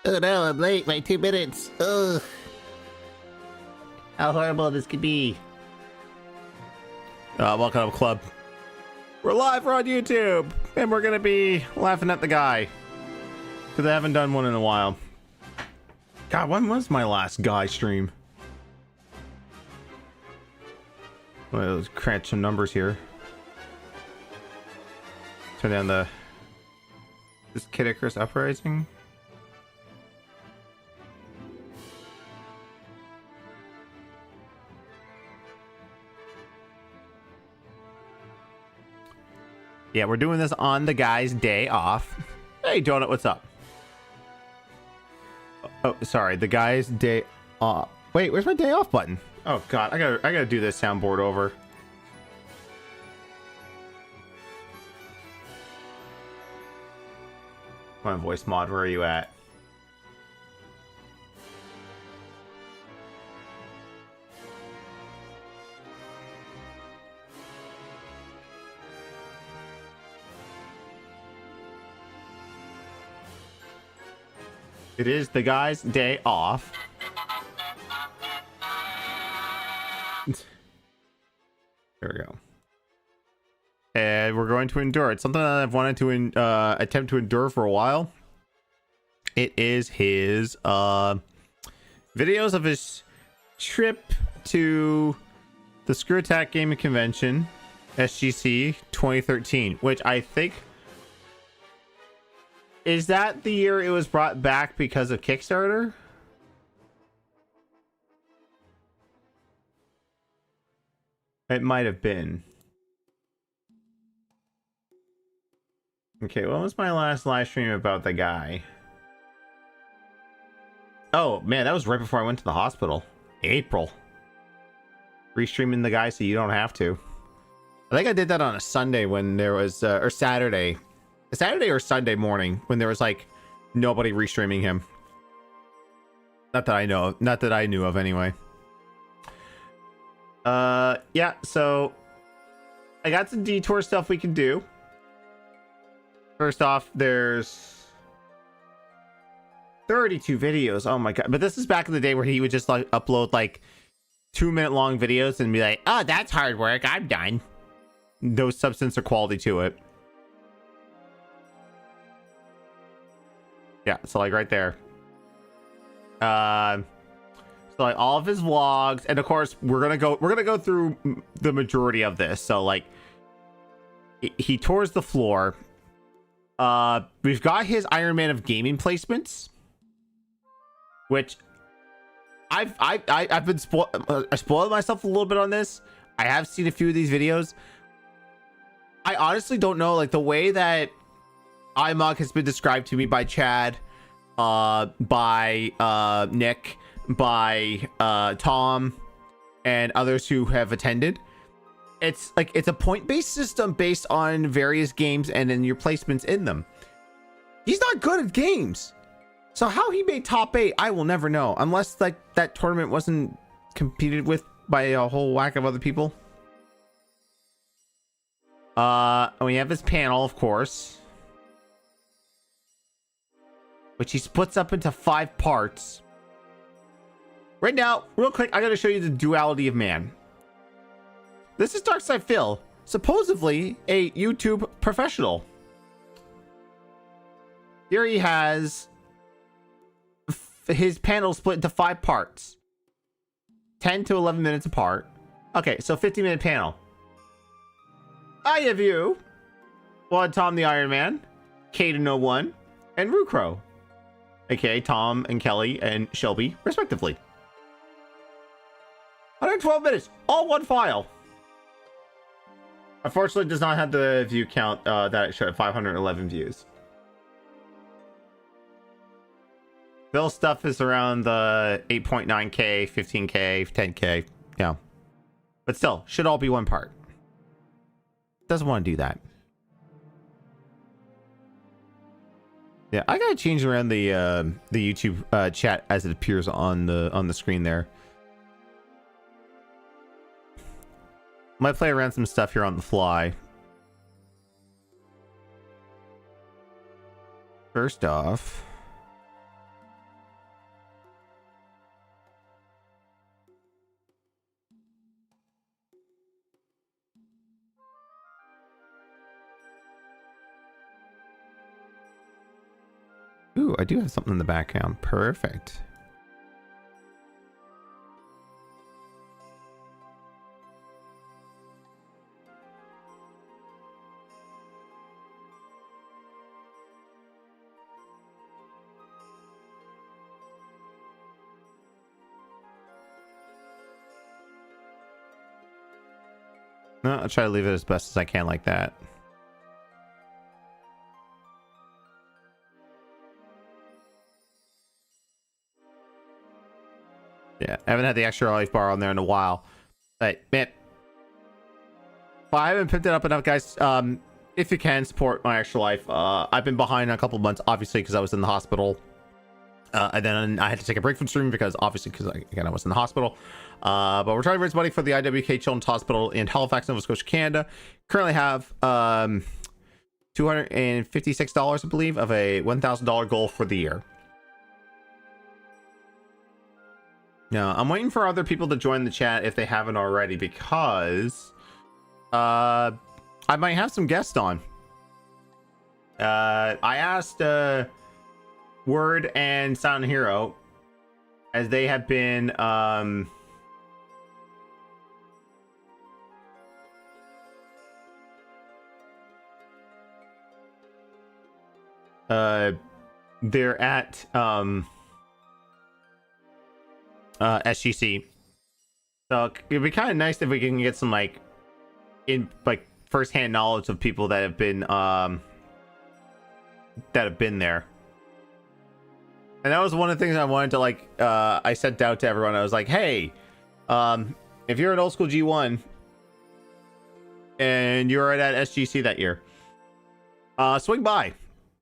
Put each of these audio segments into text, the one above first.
Oh no, I'm late by 2 minutes. Ugh. How horrible this could be. Welcome to club. We're live, we're on YouTube, and we're gonna be laughing at the guy. Because I haven't done one in a while. God, when was my last guy stream? Well, let's crunch some numbers here. Turn down the... Is Kid Icarus Uprising? Yeah, we're doing this on the guy's day off. Hey, Donut, what's up? Oh, sorry, the guy's day off. Wait, where's my day off button? Oh God, I gotta do this soundboard over. Come on, voice mod, where are you at? It is the guy's day off. There we go. And we're going to endure. It's something that I've wanted to attempt to endure for a while. It is his videos of his trip to the Screw Attack Gaming Convention, SGC 2013, which I think... Is that the year it was brought back because of Kickstarter? It might have been. Okay, what was my last live stream about the guy? Oh, man, that was right before I went to the hospital. April. Restreaming the guy so you don't have to. I think I did that on a Sunday when there was... or Saturday. Saturday or Sunday morning when there was like nobody restreaming him. Not that I know of, not that I knew of anyway. Yeah, so I got some detour stuff we can do. First off, there's 32 videos. Oh my God. But this is back in the day where he would just like upload like 2-minute long videos and be like, oh, that's hard work, I'm done. No substance or quality to it. Yeah, so like right there. So like all of his vlogs, and of course we're gonna go through the majority of this. So like he tours the floor. We've got his Ironman of Gaming placements, which I've been spoiled myself a little bit on this. I have seen a few of these videos. I honestly don't know, like the way that iMog has been described to me by Chad, by Nick, by Tom, and others who have attended. It's like it's a point-based system based on various games and then your placements in them. He's not good at games, so how he made top 8, I will never know, unless like that tournament wasn't competed with by a whole whack of other people. We have his panel, of course, which he splits up into 5 parts. Right now, real quick, I gotta show you the duality of man. This is Darksydephil, supposedly a YouTube professional. Here he has his panel split into 5 parts, 10 to 11 minutes apart. Okay, so 50-minute panel. I have you, Blood Tom the Iron Man, Caden01, and Rucro, aka Tom and Kelly and Shelby, respectively. 112 minutes, all one file. Unfortunately, it does not have the view count that it showed, 511 views. Bill's stuff is around the 8.9k, 15k, 10k, yeah. But still, should all be one part. Doesn't want to do that. Yeah, I gotta change around the YouTube chat as it appears on the screen there. Might play around some stuff here on the fly. First off, Ooh, I do have something in the background. Perfect. No, I'll try to leave it as best as I can like that. Yeah, I haven't had the extra life bar on there in a while. But man, well, I haven't picked it up enough, guys. If you can support my extra life, I've been behind a couple months, obviously, because I was in the hospital. And then I had to take a break from streaming because I was in the hospital. But we're trying to raise money for the IWK Children's Hospital in Halifax, Nova Scotia, Canada. Currently have $256, I believe, of a $1,000 goal for the year. Now, I'm waiting for other people to join the chat if they haven't already, because I might have some guests on. I asked Word and Sound Hero, as they have been they're at SGC, so it'd be kind of nice if we can get some first-hand knowledge of people that have been there. And that was one of the things I wanted to I sent out to everyone. I was like, hey, if you're an old school G1 and you're at SGC that year, swing by.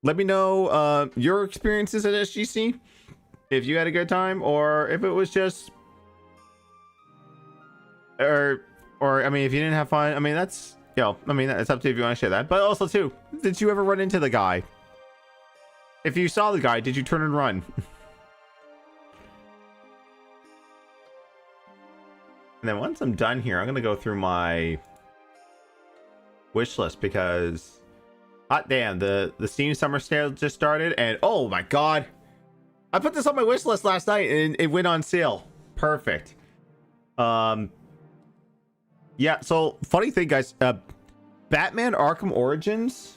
Let me know your experiences at SGC. If you had a good time, or if it was just, or I mean, if you didn't have fun, I mean, that's, I mean, it's up to you if you want to share that. But also too, did you ever run into the guy? If you saw the guy, did you turn and run? And then once I'm done here, I'm gonna go through my wish list, because hot damn, the Steam Summer Sale just started, and oh my god, I put this on my wish list last night and it went on sale. Perfect. Yeah, so funny thing, guys, Batman Arkham Origins,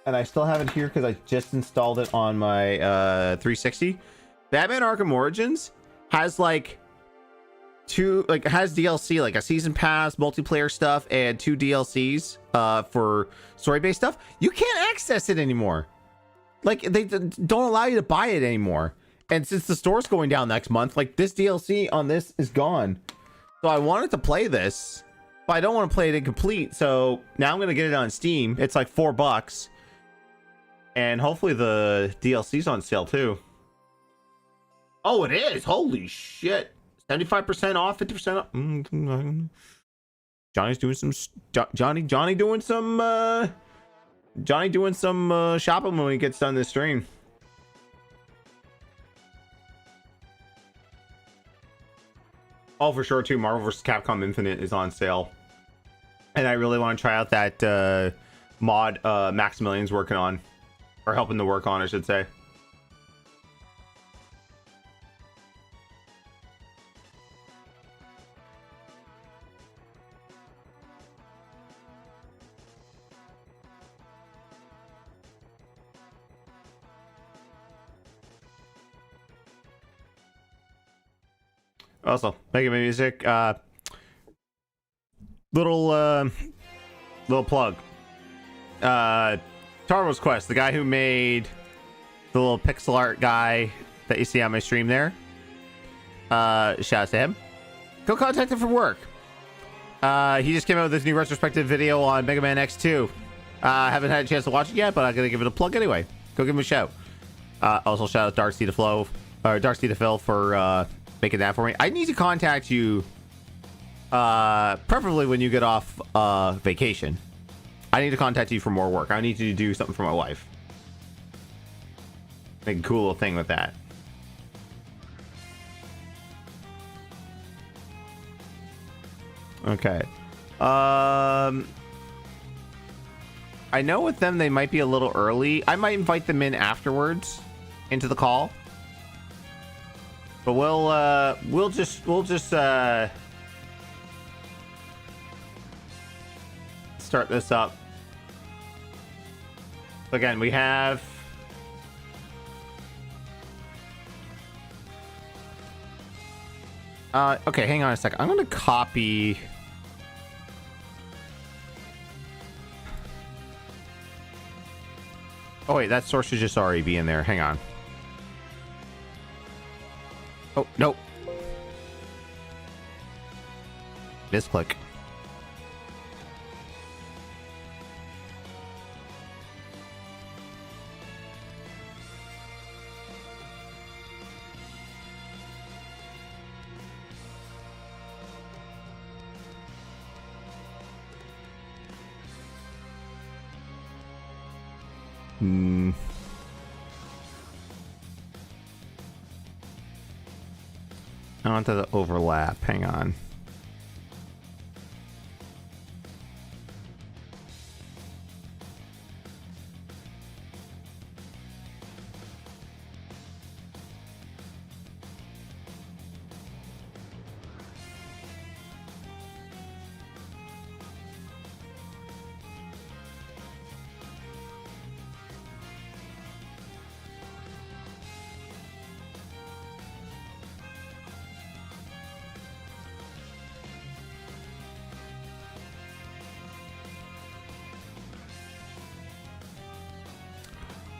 and I still have it here because I just installed it on my 360. Batman Arkham Origins has has DLC, like a season pass, multiplayer stuff, and 2 DLCs for story-based stuff. You can't access it anymore. Like, they don't allow you to buy it anymore. And since the store's going down next month, this DLC on this is gone. So I wanted to play this, but I don't want to play it incomplete. So now I'm going to get it on Steam. It's like $4. And hopefully the DLC's on sale too. Oh, it is. Holy shit. 75% off, 50% off. Johnny's doing some Johnny doing some shopping when he gets done this stream. Oh, for sure too. Marvel vs. Capcom Infinite is on sale, and I really want to try out that mod Maximilian's working on, or helping to work on, I should say. Also, making my music. Little plug. Tarbo's Quest, the guy who made the little pixel art guy that you see on my stream there. Shout out to him. Go contact him for work. He just came out with this new retrospective video on Mega Man X2. I haven't had a chance to watch it yet, but I'm gonna give it a plug anyway. Go give him a shout. Also, shout out Darksydephil for making that for me. I need to contact you, preferably when you get off vacation. I need to contact you for more work. I need you to do something for my wife. Make a cool little thing with that. Okay. I know with them they might be a little early. I might invite them in afterwards. into the call. But we'll just start this up. Again, we have okay, hang on a second. I'm gonna copy. Oh wait, that source should just already be in there. Hang on. Oh, nope. Misclick. Onto the overlap. Hang on.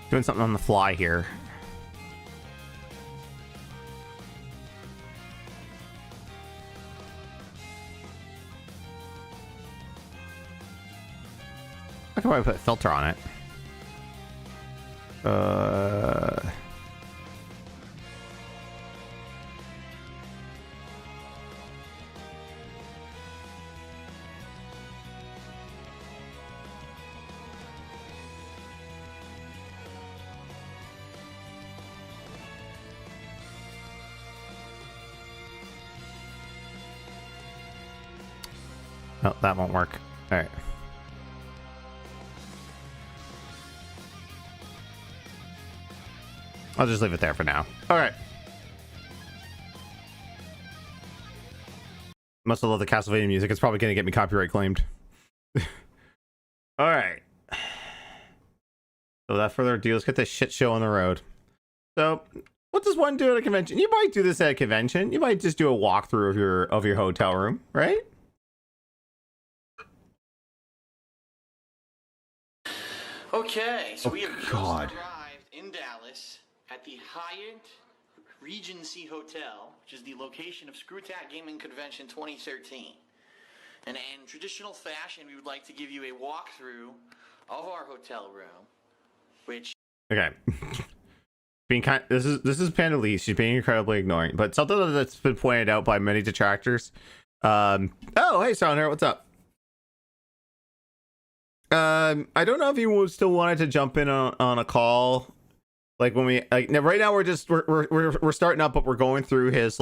Doing something on the fly here. I could probably put a filter on it. No, that won't work. All right. I'll just leave it there for now. All right. Must have loved the Castlevania music. It's probably going to get me copyright claimed. All right. So without further ado, let's get this shit show on the road. So, what does one do at a convention? You might do this at a convention. You might just do a walkthrough of your hotel room, right? Okay, so we have just God. arrived in Dallas at the Hyatt Regency Hotel, which is the location of ScrewTac Gaming Convention 2013. And in traditional fashion, we would like to give you a walkthrough of our hotel room, which... Okay. This is Pandalise. She's being incredibly ignoring, but something that's been pointed out by many detractors. Oh, hey, Soundhair, what's up? I don't know if you still wanted to jump in on a call, like when we now, right now we're starting up, but we're going through his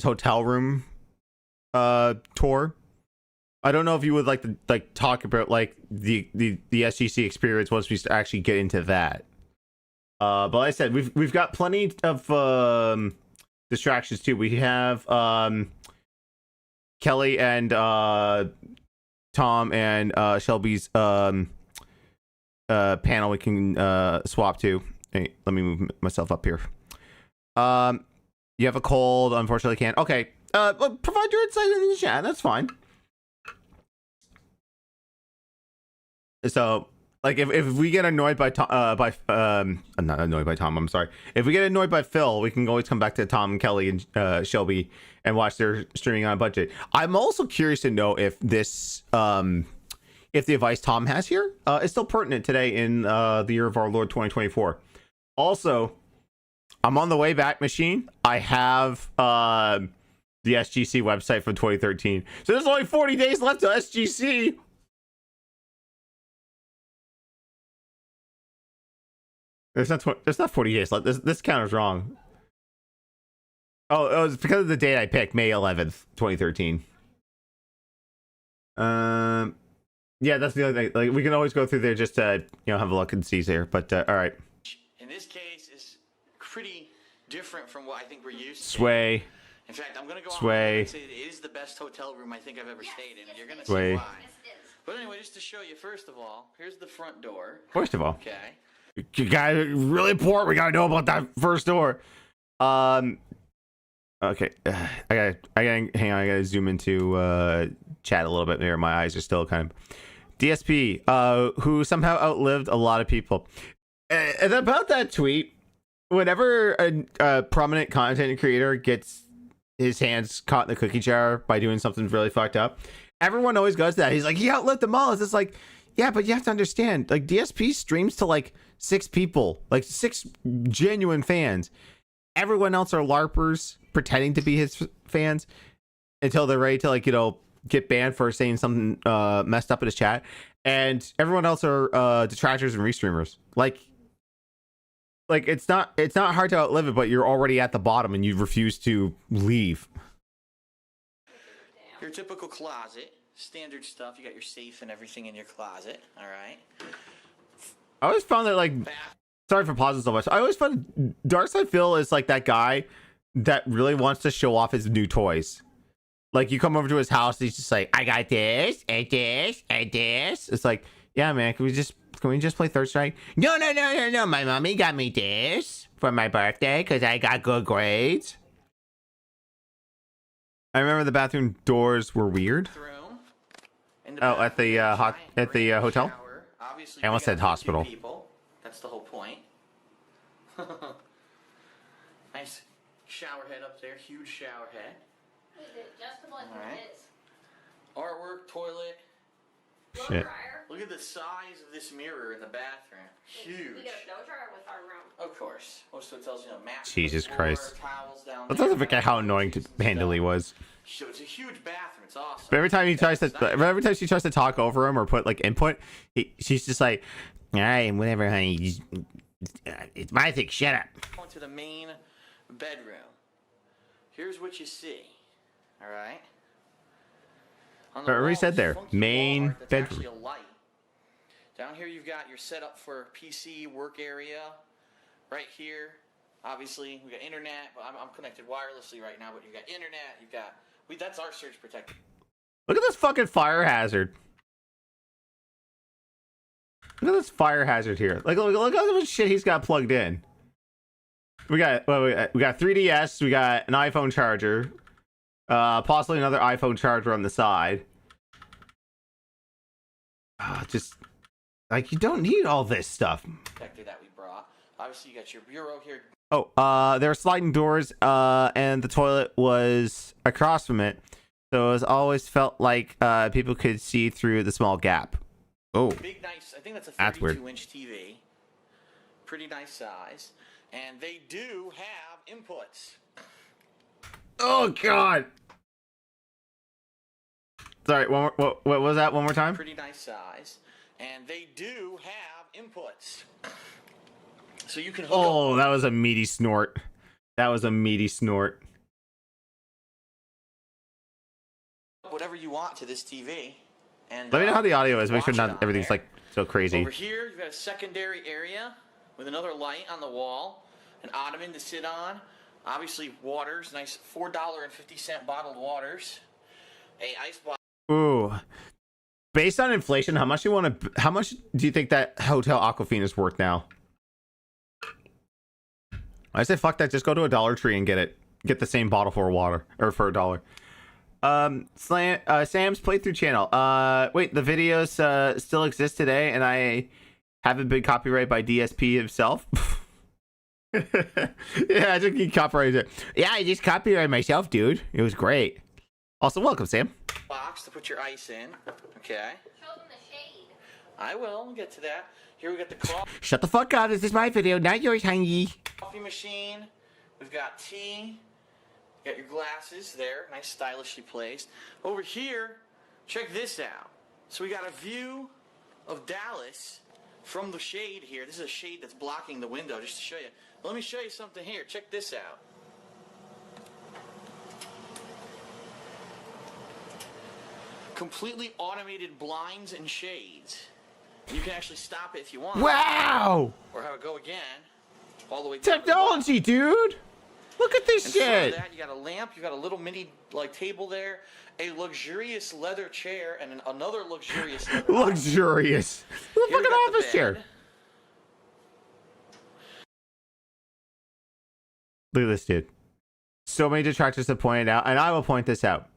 hotel room tour. I don't know if you would like to talk about the SGC experience once we actually get into that. But like I said, we've got plenty of distractions too. We have Kelly and Tom and Shelby's panel we can swap to. Hey, let me move myself up here. You have a cold, unfortunately can't. Okay. Well, provide your insight in the chat. That's fine. So, like, if we get annoyed by Tom, not annoyed by Tom, I'm sorry. If we get annoyed by Phil, we can always come back to Tom and Kelly and Shelby and watch their streaming on a budget. I'm also curious to know if this, if the advice Tom has here is still pertinent today in the year of our Lord 2024. Also, I'm on the Wayback Machine. I have the SGC website from 2013. So there's only 40 days left to SGC. There's not 40 days left. This counter's wrong. Oh, it's because of the date I picked, May 11th, 2013. Yeah, that's the other thing. Like, we can always go through there just to have a look and see there. But all right. In this case, is pretty different from what I think we're used to. Sway. In fact, I'm going to go Sway. on and say it is the best hotel room I think I've ever stayed in. And you're going to Sway. see why. But anyway, just to show you, first of all, here's the front door. First of all. Okay. You guys really important. We gotta know about that first door. Okay. I gotta hang on. I gotta zoom into chat a little bit there. My eyes are still kind of DSP. Who somehow outlived a lot of people. And about that tweet, whenever a prominent content creator gets his hands caught in the cookie jar by doing something really fucked up, everyone always goes to that. He's like, he outlived them all. It's just like, yeah, but you have to understand, like, DSP streams to like 6 people, like 6 genuine fans. Everyone else are LARPers pretending to be his fans until they're ready to, like, you know, get banned for saying something messed up in his chat. And everyone else are detractors and restreamers. Like it's not hard to outlive it, but you're already at the bottom and you refuse to leave. Your typical closet. Standard stuff. You got your safe and everything in your closet. All right. I always found that, like, sorry for pausing so much. I always found Darksydephil is like that guy that really wants to show off his new toys. Like, you come over to his house, he's just like, I got this and this and this. It's like, yeah, man, can we just play Third Strike? No. My mommy got me this for my birthday because I got good grades. I remember the bathroom doors were weird. Oh, at the hotel? I almost said hospital. That's the whole point. Nice shower head up there, huge shower head. Alright. Artwork, toilet. Shit. Look at the size of this mirror in the bathroom. Huge. We get a blow dryer with our room. Of course. Most hotels, you know, mats. Jesus Christ. Towels down That there. doesn't forget how annoying Handley was. So it's a huge bathroom. It's awesome. But every time she tries to talk over him or put like input, she's just like, all right, whatever, honey. It's my thing. Shut up. Going to the main bedroom. Here's what you see. All right. On the I already wall, said there, funky main wall art that's bedroom. actually a light. Down here you've got your setup for PC work area. Right here, obviously we got internet. But I'm connected wirelessly right now. But you got internet. You got that's our surge protector. Look at this fucking fire hazard. Look at this fire hazard here. Like, look at how much shit he's got plugged in. We got 3DS. We got an iPhone charger. Possibly another iPhone charger on the side. Just like, you don't need all this stuff. Protector that we brought. Obviously, you got your bureau here. Oh, there are sliding doors, and the toilet was across from it, so it was always felt like people could see through the small gap. Oh, Big, nice. I think that's a That's weird. 32-inch TV. Pretty nice size, and they do have inputs. oh God! Sorry, what was that? One more time. Pretty nice size, and they do have inputs. So you can hook Oh, that was a meaty snort. That was a meaty snort. up whatever you want to this TV. And Let me know how the audio is. Make sure watch it not on everything's there. like so crazy. Over here, you've got a secondary area with another light on the wall, an ottoman to sit on. Obviously, waters, nice $4.50 bottled waters, a ice bottle. Ooh. Based on inflation, how much do you think that Hotel Aquafina is worth now? I say fuck that, just go to a Dollar Tree and get the same bottle for $1 or for $1. Sam's playthrough channel. Wait, the videos still exist today and I haven't been copyrighted by DSP himself. Yeah, I just copyrighted it. Yeah, I just copyrighted myself, dude. It was great. Also, welcome, Sam. Box to put your ice in. Okay. Show them the shade. I will. We'll get to that. Here we got the Shut the fuck up. This is my video, not yours, honey. coffee machine. We've got tea. You got your glasses there. Nice stylishly placed. Over here, check this out. So we got a view of Dallas from the shade here. This is a shade that's blocking the window just to show you. Let me show you something here. Check this out. Completely automated blinds and shades. You can actually stop it if you want. Wow! Or have it go again. all the way down to the Technology, dude. Look at this bottom. In front of shit. that, you got a lamp. You got a little mini like table there, a luxurious leather chair, and another luxurious. Leather Luxurious. Look Here at we got the office chair. bed. Look at this dude. So many detractors have pointed out, and I will point this out.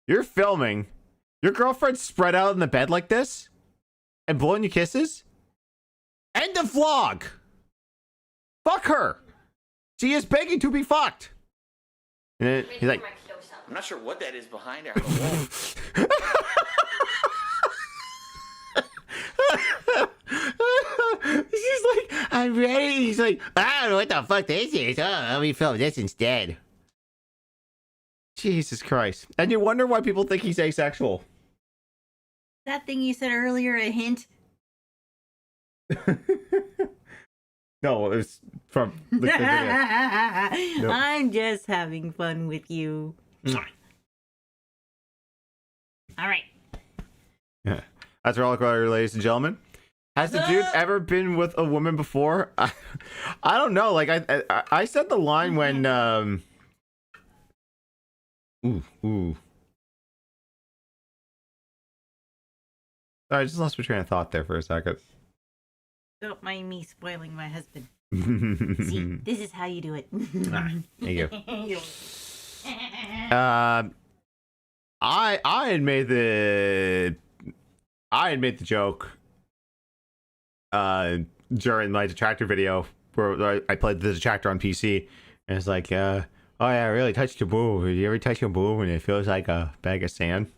You're filming. Your girlfriend's spread out in the bed like this and blowing you kisses? End the vlog. Fuck her. She is begging to be fucked. And then he's like, I'm not sure what that is behind her on the wall. She's like, I'm ready. He's like, I don't know what the fuck this is. Oh, let me film this instead. Jesus Christ. And you wonder why people think he's asexual. That thing you said earlier, a hint? No, it was from the video. Nope. I'm just having fun with you. All right. Yeah. That's Relic Rider, ladies and gentlemen. Has the dude ever been with a woman before? I don't know. Like I said the line when ooh. I just lost my train of thought there for a second. Don't mind me spoiling my husband. See, See, this is how you do it. there you go. I had made the joke during my detractor video where I played the detractor on PC, and it's like, oh yeah, I really touched your boob. You ever touch your boob and it feels like a bag of sand?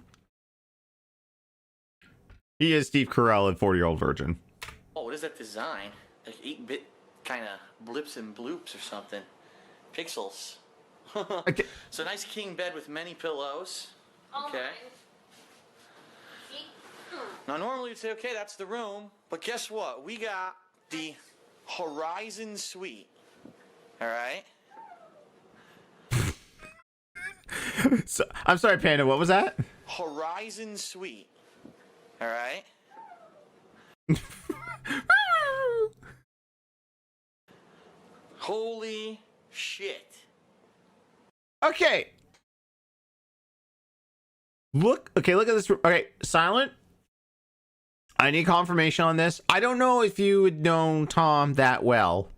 He is Steve Carell in 40-Year-Old Virgin. Oh, what is that design? Like 8-bit kind of blips and bloops or something. Pixels. Okay. So nice king bed with many pillows. Oh Okay. my. See? Now normally you'd say, okay, that's the room, but guess what? We got the Horizon Suite. All right. So, I'm sorry, Panda. What was that? Horizon Suite. All right. Holy shit. Okay. Look at this. Okay, Silent. I need confirmation on this. I don't know if you would know Tom that well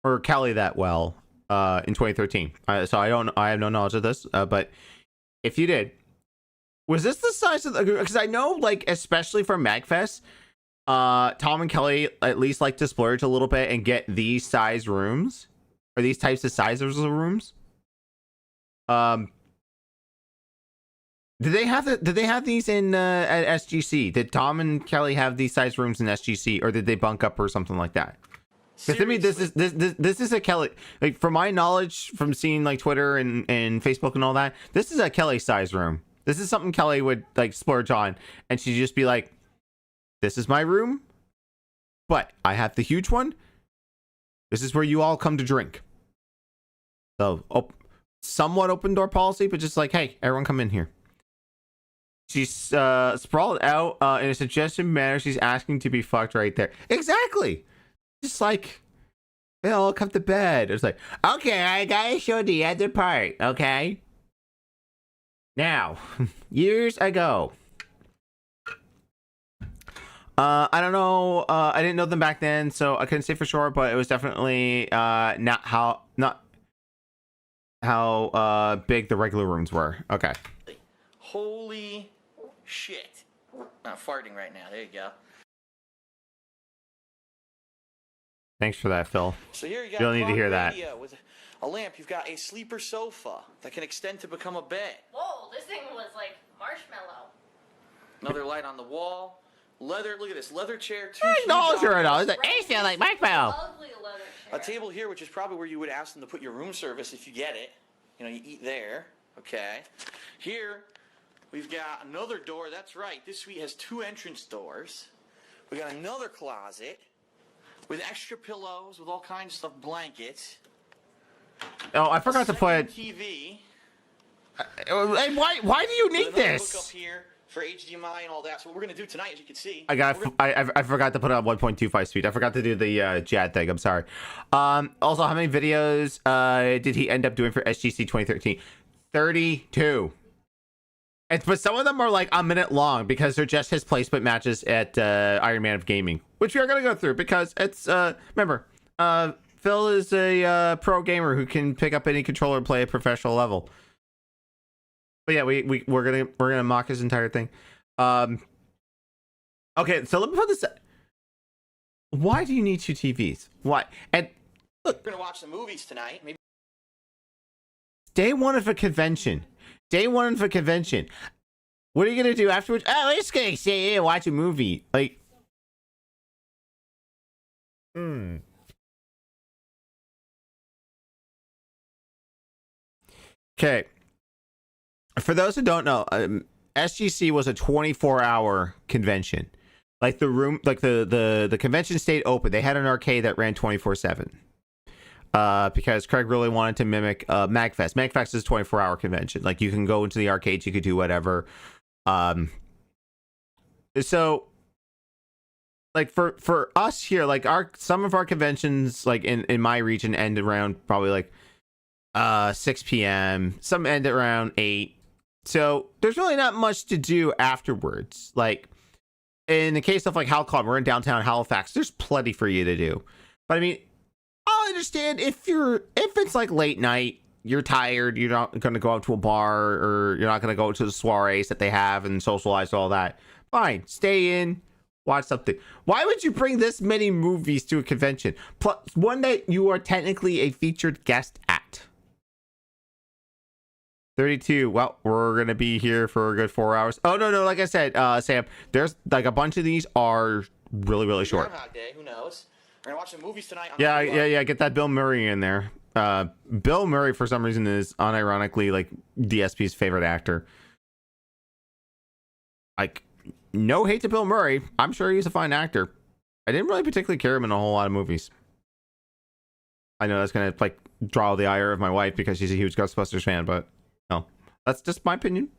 or Kelly that well in 2013. So I have no knowledge of this. But if you did, was this the size of the? Because I know, like, especially for MagFest, Tom and Kelly at least like to splurge a little bit and get these size rooms or these types of sizes of rooms. Did they have these in at SGC? Did Tom and Kelly have these size rooms in SGC, or did they bunk up or something like that? Because to me, this is a Kelly. Like, from my knowledge, from seeing like Twitter and Facebook and all that, this is a Kelly size room. This is something Kelly would like splurge on, and she'd just be like, "This is my room, but I have the huge one. This is where you all come to drink." So, somewhat open door policy, but just like, hey, everyone come in here. She's sprawled out in a suggestive manner. She's asking to be fucked right there. Exactly. Just like, they'll all come to bed. It's like, okay, I gotta show the other part, okay? Now, years ago. I don't know. I didn't know them back then, so I couldn't say for sure, but it was definitely not how big the regular rooms were. Okay. Holy shit. I'm farting right now. There you go. Thanks for that, Phil. So here you got You don't need to hear that. radio with a lamp. You've got a sleeper sofa that can extend to become a bed. Whoa, this thing was like marshmallow. Another light on the wall. Leather, look at this. Leather chair. Two I huge acknowledge her at all. armrests. It's like, hey, sound like Markville. Lovely leather A chair. table here, which is probably where you would ask them to put your room service if you get it. You know, you eat there. Okay. Here, we've got another door. That's right. This suite has 2 entrance doors. We got another closet with extra pillows, with all kinds of stuff, blankets. Oh, I forgot to Second put. TV. Hey, why do you With need another this? Hook up here for HDMI and all that. So what we're gonna do tonight, as you can see, I forgot to put it on 1.25 speed. I forgot to do the JAD thing. I'm sorry. Also, how many videos did he end up doing for SGC 2013? 32. But some of them are like a minute long because they're just his placement matches at Ironman of Gaming, which we are going to go through because it's remember, Phil is a pro gamer who can pick up any controller and play a professional level. But yeah, we're gonna mock his entire thing. Okay, so let me put this. Why do you need 2 TVs? Why? And look, we're gonna watch some movies tonight. Maybe day one of a convention. Day one of a convention. What are you gonna do afterwards? Oh, we're just gonna sit here and watch a movie. Like, Okay. For those who don't know, SGC was a 24-hour convention. Like the room, like the convention stayed open. They had an arcade that ran 24/7. Because Craig really wanted to mimic MagFest. MagFest is a 24-hour convention. Like you can go into the arcades, you could do whatever. So like for us here, like some of our conventions, like in my region, end around probably like 6 p.m. Some end around 8. So there's really not much to do afterwards. Like in the case of like HalCon, we're in downtown Halifax. There's plenty for you to do. But I mean, I'll understand if it's like late night, you're tired, you're not going to go out to a bar, or you're not going to go to the soirees that they have and socialize all that. Fine, stay in, watch something. Why would you bring this many movies to a convention? Plus one that you are technically a featured guest at. 32. Well, we're gonna be here for a good 4 hours. Oh no, like I said, Sam, there's like a bunch of these are really short. Groundhog Day, who knows? We're gonna watch some movies tonight. Yeah. Get that Bill Murray in there. Bill Murray for some reason is unironically like DSP's favorite actor. Like, no hate to Bill Murray. I'm sure he's a fine actor. I didn't really particularly care him in a whole lot of movies. I know that's gonna like draw the ire of my wife because she's a huge Ghostbusters fan, but no, that's just my opinion.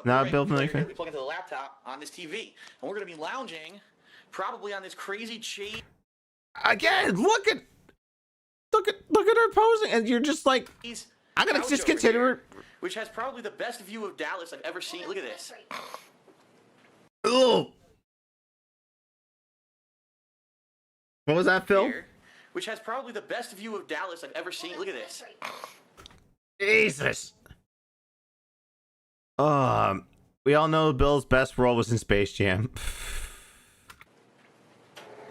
Not Bill Murray fan. We plug into the laptop on this TV, and we're gonna be lounging, probably on this crazy chair. Again, look at her posing, and you're just like, I'm gonna just consider it. Which has probably the best view of Dallas I've ever seen. Look at this. Ugh. What was that, Phil? Which has probably the best view of Dallas I've ever seen. Look at this. Jesus. We all know Bill's best role was in Space Jam.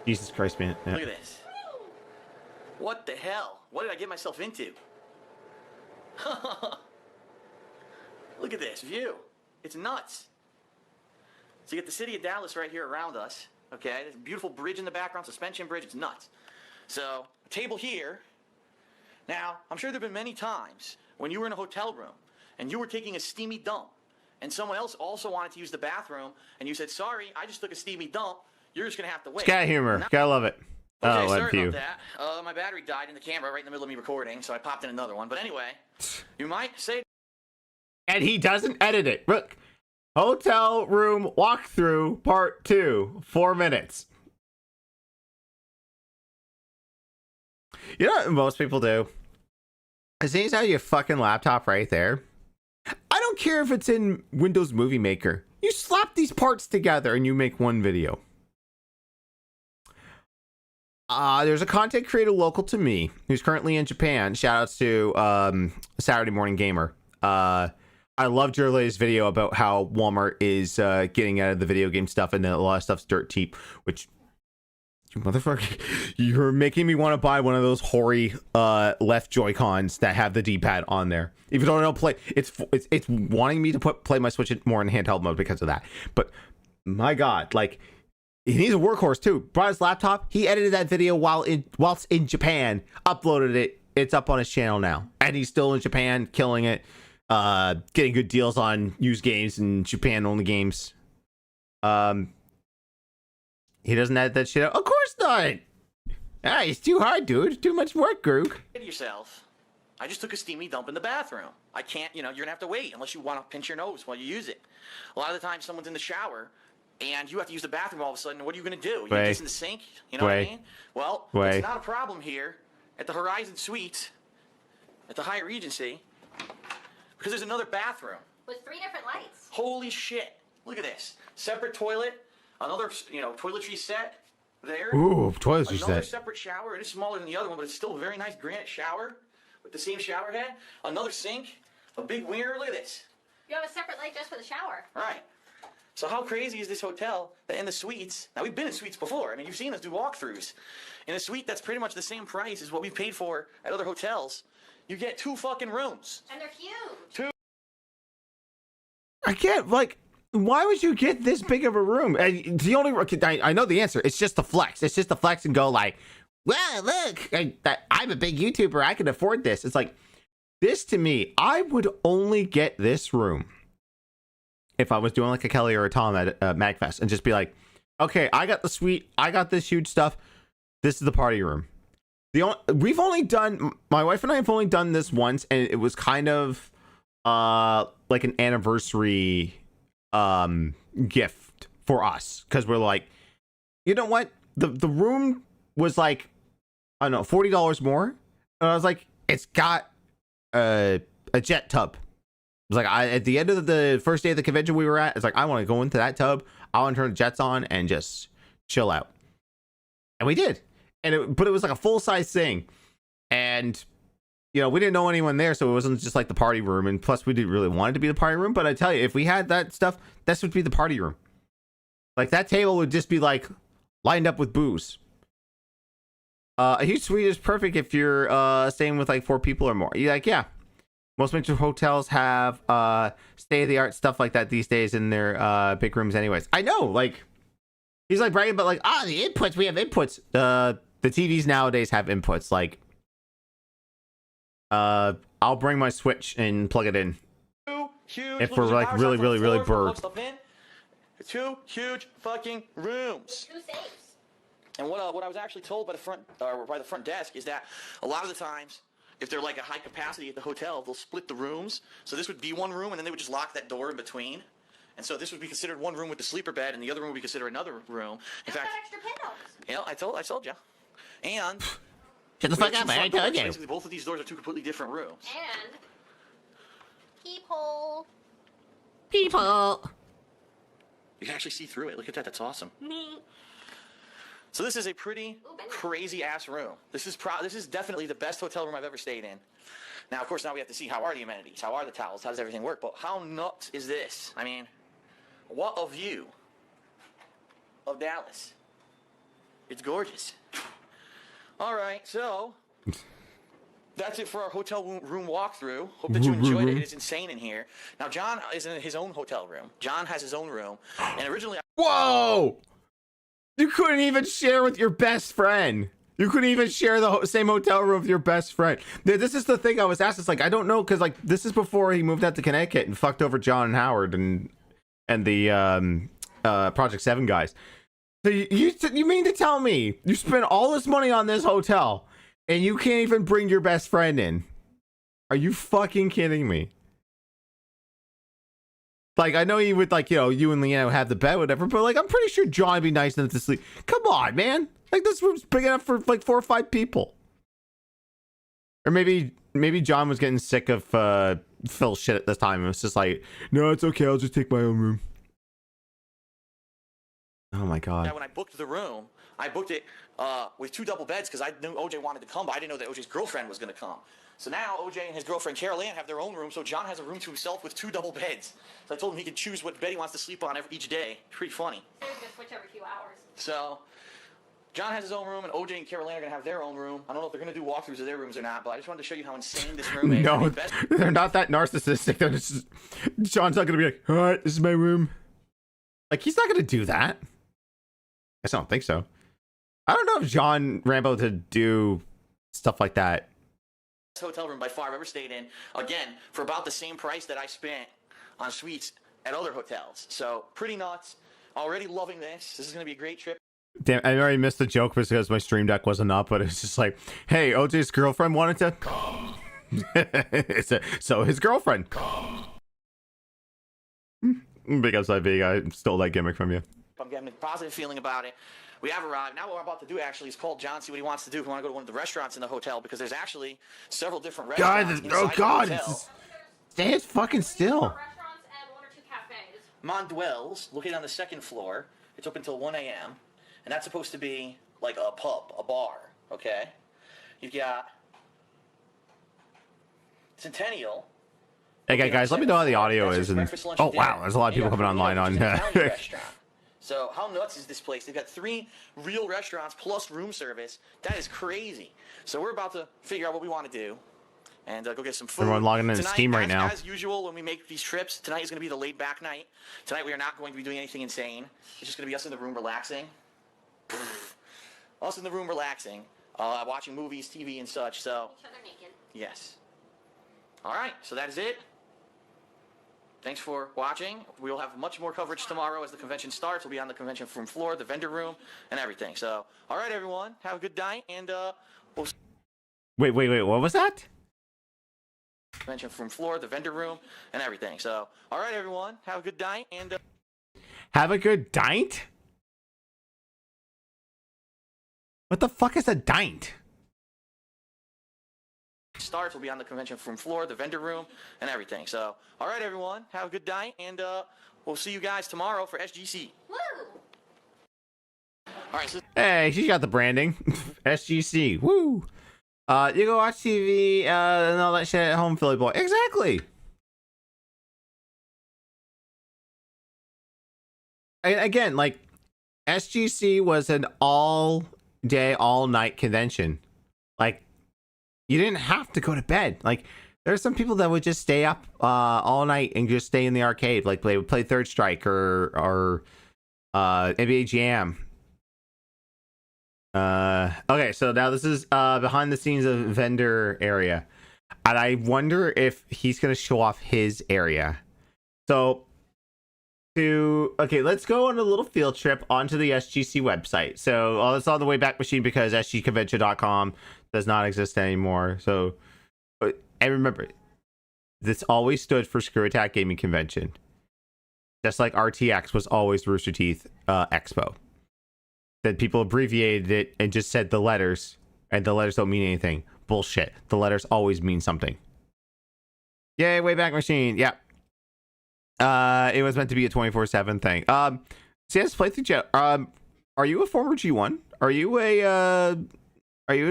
Jesus Christ, man. Yeah. Look at this. What the hell? What did I get myself into? Look at this view. It's nuts. So you get the city of Dallas right here around us. Okay, there's a beautiful bridge in the background, suspension bridge. It's nuts. So, a table here. Now, I'm sure there have been many times when you were in a hotel room and you were taking a steamy dump and someone else also wanted to use the bathroom and you said, sorry, I just took a steamy dump. You're just going to have to wait. Sky humor. Gotta love it. Okay, sorry about that. My battery died in the camera right in the middle of me recording, so I popped in another one. But anyway, you might say... And he doesn't edit it. Look. Hotel room walkthrough part 2. 4 minutes. You know what most people do? Is these how your fucking laptop right there? I don't care if it's in Windows Movie Maker. You slap these parts together and you make one video. There's a content creator local to me who's currently in Japan. Shout outs to Saturday Morning Gamer. I loved your latest video about how Walmart is getting out of the video game stuff and a lot of stuff's dirt cheap, which, you motherfucker, you're making me want to buy one of those hoary left Joy-Cons that have the D-pad on there. Even though I don't play, it's wanting me to play my Switch more in handheld mode because of that. But my God, like, he's a workhorse too. Brought his laptop, he edited that video whilst in Japan, uploaded it. It's up on his channel now, and he's still in Japan, killing it. Getting good deals on used games and Japan only games. He doesn't edit that shit out. Of course not. It's too hard, dude. Too much work, Groog. Yourself I just took a steamy dump in the bathroom. I can't, you're gonna have to wait unless you want to pinch your nose while you use it. A lot of the time, someone's in the shower and you have to use the bathroom all of a sudden. What are you gonna do? You get this in the sink? You know what I mean? Well, it's not a problem here at the Horizon Suites at the Hyatt Regency because there's another bathroom. With 3 different lights. Holy shit! Look at this. Separate toilet, another, toiletry set there. Ooh, toiletry Another set. separate shower. It is smaller than the other one, but it's still a very nice granite shower with the same shower head. Another sink, a big mirror. Look at this. You have a separate light just for the shower. Right. So how crazy is this hotel that in the suites, now we've been in suites before, I mean, you've seen us do walkthroughs. In a suite that's pretty much the same price as what we've paid for at other hotels, you get 2 fucking rooms. And they're huge. I can't, like, why would you get this big of a room? The only, I know the answer. It's just the flex. It's just the flex and go like, well, look, I'm a big YouTuber. I can afford this. It's like, this to me, I would only get this room if I was doing like a Kelly or a Tom at MagFest and just be like, okay, I got the suite. I got this huge stuff. This is the party room. We've only done, my wife and I have only done this once, and it was kind of like an anniversary gift for us, because we're like, you know what, the room was like, I don't know, $40 more, and I was like, it's got a jet tub. It was like, at the end of the first day of the convention we were at, it's like, I want to go into that tub, I want to turn the jets on and just chill out. And we did, but it was like a full-size thing, and we didn't know anyone there, so it wasn't just like the party room. And plus, we didn't really want it to be the party room. But I tell you, if we had that stuff, this would be the party room. Like, that table would just be like lined up with booze. A huge suite is perfect if you're staying with like 4 people or more. You're like, yeah. Most major hotels have state-of-the-art stuff like that these days in their big rooms anyways. I know, like, he's like bragging about like, the inputs, we have inputs. The TVs nowadays have inputs, like, I'll bring my Switch and plug it in. 2 huge, if we're like really bored. 2 huge fucking rooms. 2 safes. And what I was actually told by the front desk is that a lot of the times, if they're like a high capacity at the hotel, they'll split the rooms. So this would be one room, and then they would just lock that door in between. And so this would be considered one room with the sleeper bed, and the other room would be considered another room. In fact, extra pillows. Yeah, I told you. And Shut the fuck up, I told you. basically, both of these doors are 2 completely different rooms. And peephole. People. You can actually see through it. Look at that. That's awesome. So this is a pretty crazy ass room. This is definitely the best hotel room I've ever stayed in. Now, of course, now we have to see, how are the amenities? How are the towels? How does everything work? But how nuts is this? I mean, what a view of Dallas. It's gorgeous. All right, so that's it for our hotel room walkthrough. Hope that you enjoyed it. It is insane in here. Now, John is in his own hotel room. John has his own room. And originally... Whoa! You couldn't even share with your best friend. You couldn't even share the same hotel room with your best friend. This is the thing I was asked. It's like, I don't know, because like this is before he moved out to Connecticut and fucked over John and Howard and the Project 7 guys. So you mean to tell me you spent all this money on this hotel and you can't even bring your best friend in? Are you fucking kidding me? Like, I know you would, like, you and Leanne would have the bed, whatever, but like, I'm pretty sure John would be nice enough to sleep. Come on, man. Like, this room's big enough for like 4 or 5 people. Or maybe John was getting sick of Phil's shit at this time. It was just like, no, it's okay. I'll just take my own room. Oh my God. Now, when I booked the room, I booked it with 2 double beds because I knew OJ wanted to come, but I didn't know that OJ's girlfriend was going to come. So now OJ and his girlfriend Carol Ann have their own room, so John has a room to himself with 2 double beds. So I told him he could choose what bed he wants to sleep on each day. Pretty funny. So you can switch every few hours. So John has his own room, and OJ and Carol Ann are going to have their own room. I don't know if they're going to do walkthroughs of their rooms or not, but I just wanted to show you how insane this room is. No, they're not that narcissistic. They're just, John's not going to be like, all right, this is my room. Like, he's not going to do that. I don't think so. I don't know if John Rambo to do stuff like that. Hotel room by far I've ever stayed in, again, for about the same price that I spent on suites at other hotels. So pretty nuts. Already loving this. This is going to be a great trip. Damn, I already missed the joke because my stream deck wasn't up, but it's just like, hey, OJ's girlfriend wanted to So his girlfriend. Big upside big. I stole that gimmick from you. I'm getting a positive feeling about it. We have arrived. Now what we're about to do actually is call John, see what he wants to do. If we want to go to one of the restaurants in the hotel, because there's actually several different restaurants inside the hotel. Stay fucking still. Restaurants and 1 or 2 cafes. Monduel's, located on the 2nd floor. It's open till 1 a.m. And that's supposed to be like a pub, a bar, okay? You've got Centennial. Hey guys, let me know how the audio is. And oh wow, there's a lot of people coming online on. So how nuts is this place? They've got 3 real restaurants plus room service. That is crazy. So we're about to figure out what we want to do and go get some food. Everyone logging in tonight, Steam right now. As usual, when we make these trips, tonight is going to be the laid-back night. Tonight we are not going to be doing anything insane. It's just going to be us in the room relaxing. Us in the room relaxing, watching movies, TV, and such. So Each other naked. yes. All right. So that is it. Thanks for watching. We will have much more coverage tomorrow as the convention starts. We'll be on the convention room floor, the vendor room, and everything. So, all right, everyone, have a good night, and we'll Wait, what was that? convention room floor, the vendor room, and everything. So, all right, everyone, have a good night, and Have a good dint? What the fuck is a dint? starts. We'll be on the convention room floor, the vendor room, and everything. So, all right, everyone, have a good night, and we'll see you guys tomorrow for SGC. Woo! All right, so Hey, she's got the branding. SGC. Woo. You go watch TV and all that shit at home, Philly boy. Exactly. And again, like SGC was an all day, all night convention. Like you didn't have to go to bed. Like there's some people that would just stay up all night and just stay in the arcade. Like they would play Third Strike or NBA Jam. Okay, so now this is behind the scenes of vendor area, and I wonder if he's gonna show off his area. So let's go on a little field trip onto the SGC website. So it's on the Wayback Machine because sgconvention.com does not exist anymore. So and remember, this always stood for Screw Attack Gaming Convention, just like RTX was always Rooster Teeth Expo. That people abbreviated it and just said the letters, and the letters don't mean anything. Bullshit. The letters always mean something. Yay, Wayback Machine. Yeah. It was meant to be a 24/7 thing. CS playthrough chat. Are you a former G1? Are you an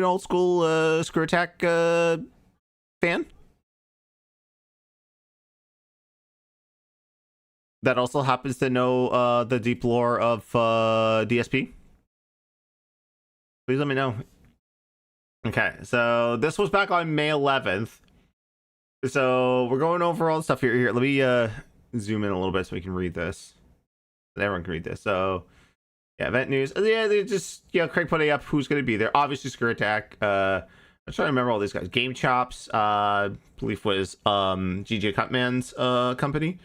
old school Screw Attack fan? That also happens to know the deep lore of DSP? Please let me know. Okay, so this was back on May 11th. So we're going over all the stuff here. Let me zoom in a little bit so we can read this. Everyone can read this. So yeah, event news. Yeah, they just Craig putting up who's going to be there. Obviously, Screw Attack. I'm trying to remember all these guys. Game Chops. Believe was GJ Cutman's company.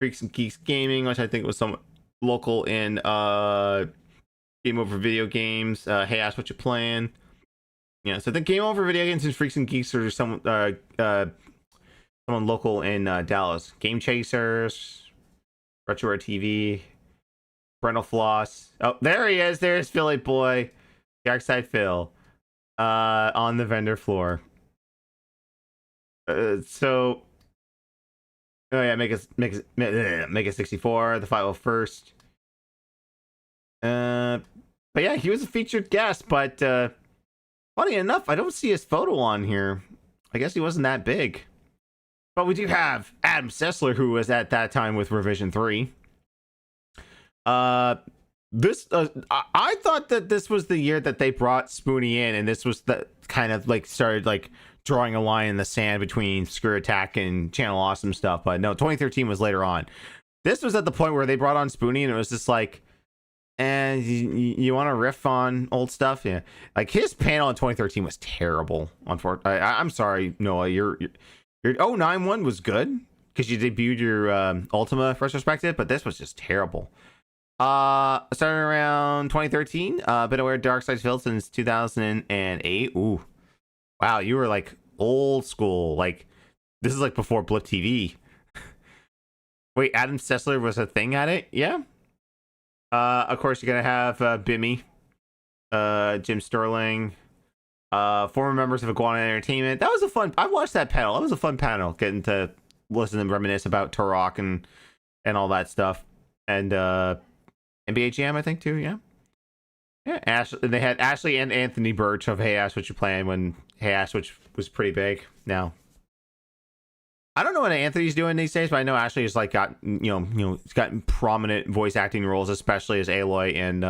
Freaks and Geeks Gaming, which I think was somewhat local in Game Over Video Games. Hey Ash, what you playing? Yeah, so I think Game Over Video Games and Freaks and Geeks are someone local in Dallas. Game Chasers, Retro TV, Parental Floss. Oh, there he is. There's Philly boy, Darksydephil, on the vendor floor. So, oh yeah, make it 64. The 501st. But yeah, he was a featured guest, but funny enough, I don't see his photo on here. I guess he wasn't that big. But we do have Adam Sessler, who was at that time with Revision 3. I thought that this was the year that they brought Spoonie in, and this was the kind of like started like drawing a line in the sand between Screw Attack and Channel Awesome stuff. But no, 2013 was later on. This was at the point where they brought on Spoonie, and it was just like, and you want to riff on old stuff? Yeah. Like his panel in 2013 was terrible. Unfortunately, I'm sorry, Noah. Your 091 was good because you debuted your Ultima retrospective, but this was just terrible. Starting around 2013, been aware of Darksydephil since 2008. Ooh. Wow, you were like old school. Like this is like before Blip TV. Wait, Adam Sessler was a thing at it? Yeah. Of course, you're gonna have Bimmy, Jim Sterling, former members of Iguana Entertainment. That was a fun. I watched that panel. That was a fun panel, getting to listen and reminisce about Turok and all that stuff, and NBA Jam, I think too. Yeah, yeah. They had Ashley and Anthony Birch of Hey Ash, What You Playing when Hey Ash, which was pretty big. Now, I don't know what Anthony's doing these days, but I know Ashley has like got he's got prominent voice acting roles, especially as Aloy in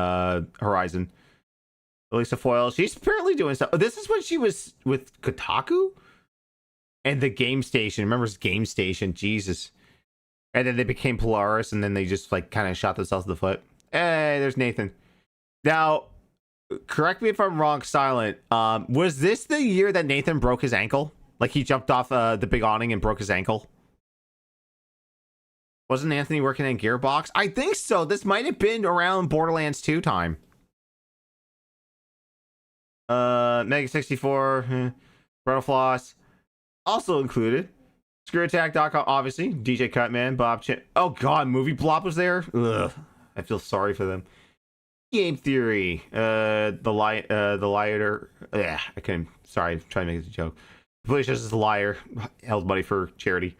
Horizon. Elisa Foyle, she's apparently doing stuff. This is when she was with Kotaku and the Game Station. Remember Game Station? Jesus. And then they became Polaris, and then they just like kind of shot themselves in the foot. Hey, there's Nathan. Now, correct me if I'm wrong, Silent. Was this the year that Nathan broke his ankle? Like he jumped off the big awning and broke his ankle? Wasn't Anthony working in Gearbox? I think so. This might have been around Borderlands 2 time. Mega 64, Floss also included. ScrewAttack.com, obviously. DJ Cutman, Bob Chin. Oh god, Movie Blop was there. Ugh, I feel sorry for them. Game Theory, the liar. Yeah, I couldn't. Sorry, I'm trying to make it a joke. Police just a liar, held money for charity.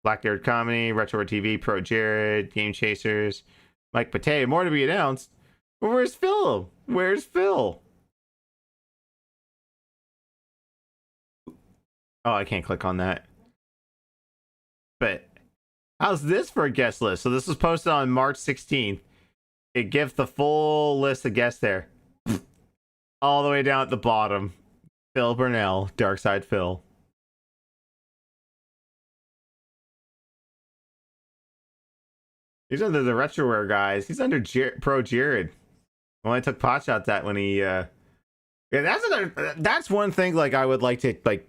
Black Nerd Comedy, Retro TV, Pro Jared, Game Chasers, Mike Potato. More to be announced. But where's Phil? Where's Phil? Oh, I can't click on that. But how's this for a guest list? So this was posted on March 16th. It gives the full list of guests there. All the way down at the bottom. Phil Burnell, Darksydephil. He's under the Retroware guys. He's under Pro Jared. Well, I took pot shots at when he yeah, that's one thing like I would like to like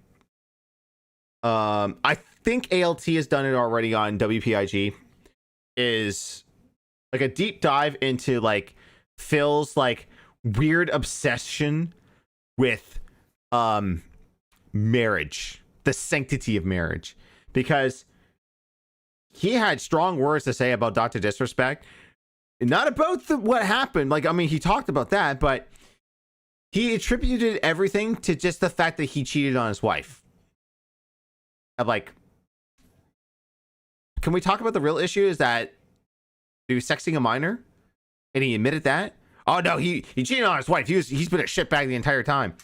I think ALT has done it already on WPIG, is like a deep dive into like Phil's like weird obsession with marriage, the sanctity of marriage, because he had strong words to say about Dr. Disrespect, not about what happened. Like, I mean, he talked about that, but he attributed everything to just the fact that he cheated on his wife. I'm like, can we talk about the real issue? Is that he was sexting a minor, and he admitted that? Oh no, he cheated on his wife. He's been a shitbag the entire time.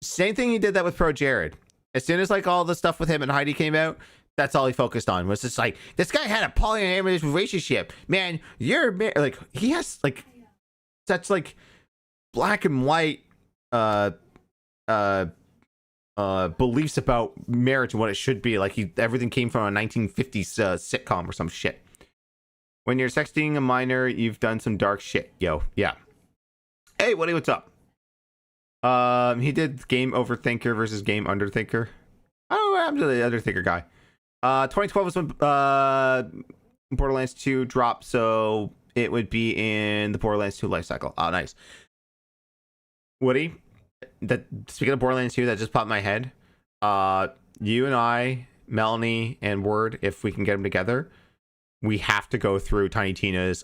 Same thing he did that with Pro Jared. As soon as like all the stuff with him and Heidi came out, that's all he focused on, was just like, this guy had a polyamorous relationship. Man, you're like, he has like such like black and white beliefs about marriage and what it should be. Like everything came from a 1950s sitcom or some shit. When you're sexting a minor, you've done some dark shit, yo. Yeah. Hey, Woody, what's up? He did Game Overthinker versus Game Underthinker. Oh, I'm the Underthinker guy. 2012 was when Borderlands 2 dropped, so it would be in the Borderlands 2 life cycle. Oh, nice. Woody, speaking of Borderlands 2, that just popped in my head. You and I, Melanie, and Word, if we can get them together, we have to go through Tiny Tina's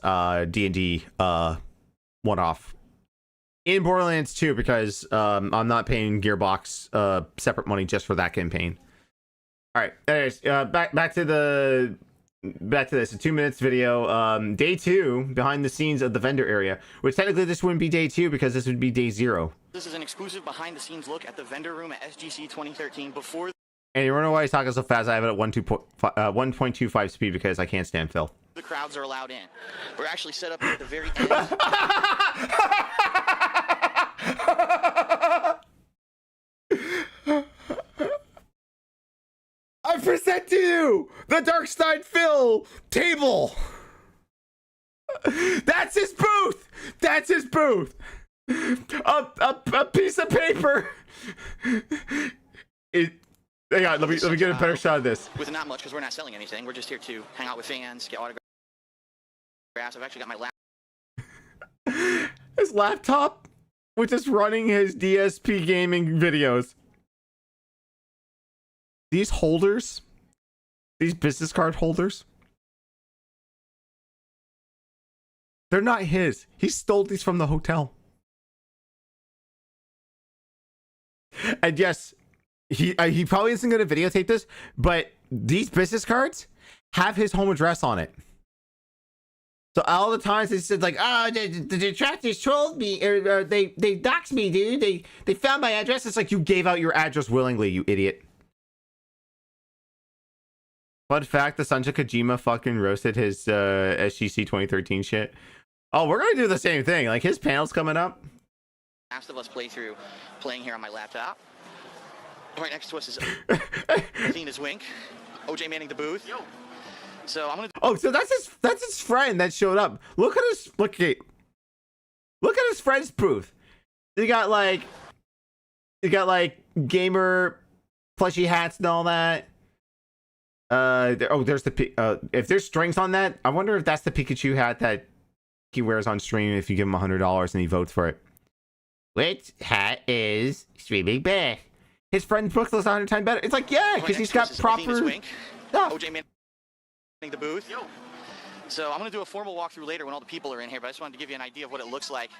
D&D one-off in Borderlands 2, because I'm not paying Gearbox separate money just for that campaign. All right, anyways, back to this. A 2 minutes video. Day 2, behind the scenes of the vendor area, which technically this wouldn't be day 2 because this would be day 0. This is an exclusive behind the scenes look at the vendor room at SGC 2013 before. And you wanna know why he's talking so fast? I have it at 1.25 speed because I can't stand Phil. The crowds are allowed in. We're actually set up at the very end. I present to you the Darksydephil table. That's his booth. That's his booth. A piece of paper. Hang on, let me get a better shot of this. With not much, because we're not selling anything. We're just here to hang out with fans, get autographs. I've actually got my his laptop, which is running his DSP gaming videos. these holders, these business card holders, they're not his. He stole these from the hotel. And yes, he probably isn't going to videotape this, but these business cards have his home address on it. So all the times they said like, oh, the detractors trolled me, or they doxed me, dude. They found my address. It's like, you gave out your address willingly, you idiot. Fun fact: the Sanji Kojima fucking roasted his SGC 2013 shit. Oh, we're gonna do the same thing. Like, his panel's coming up. Last of Us playthrough playing here on my laptop. Right next to us is Athena's Wink. OJ manning the booth. Yo. So I'm gonna. Oh, so that's his friend that showed up. Look at his friend's booth. You got like gamer plushie hats and all that. There's the if there's strings on that, I wonder if that's the Pikachu hat that he wears on stream if you give him $100 and he votes for it. Which hat is streaming best? His friend's book looks 100 times better. It's like, yeah, because he's got proper stuff. OJ manning the booth. Yo. So I'm gonna do a formal walkthrough later when all the people are in here, but I just wanted to give you an idea of what it looks like.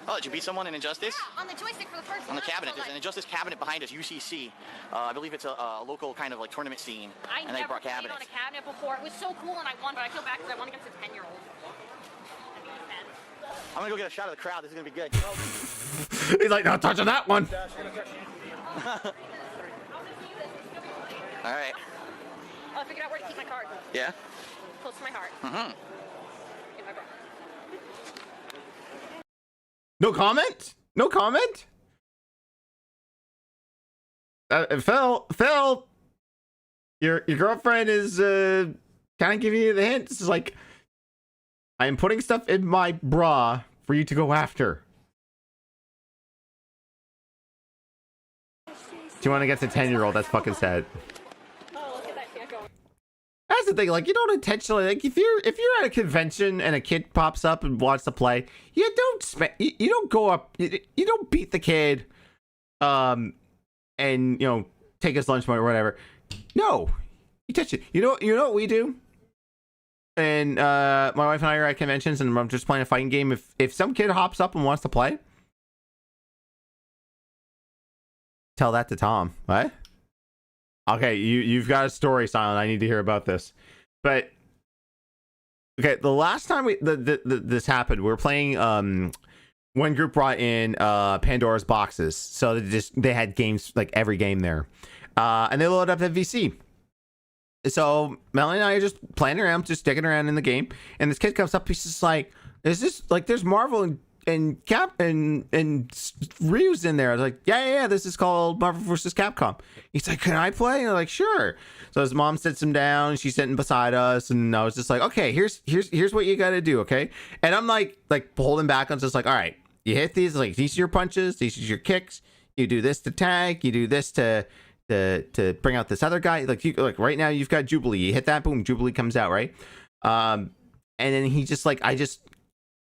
Oh, did you beat someone in Injustice? Yeah, on the joystick for the first one. On the cabinet. There's an Injustice cabinet behind us, UCC. I believe it's a local kind of like tournament scene. I and they never brought played cabinets. on a cabinet before. It was so cool and I won, but I feel bad because I won against a 10-year-old. I'm gonna go get a shot of the crowd. This is gonna be good. He's like, not touching that one. All right. Oh, I figured out where to keep my card. Yeah? Close to my heart. Mm-hmm. In my bra. No comment? No comment? Phil, your girlfriend is kind of giving you the hint. This is like, I am putting stuff in my bra for you to go after. Do you want to get to 10-year-old? That's fucking sad. Oh, look at that shit going. That's the thing. Like, you don't intentionally, like, if you're at a convention and a kid pops up and wants to play, you don't go up, you don't beat the kid, and take his lunch money or whatever. No, you touch it. You know what we do? And my wife and I are at conventions and I'm just playing a fighting game. If some kid hops up and wants to play, tell that to Tom. What? Okay, you've got a story, Silent. I need to hear about this. But okay, the last time this happened, we were playing. One group brought in Pandora's boxes, so they had games, like every game there, and they loaded up FVC. So Melanie and I are just playing around, just sticking around in the game, and this kid comes up. He's just like, "Is this like there's Marvel and Cap and Ryu's in there?" I was like, yeah, this is called Marvel vs. Capcom. He's like, "Can I play?" And I'm like, "Sure." So his mom sits him down, she's sitting beside us, and I was just like, "Okay, here's what you got to do, okay?" And I'm like holding back. I'm just like, "All right, you hit these, like these are your punches, these are your kicks. You do this to tag, you do this to bring out this other guy. Like right now you've got Jubilee. You hit that, boom, Jubilee comes out, right?" And then he just like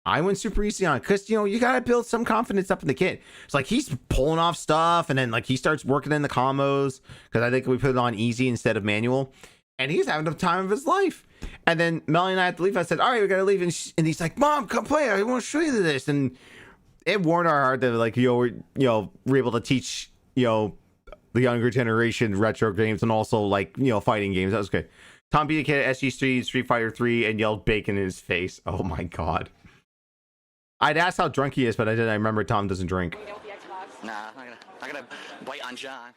I went super easy on it because, you got to build some confidence up in the kid. It's like he's pulling off stuff and then like he starts working in the combos because I think we put it on easy instead of manual. And he's having the time of his life. And then Melanie and I had to leave. I said, "All right, we got to leave." And he's like, "Mom, come play. I want to show you this." And it warmed our heart that like, we're able to teach, the younger generation retro games and also like, fighting games. That was good. Tom beat a kid at SGC Street Fighter 3 and yelled bacon in his face. Oh my God. I'd ask how drunk he is, but I remember Tom doesn't drink. Nah, I'm not gonna bite on John.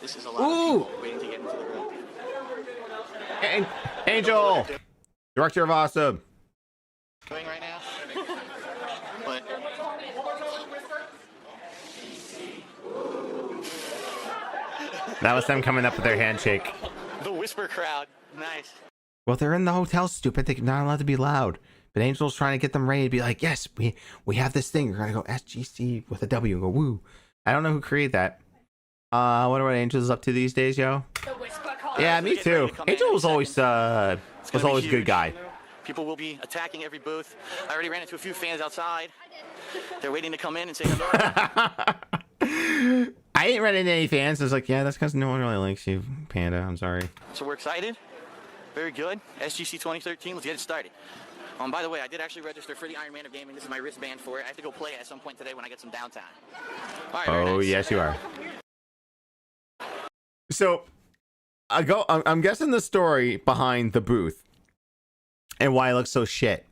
This is a lot of people waiting to get into the room. Angel, director of Awesome. Doing right now, but That was them coming up with their handshake. the whisper crowd, nice. Well, they're in the hotel, stupid. They're not allowed to be loud. But Angel's trying to get them ready to be like, "Yes, we have this thing. We're gonna go SGC with a W and go woo." I don't know who created that. I wonder what Angel's up to these days, yo. The whisper call. Yeah, me too. Angel was always a good guy. People will be attacking every booth. I already ran into a few fans outside. They're waiting to come in and say hello. I ain't running into any fans. I was like, yeah, that's because no one really likes you, Panda. I'm sorry. So we're excited. Very good. SGC 2013. Let's get it started. By the way, I did actually register for the Ironman of Gaming. This is my wristband for it. I have to go play it at some point today when I get some downtime. All right, oh, nice. Yes, you are. So, I'm guessing the story behind the booth and why it looks so shit.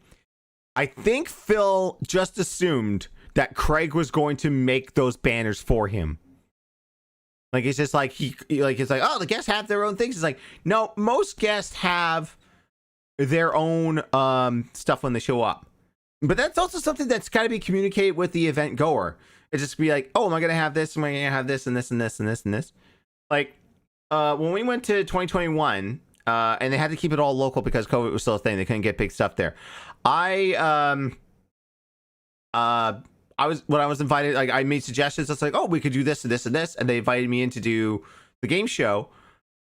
I think Phil just assumed that Craig was going to make those banners for him. Like, it's just like, it's like, oh, the guests have their own things. It's like, no, most guests have their own stuff when they show up. But that's also something that's got to be communicated with the event goer. It's just be like, oh, am I going to have this? Am I going to have this and this and this and this and this? Like, when we went to 2021, and they had to keep it all local because COVID was still a thing. They couldn't get big stuff there. I was invited, like I made suggestions. It's like, oh, we could do this and this and this. And they invited me in to do the game show.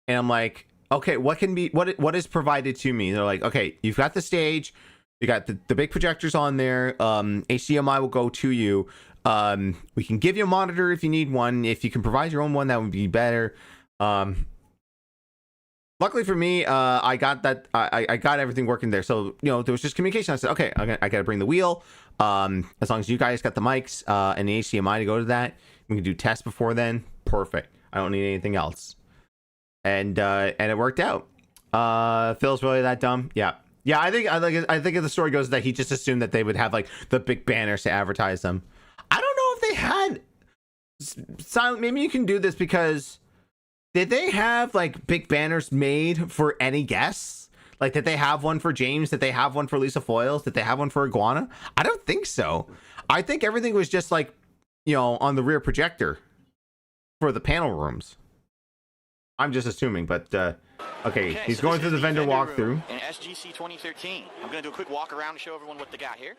And I'm like, okay, what is provided to me? They're like, okay, you've got the stage, you got the big projectors on there. HDMI will go to you. We can give you a monitor if you need one. If you can provide your own one, that would be better. Luckily for me, I got that. I got everything working there. So, you know, there was just communication. I said, okay, I got to bring the wheel. As long as you guys got the mics and the HDMI to go to that, we can do tests before then. Perfect. I don't need anything else. And it worked out. Phil's really that dumb? Yeah. I think the story goes that he just assumed that they would have like the big banners to advertise them. I don't know if they had silent. Maybe you can do this because did they have like big banners made for any guests? Like, did they have one for James? Did they have one for Lisa Foyles? Did they have one for Iguana? I don't think so. I think everything was just like, you know, on the rear projector for the panel rooms. I'm just assuming, but okay, he's going through the vendor walkthrough. In SGC 2013, I'm going to do a quick walk around to show everyone what they got here.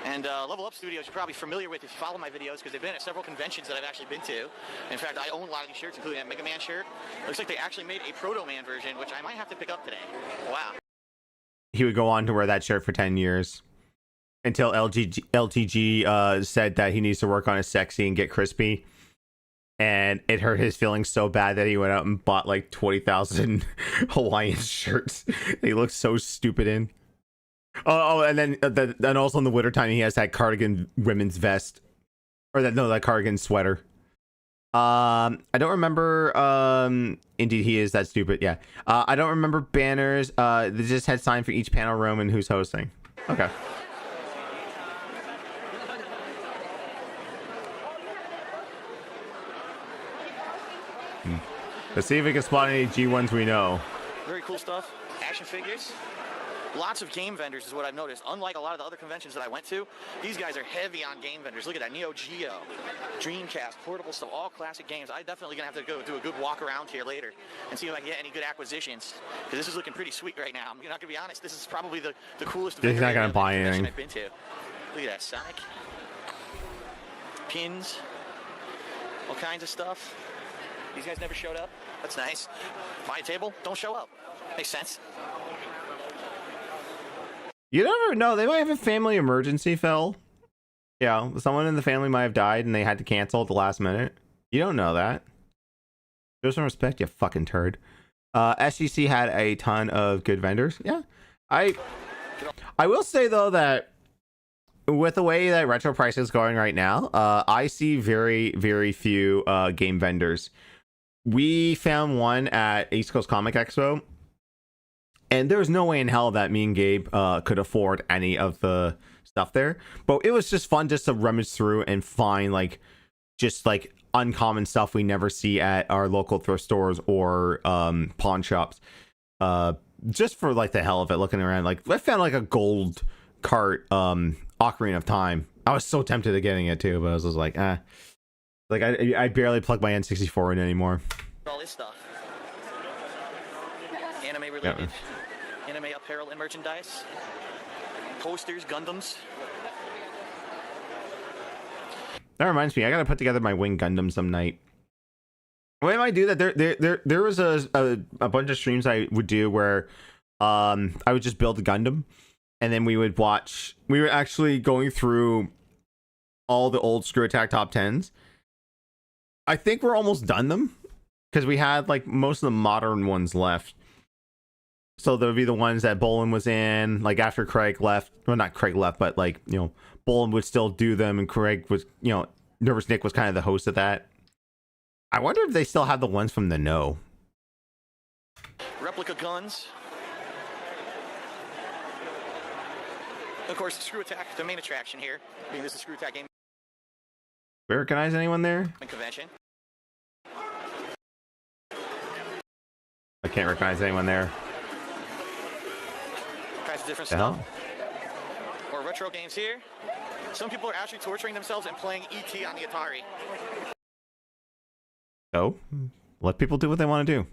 And Level Up Studios, you're probably familiar with if you follow my videos because they've been at several conventions that I've actually been to. In fact, I own a lot of these shirts, including that Mega Man shirt. Looks like they actually made a Proto Man version, which I might have to pick up today. Wow. He would go on to wear that shirt for 10 years until LTG said that he needs to work on his sexy and get crispy. And it hurt his feelings so bad that he went out and bought like 20,000 Hawaiian shirts. He looks so stupid in. Oh, and then also in the wintertime, he has that cardigan women's vest. Or that cardigan sweater. I don't remember. Indeed, he is that stupid. Yeah. I don't remember banners. They just had sign for each panel room and who's hosting. Okay. Let's see if we can spot any G1s we know. Very cool stuff. Action figures. Lots of game vendors is what I've noticed. Unlike a lot of the other conventions that I went to, these guys are heavy on game vendors. Look at that, Neo Geo, Dreamcast, portable stuff, all classic games. I'm definitely going to have to go do a good walk around here later and see if I can get any good acquisitions, because this is looking pretty sweet right now. I'm not going to be honest, this is probably the coolest He's not going to buy anything. I've been to. Look at that, Sonic. Pins. All kinds of stuff. These guys never showed up. That's nice. Buy a table, don't show up. Makes sense. You never know. They might have a family emergency, Phil. Yeah, someone in the family might have died and they had to cancel at the last minute. You don't know that. Show some respect, you fucking turd. SGC had a ton of good vendors. Yeah. I will say, though, that with the way that retro price is going right now, I see very, very few game vendors. We found one at East Coast Comic Expo. And there was no way in hell that me and Gabe could afford any of the stuff there. But it was just fun just to rummage through and find just uncommon stuff we never see at our local thrift stores or pawn shops. Just for like the hell of it, looking around. Like, I found like a gold cart Ocarina of Time. I was so tempted of getting it too, but I was just like, like I barely plug my N64 in anymore. All this stuff. Anime related. Yeah. Anime apparel and merchandise. Posters, Gundams. That reminds me, I gotta put together my Wing Gundam some night. When I do that, there was a bunch of streams I would do where I would just build a Gundam, and then we would watch. We were actually going through all the old Screw Attack top 10s. I think we're almost done them because we had like most of the modern ones left. So there would be the ones that Bolin was in, like after Craig left. Well, not Craig left, but like, you know, Bolin would still do them, and Craig was, you know, Nervous Nick was kind of the host of that. I wonder if they still have the ones from the No. Replica guns. Of course, Screw Attack, the main attraction here. Being this is Screw Attack Gaming We recognize anyone there? Convention. I can't recognize anyone there. Kinds of different The hell? stuff. Or retro games here. Some people are actually torturing themselves and playing ET on the Atari. So, let people do what they want to do.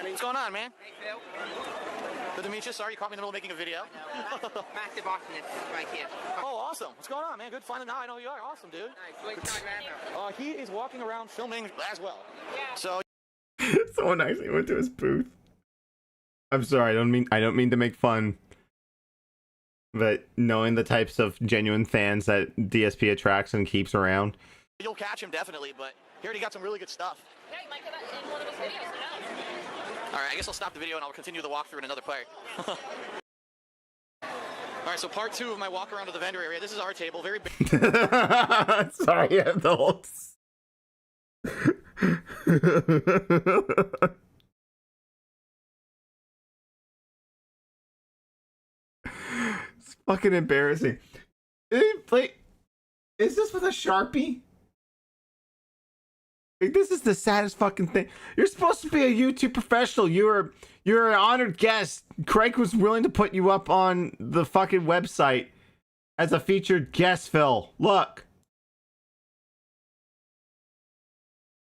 What's going on, man? Hey, Phil. Good to meet you. Sorry you caught me in the middle of making a video. Massive botanist right here. Oh, awesome. What's going on, man? Good finding out. I know who you are. Awesome, dude. Nice. What are you talking about? He is walking around filming as well. So Someone actually went to his booth. I'm sorry, I don't mean to make fun. But knowing the types of genuine fans that DSP attracts and keeps around. you'll catch him definitely, but he already got some really good stuff. Yeah, you might get that in one of his videos. Who knows? All right, I guess I'll stop the video and I'll continue the walkthrough in another part. All right, so part 2 of my walk around to the vendor area. This is our table, very big. Sorry, adults. It's fucking embarrassing. Like, is this with a Sharpie? Like, this is the saddest fucking thing. You're supposed to be a YouTube professional. You're an honored guest. Craig was willing to put you up on the fucking website as a featured guest, Phil. Look.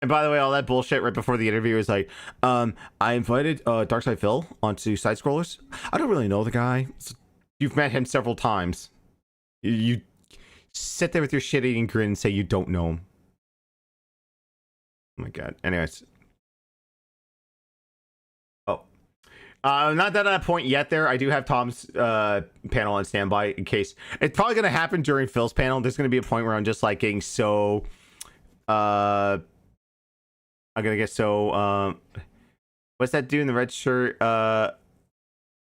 And by the way, all that bullshit right before the interview is like, I invited Darksydephil onto Side Scrollers. I don't really know the guy. You've met him several times. You sit there with your shit-eating grin and say you don't know him. Oh my god. Anyways. Oh. Not at that point yet there. I do have Tom's panel on standby in case. It's probably going to happen during Phil's panel. There's going to be a point where I'm just like getting so... I'm going to get so... what's that dude in the red shirt?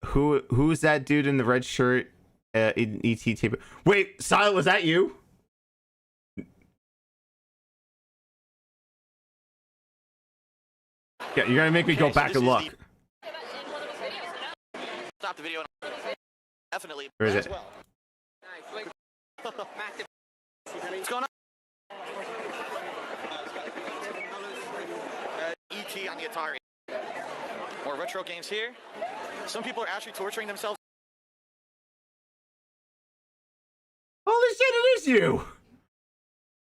Who's that dude in the red shirt? In ET tape? Wait, Silent, was that you? Yeah, you're gonna make me go back and look. Stop the video. Definitely. Where is as it? well. Nice. Massive. What's going on? ET on the Atari. More retro games here. Some people are actually torturing themselves. Holy shit, it is you!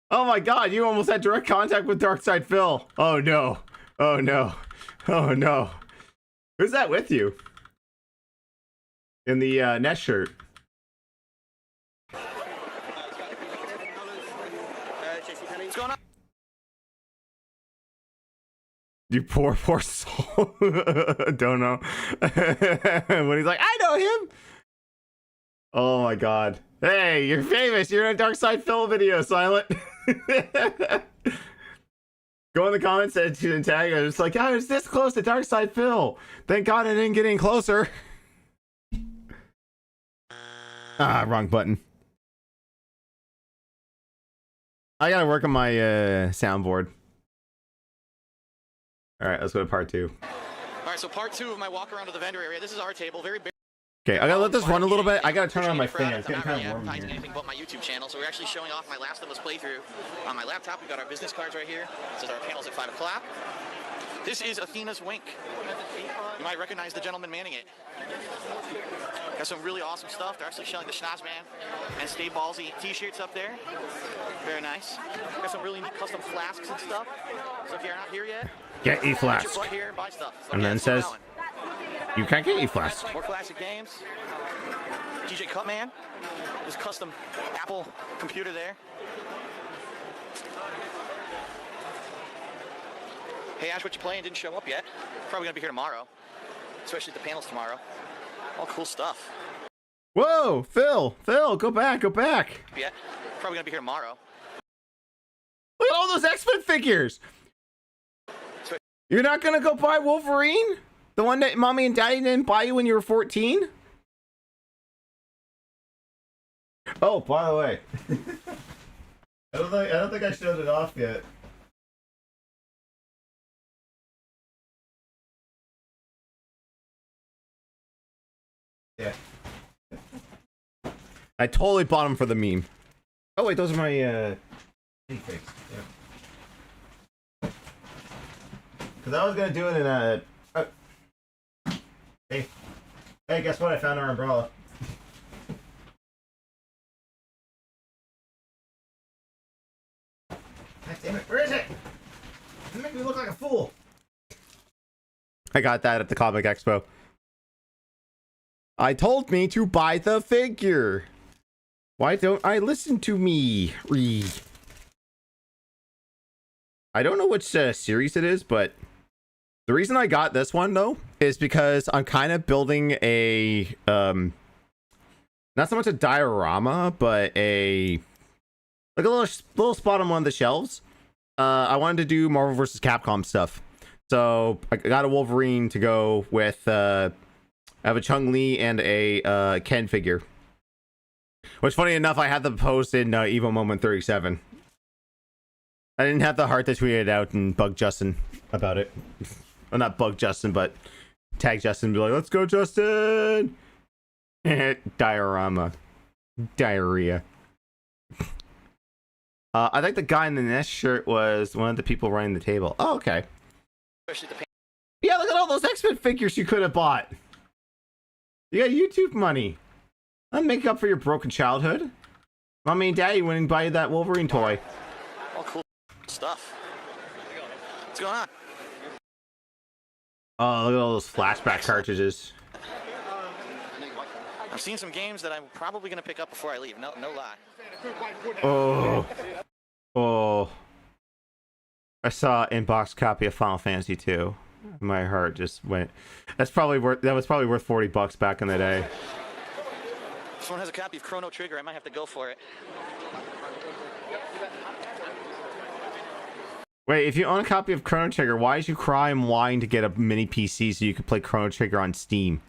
Oh my god, you almost had direct contact with Darksydephil. Oh no. Oh no. Oh no. Who's that with you? In the Nest shirt. What's going on? You poor soul. Don't know. When he's like, I know him! Oh my god. Hey, you're famous. You're in a Darksydephil video, Silent. Go in the comments and tag us. It's like, I was this close to Darksydephil. Thank God I didn't get any closer. Ah, wrong button. I gotta work on my soundboard. All right, let's go to part 2. All right, so part 2 of my walk around to the vendor area. This is our table, very big. Okay, I gotta let this run a little bit. I gotta turn on my fan. It's I'm getting not really kind of warm advertising here. anything but my YouTube channel, so we're actually showing off my Last of Us playthrough. On my laptop, we've got our business cards right here. This is our panels at 5 o'clock. This is Athena's Wink. You might recognize the gentleman manning it. Got some really awesome stuff. They're actually showing the Schnozman and Stay Ballsy t-shirts up there. Very nice. Got some really neat custom flasks and stuff. So if you're not here yet, Get get your E-Flask. butt here and buy stuff. So And yeah, then let's get says, going. you can't get E-Flask. More classic games. DJ Cutman. His custom Apple computer there. Hey Ash, what you playing? Didn't show up yet. Probably gonna be here tomorrow. Especially at the panels tomorrow. All cool stuff. Whoa, Phil, go back. Yeah. Probably gonna be here tomorrow. Look at all those X-Men figures. You're not gonna go buy Wolverine? The one that mommy and daddy didn't buy you when you were 14? Oh, by the way. I don't think I showed it off yet. Yeah. I totally bought them for the meme. Oh wait, those are my minifigs. Yeah. Cause I was gonna do it in a. Hey, guess what? I found our umbrella. God damn it! Where is it? You make me look like a fool. I got that at the Comic Expo. I told me to buy the figure. Why don't I listen to me? I don't know which series it is, but the reason I got this one though is because I'm kind of building a not so much a diorama, but a little spot on one of the shelves. I wanted to do Marvel vs. Capcom stuff, so I got a Wolverine to go with. I have a Chun-Li and a Ken figure. Which, funny enough, I had the post in Evo Moment 37. I didn't have the heart to tweet it out and bug Justin about it. Well, not bug Justin, but tag Justin and be like, let's go, Justin! Diorama. Diarrhea. I think the guy in the Nest shirt was one of the people running the table. Oh, okay. Yeah, look at all those X-Men figures you could have bought. You got YouTube money. I'll make up for your broken childhood. Mommy and Daddy went and buy you that Wolverine toy. All cool stuff. What's going on? Oh, look at all those flashback cartridges. I've seen some games that I'm probably gonna pick up before I leave. No lie. Oh. I saw an in-box copy of Final Fantasy 2. My heart just went. That was probably worth $40 back in the day. If someone has a copy of Chrono Trigger, I might have to go for it. Wait, if you own a copy of Chrono Trigger, why did you cry and whine to get a mini PC so you could play Chrono Trigger on Steam?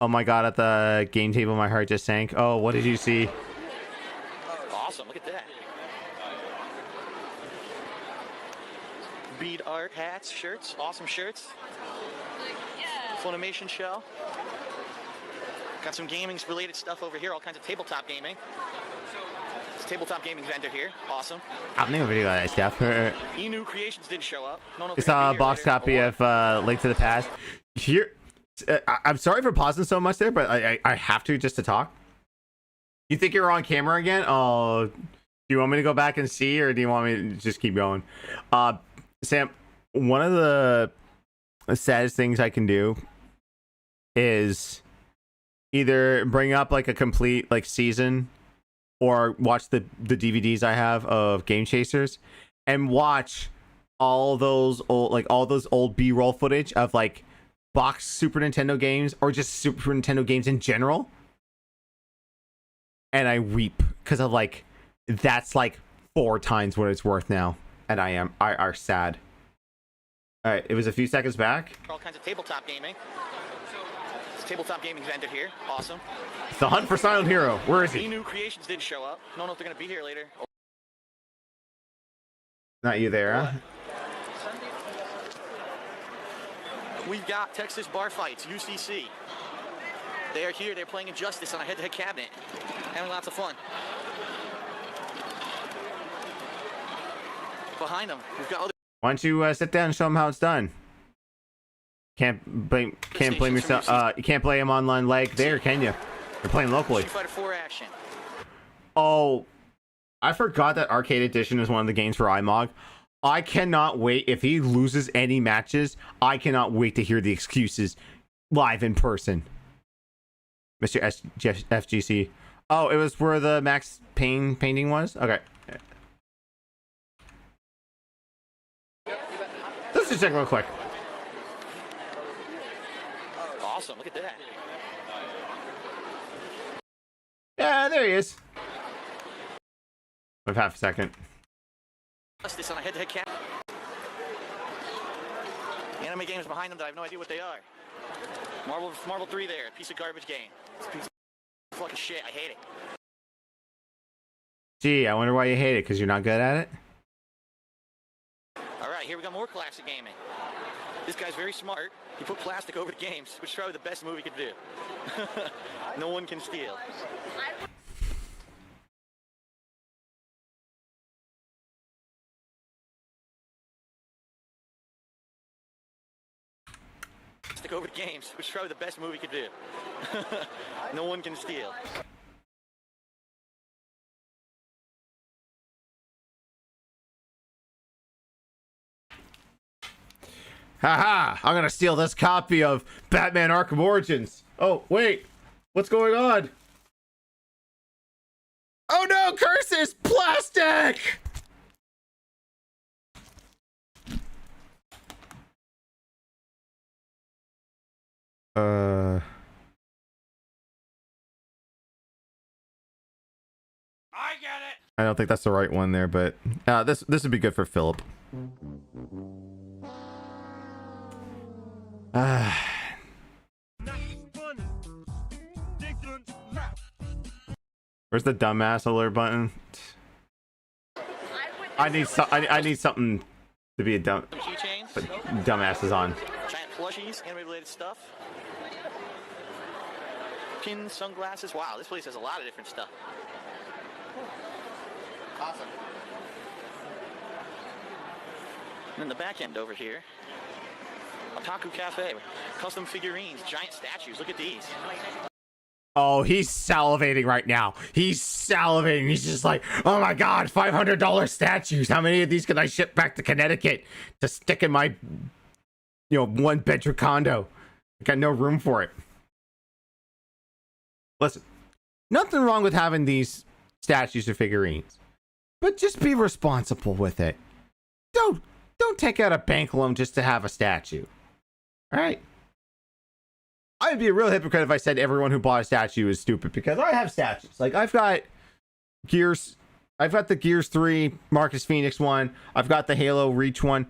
Oh my god, at the game table my heart just sank. Oh, what did you see? Awesome, look at that. Bead art, hats, shirts, awesome shirts. Funimation show. Got some gaming related stuff over here, all kinds of tabletop gaming. It's tabletop gaming vendor here, awesome. I've never video that stuff. Inu Creations didn't show up. It's a box copy of Link to the Past. Here, I'm sorry for pausing so much there, but I have to just to talk. You think you're on camera again? Oh, do you want me to go back and see, or do you want me to just keep going? Sam, one of the saddest things I can do is either bring up like a complete like season or watch the DVDs I have of Game Chasers and watch all those old B-roll footage of like box Super Nintendo games or just Super Nintendo games in general. And I weep because of like that's like 4 times what it's worth now. And I are sad. All right, it was a few seconds back. All kinds of tabletop gaming. It's tabletop gaming vendor here. Awesome. It's the hunt for Silent Hero. Where is he? Inu Creations didn't show up. Don't know if they're gonna be here later. Not you there, huh? We've got Texas Bar Fights, UCC. They are here. They're playing Injustice on a head-to-head cabinet. Having lots of fun. Behind them, we've got other. Why don't you sit down and show them how it's done? Can't blame yourself. You can't play him online leg there, can you? You're playing locally. Street Fighter 4 action. Oh, I forgot that Arcade Edition is one of the games for iMog. I cannot wait. If he loses any matches, I cannot wait to hear the excuses live in person. Mr. FGC. Oh, it was where the Max Payne painting was? Okay. Let's just check real quick. Awesome, look at that. Yeah, there he is. Wait half a second. Plus this on a head-to-head cap. Anime games behind them that I have no idea what they are. Marvel 3 there, piece of garbage game. It's a piece of fucking shit, I hate it. Gee, I wonder why you hate it, because you're not good at it? Alright, here we got more classic gaming. This guy's very smart. He put plastic over the games, which is probably the best move he could do. No one can steal. Plastic over the games, which is probably the best move he could do. No one can steal. Haha! I'm gonna steal this copy of Batman Arkham Origins. Oh, wait. What's going on? Oh no, curses! Plastic! I get it! I don't think that's the right one there, but this would be good for Philip. Where's the dumbass alert button? I need something to be a dumb. Some keychains, But dumbass is on. giant plushies, anime-related stuff. Pins, sunglasses. Wow, this place has a lot of different stuff. Awesome. And then the back end over here. Otaku Cafe, custom figurines, giant statues. Look at these. Oh, he's salivating right now. He's salivating. He's just like, oh my god, $500 statues. How many of these can I ship back to Connecticut to stick in my, one-bedroom condo? I got no room for it. Listen, nothing wrong with having these statues or figurines, but just be responsible with it. Don't take out a bank loan just to have a statue. All right. I would be a real hypocrite if I said everyone who bought a statue is stupid, because I have statues. Like, I've got the Gears 3 Marcus Phoenix one. I've got the Halo Reach one.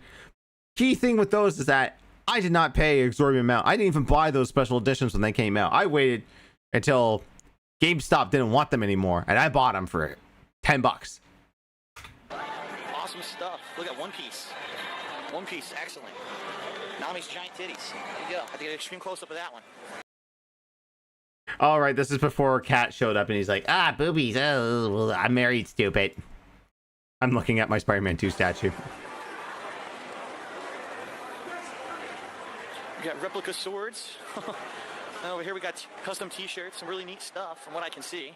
Key thing with those is that I did not pay an exorbitant amount. I didn't even buy those special editions when they came out. I waited until GameStop didn't want them anymore, and I bought them for $10. Awesome stuff. Look at One Piece. One Piece, excellent. Nami's giant titties. There you go. I have to get an extreme close-up of that one. All right, this is before Kat showed up, and he's like, boobies. Oh, well, I'm married, stupid. I'm looking at my Spider-Man 2 statue. We got replica swords. And over here we got custom t-shirts, some really neat stuff from what I can see.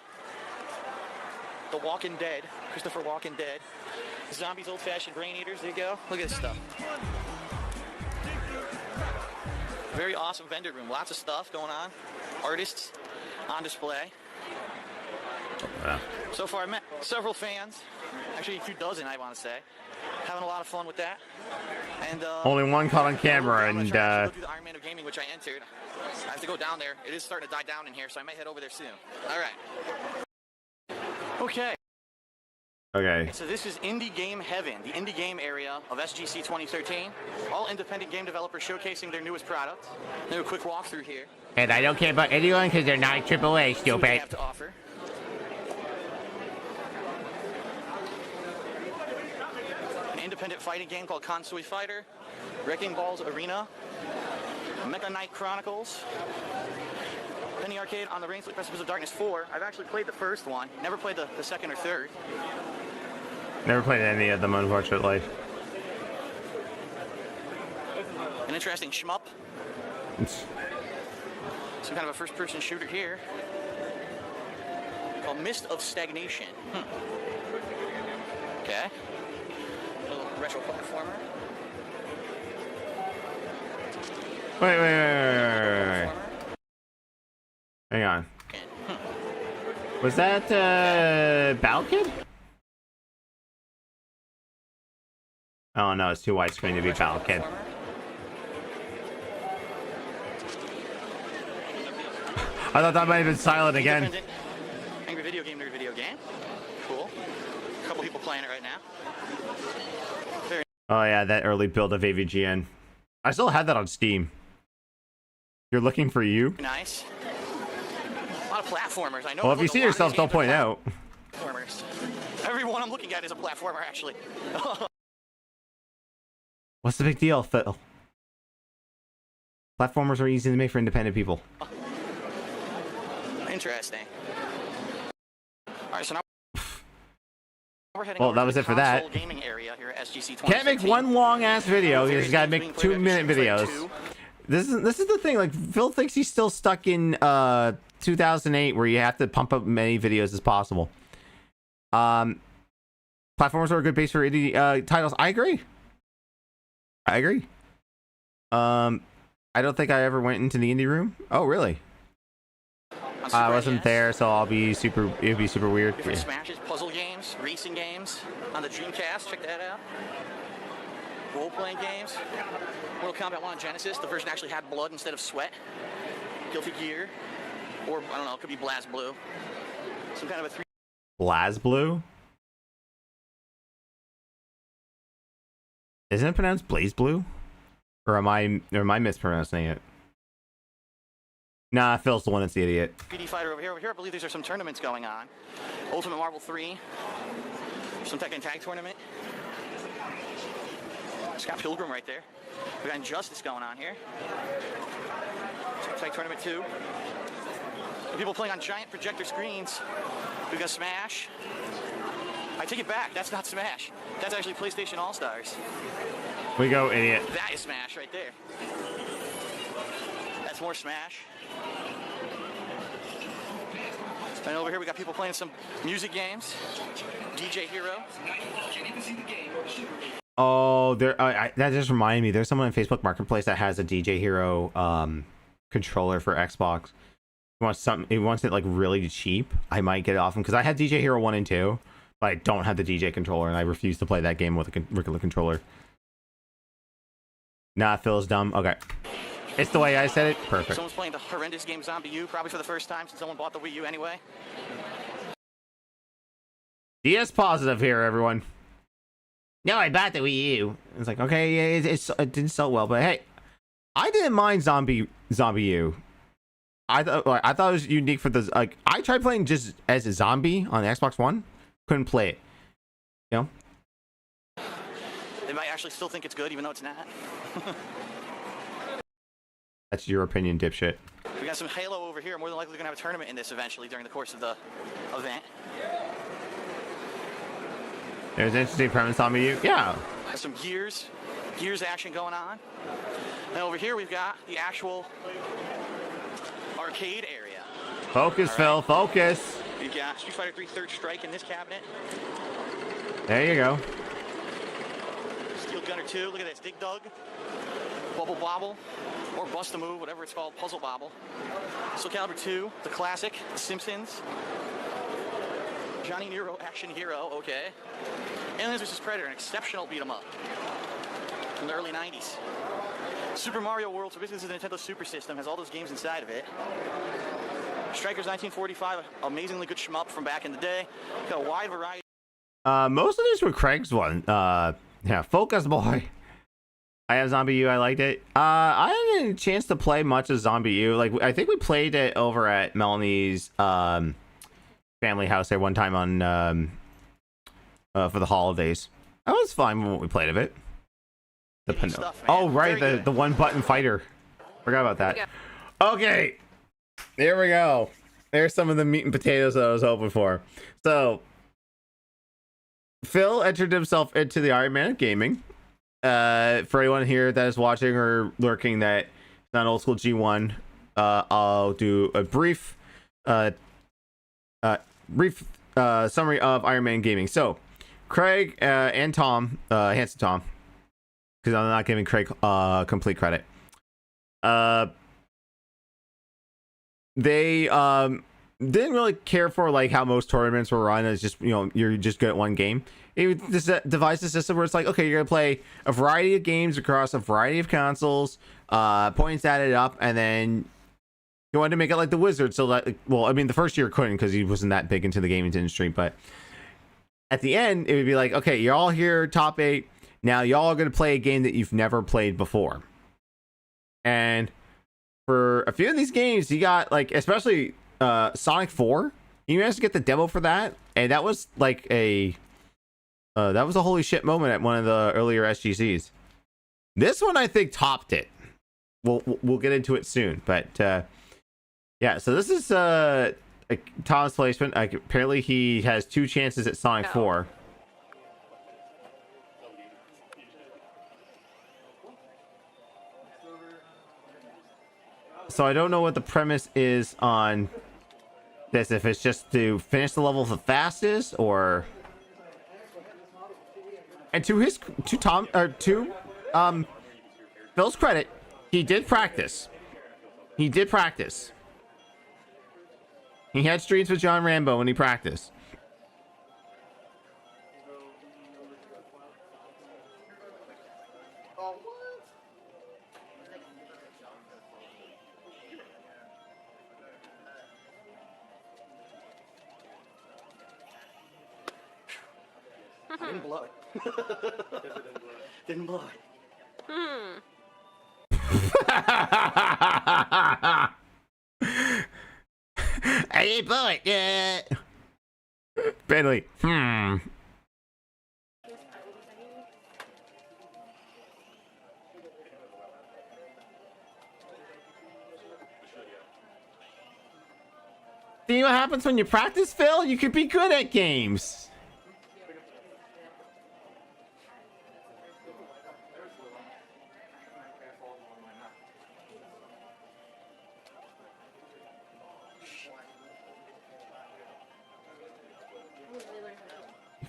The Walking Dead, Christopher Walken Dead. Zombies, old-fashioned brain eaters, there you go. Look at this stuff. Very awesome vendor room, lots of stuff going on. Artists on display. Wow. So far I met several fans, actually a few dozen I want to say. Having a lot of fun with that. And Only one caught on camera, I'm and gonna go through the Ironman of Gaming, which I entered. I have to go down there. It is starting to die down in here, so I might head over there soon. All right. Okay. Okay. So this is Indie Game Heaven, the indie game area of SGC 2013. All independent game developers showcasing their newest product. Do a quick walkthrough here. And I don't care about anyone because they're not AAA, See what they stupid. have to offer. An independent fighting game called Kansui Fighter, Wrecking Balls Arena, Mecha Knight Chronicles, Penny Arcade on the Rain-Slit Precipice of Darkness 4. I've actually played the first one, never played the second or third. Never played any of them, unfortunately. An interesting shmup. Some kind of a first-person shooter here called Mist of Stagnation. Okay. A little retro platformer. Wait. Hang on. Was that Balkid? Oh no, it's too widescreen to be Balkid. I thought that might have been silent again. Independent Angry Video Game, Nerd Video Game. Cool. A couple people playing it right now. Very Oh yeah, that early build of AVGN. I still had that on Steam. You're looking for you? nice. A lot of platformers. I know. Well, if you see yourself, don't point out. Platformers. Everyone I'm looking at is a platformer, actually. What's the big deal, Phil? Platformers are easy to make for independent people. Interesting. All right, so now we're heading Well, over that to was the it for that. console gaming area here at SGC Can't make 2016. one long ass video. You just gotta make Games being played 2-minute every videos. two. This is the thing. Like Phil thinks he's still stuck in 2008, where you have to pump up many videos as possible. Platformers are a good base for indie titles. I agree. I don't think I ever went into the indie room. Oh, really? On Super I wasn't NES. there, so I'll be super. It'd be super weird. Different smashes, puzzle games, racing games on the Dreamcast. Check that out. Role-playing games. Mortal Kombat 1 on Genesis. The version actually had blood instead of sweat. Guilty Gear. Or, I don't know, it could be Blast Blue. Some kind of a 3 BlazBlue? Isn't it pronounced BlazBlue? Or am I mispronouncing it? Nah, Phil's the one that's the idiot. 3D fighter over here. Over here, I believe these are some tournaments going on. Ultimate Marvel 3. Some Tekken Tag Tournament. Scott Pilgrim right there. We got Injustice going on here. Tag Tournament 2. People playing on giant projector screens. We've got Smash. I take it back. That's not Smash. That's actually PlayStation All-Stars. We go, idiot. That is Smash right there. That's more Smash. And over here we got people playing some music games. DJ Hero. Oh, there. That just reminded me. There's someone on Facebook Marketplace that has a DJ Hero controller for Xbox. He wants something. He wants it like really cheap. I might get it off him because I had DJ Hero 1 and 2, but I don't have the DJ controller, and I refuse to play that game with a regular controller. Nah, Phil's dumb. Okay, it's the way I said it. Perfect. Someone's playing the horrendous game Zombie U, probably for the first time since someone bought the Wii U anyway. DS positive here, everyone. No, I bought the Wii U. It's like, okay, yeah, it didn't sell well, but hey, I didn't mind Zombie U. I thought it was unique for the like. I tried playing just as a zombie on the Xbox One, couldn't play it. You know, They might actually still think it's good, even though it's not. that's your opinion, dipshit. We got some Halo over here. More than likely, we're gonna have a tournament in this eventually during the course of the event. There's an interesting premise on you. Yeah. Got some Gears action going on. And over here we've got the actual arcade area. Focus, Phil. Focus. We've got Street Fighter 3 Third Strike in this cabinet. There you go. Steel Gunner 2. Look at this. Dig Dug. Bubble Bobble. Or Bust a Move, whatever it's called. Puzzle Bobble. Soul Calibur 2. The classic. The Simpsons. Johnny Nero Action Hero. Okay. Aliens vs. Predator. An exceptional beat 'em up. From the early 90s. Super Mario World, so basically this is the Nintendo Super System, has all those games inside of it. Strikers 1945, amazingly good shmup from back in the day. Got a wide variety. Most of these were Craig's one. Yeah, Focus Boy. I have Zombie U. I liked it. I didn't get a chance to play much of Zombie U. Like, I think we played it over at Melanie's family house there one time on for the holidays. That was fine when we played of it. The Stuff, man. oh right, Very the good. one button fighter. Forgot about that. Okay, there we go. There's some of the meat and potatoes that I was hoping for. So Phil entered himself into the Ironman of Gaming. For anyone here that is watching or lurking that is not old school G1, I'll do a brief summary of Ironman Gaming. So Craig and Tom, Handsome Tom, because I'm not giving Craig complete credit. They didn't really care for like how most tournaments were run. It's just, you know, you're just good at one game. This devised a system where it's like, okay, you're gonna play a variety of games across a variety of consoles, points added up, and then He wanted to make it like the Wizard, so that, well, I mean, the first year couldn't because he wasn't that big into the gaming industry, but at the end, it would be like, okay, you're all here, top 8. Now y'all are going to play a game that you've never played before. And for a few of these games, you got, like, especially Sonic 4, you managed to get the demo for that, and that was like that was a holy shit moment at one of the earlier SGCs. This one, I think, topped it. We'll get into it soon, but yeah, so this is Tom's placement. Apparently he has 2 chances at Sonic 4. So I don't know what the premise is on this, if it's just to finish the level the fastest, or... And to Phil's credit, he did practice. He did practice. He had streams with John Rambo when he practiced. Didn't blow it. Didn't blow it. I didn't blow it. Bentley. See what happens when you practice, Phil? You could be good at games.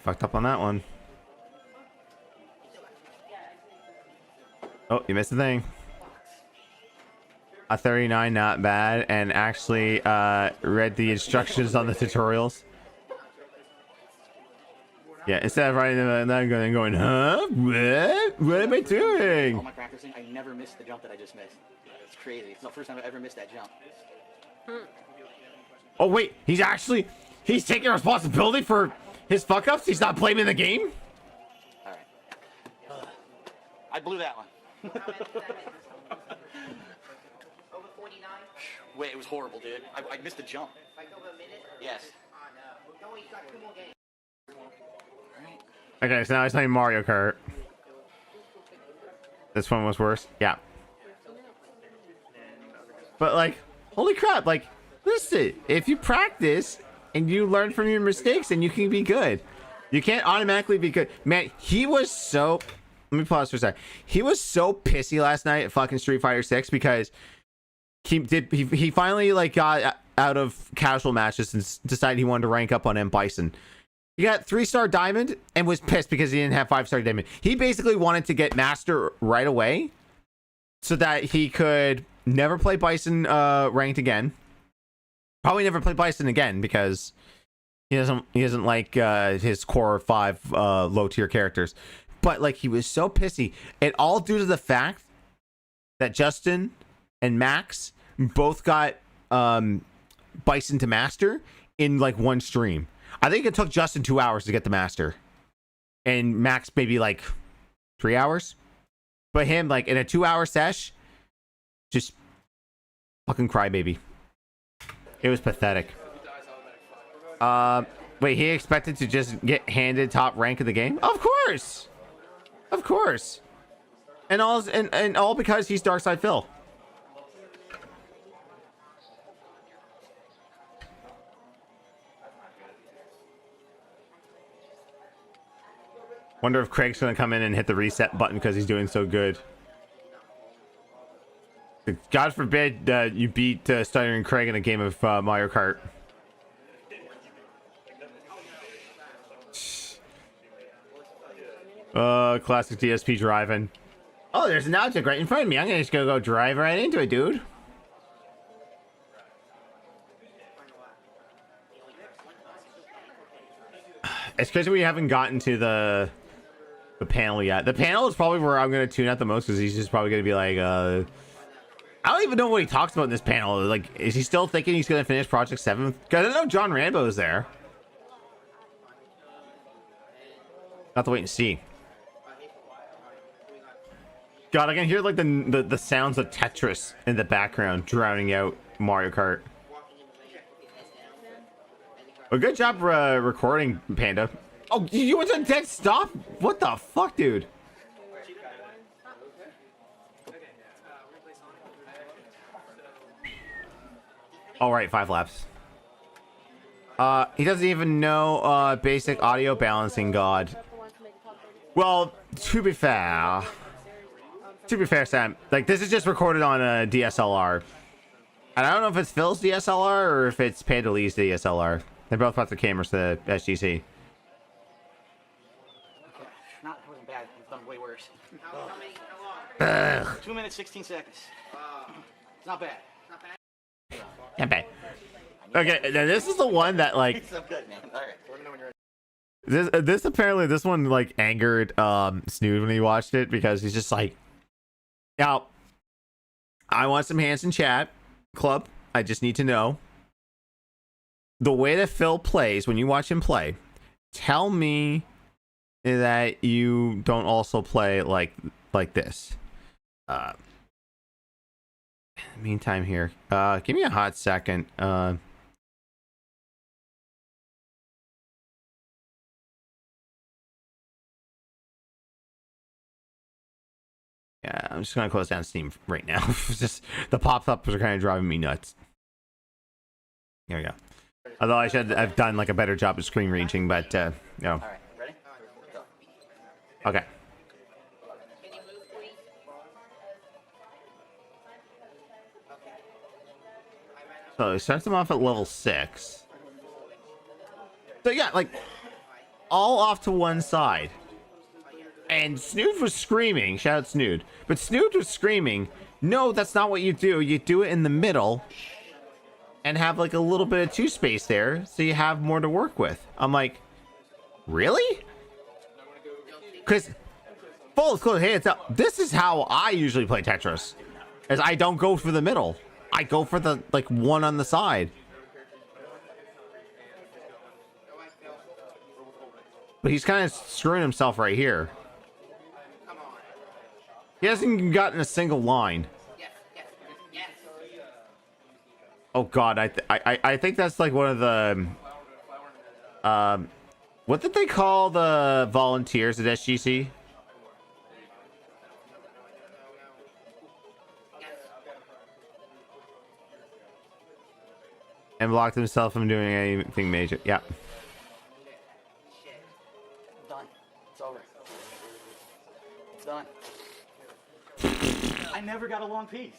Fucked up on that one. Oh, you missed the thing. A 39, not bad, and actually read the instructions on the tutorials. Yeah, instead of writing them and going, huh? What am I doing? All my practicing, I never missed the jump that I just missed. It's crazy. It's the first time I've ever missed that jump. Oh wait, he's taking responsibility for his fuck ups. He's not blaming the game. All right. I blew that one. Over 49? Wait, it was horrible, dude. I missed the jump. Like over a minute? Yes. No, he's got 2 more games. Okay, so now he's playing Mario Kart. This one was worse. Yeah. But like, holy crap, like, listen, if you practice and you learn from your mistakes, then you can be good. You can't automatically be good. Man, he was so... Let me pause for a sec. He was so pissy last night at fucking Street Fighter 6 because he finally like got out of casual matches and decided he wanted to rank up on M. Bison. He got 3-star diamond and was pissed because he didn't have 5-star diamond. He basically wanted to get master right away so that he could never play Bison ranked again. Probably never play Bison again because he doesn't like his core 5 low tier characters. But like, he was so pissy, and all due to the fact that Justin and Max both got Bison to master in like one stream. I think it took Justin 2 hours to get the master, and Max maybe like 3 hours. But him, like, in a 2-hour sesh, just fucking crybaby. It was pathetic. Wait, he expected to just get handed top rank of the game? Of course. Of course. And all because he's Darksydephil. Wonder if Craig's gonna come in and hit the reset button because he's doing so good. God forbid you beat Stuttering Craig in a game of Mario Kart. Classic DSP driving. Oh, there's an object right in front of me. I'm gonna just go drive right into it, dude. It's crazy we haven't gotten to the panel yet. The panel is probably where I'm gonna tune out the most because he's just probably gonna be like, I don't even know what he talks about in this panel. Like, is he still thinking he's gonna finish Project 7? Because I know John Rambo's there. Have to wait and see. God, I can hear like the sounds of Tetris in the background drowning out Mario Kart. Well, good job recording, Panda. Oh, you went to dead stop? What the fuck, dude? All right, 5 laps. He doesn't even know basic audio balancing, God. Well, to be fair, Sam, like this is just recorded on a DSLR. And I don't know if it's Phil's DSLR or if it's Panda Lee's DSLR. They both brought the cameras to SGC. Not wasn't bad. I've done way worse. How many? 2 minutes, 16 seconds. It's not bad. Not bad. Okay, now this is the one that like It's so good, man. All right. Let me know when you're ready. this apparently this one like angered Snood when he watched it because he's just like, now I want some hands in chat club. I just need to know the way that Phil plays when you watch him play. Tell me that you don't also play like this. Meantime here, give me a hot second. Yeah, I'm just gonna close down Steam right now. Just the pop-ups are kind of driving me nuts. Here we go. Although I should have done like a better job of screen reaching, but All right. Ready? Go. okay. Can you move, please? So he starts him off at level 6. So yeah, like all off to one side. And Snood was screaming. Shout out Snood. But Snood was screaming, no, that's not what you do. You do it in the middle and have like a little bit of 2 space there so you have more to work with. I'm like, really? Because full disclosure, hands up, this is how I usually play Tetris. Is I don't go for the middle. I go for the like one on the side. But he's kind of screwing himself right here. He hasn't even gotten a single line. Yes, yes, yes. Oh God, I think that's like one of the what did they call the volunteers at SGC? And blocked himself from doing anything major. Yeah. Done. It's over. It's done. I never got a long piece.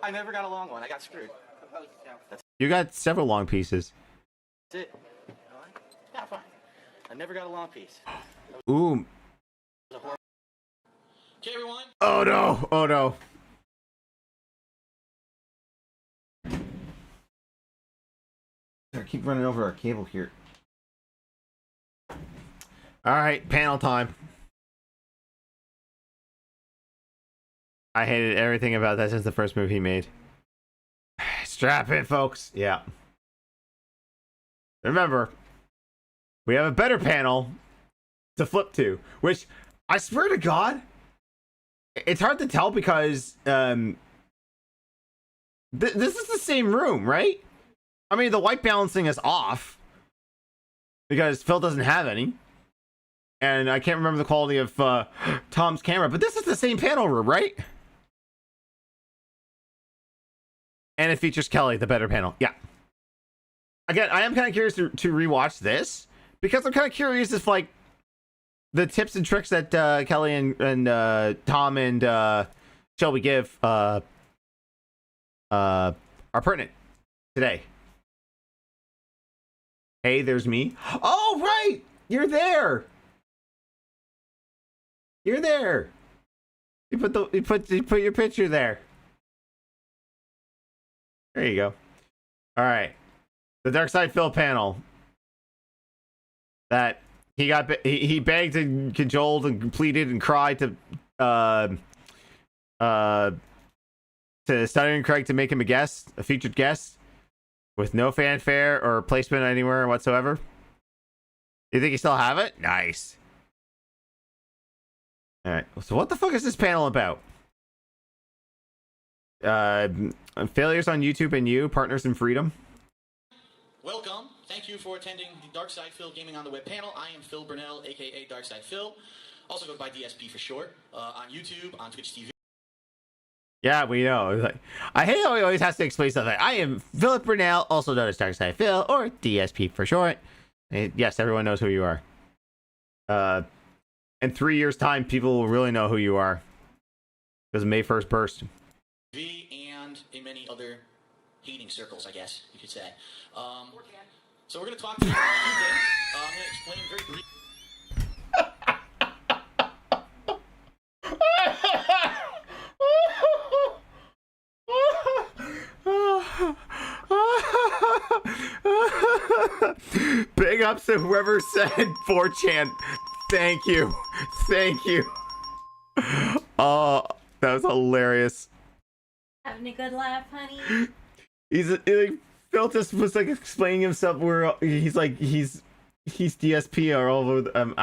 I never got a long one. I got screwed. Compose yourself. You got several long pieces. That's it. Yeah, fine. I never got a long piece. Ooh. Okay, everyone. Oh no. Oh no. I keep running over our cable here. All right, panel time. I hated everything about that since the first move he made. Strap in, folks. Yeah. Remember, we have a better panel to flip to, which I swear to God, it's hard to tell because this is the same room, right? I mean, the white balancing is off because Phil doesn't have any. And I can't remember the quality of Tom's camera, but this is the same panel room, right? And it features Kelly, the better panel. Yeah. Again, I am kind of curious to rewatch this because I'm kind of curious if, like, the tips and tricks that Kelly and Tom and Shelby give are pertinent today. Hey, there's me. Oh, right! You're there! You're there! You put your picture there. There you go. All right, the Darksydephil panel that he begged and cajoled and pleaded and cried to to Stuttering Craig to make him a featured guest, with no fanfare or placement anywhere whatsoever. You think you still have it? Nice. All right. So what the fuck is this panel about? Failures on YouTube and you, partners in freedom. Welcome. Thank you for attending the Darksydephil Gaming on the Web panel. I am Phil Burnell, aka Darksydephil. Also goes by DSP for short. On YouTube, on Twitch TV. Yeah, we know. Like, I hate how he always has to explain stuff like, I am Philip Burnell, also known as Darksydephil, or DSP for short. And yes, everyone knows who you are. In 3 years' time, people will really know who you are. Because May 1st burst. And in many other hating circles, I guess you could say. So we're going to talk to you about a few things. I'm going to explain very briefly. Big ups to whoever said 4chan. Thank you. Thank you. Oh, that was hilarious. Having a good laugh, honey. He's like, Phil just was like explaining himself where he's like he's DSP or all over. I'm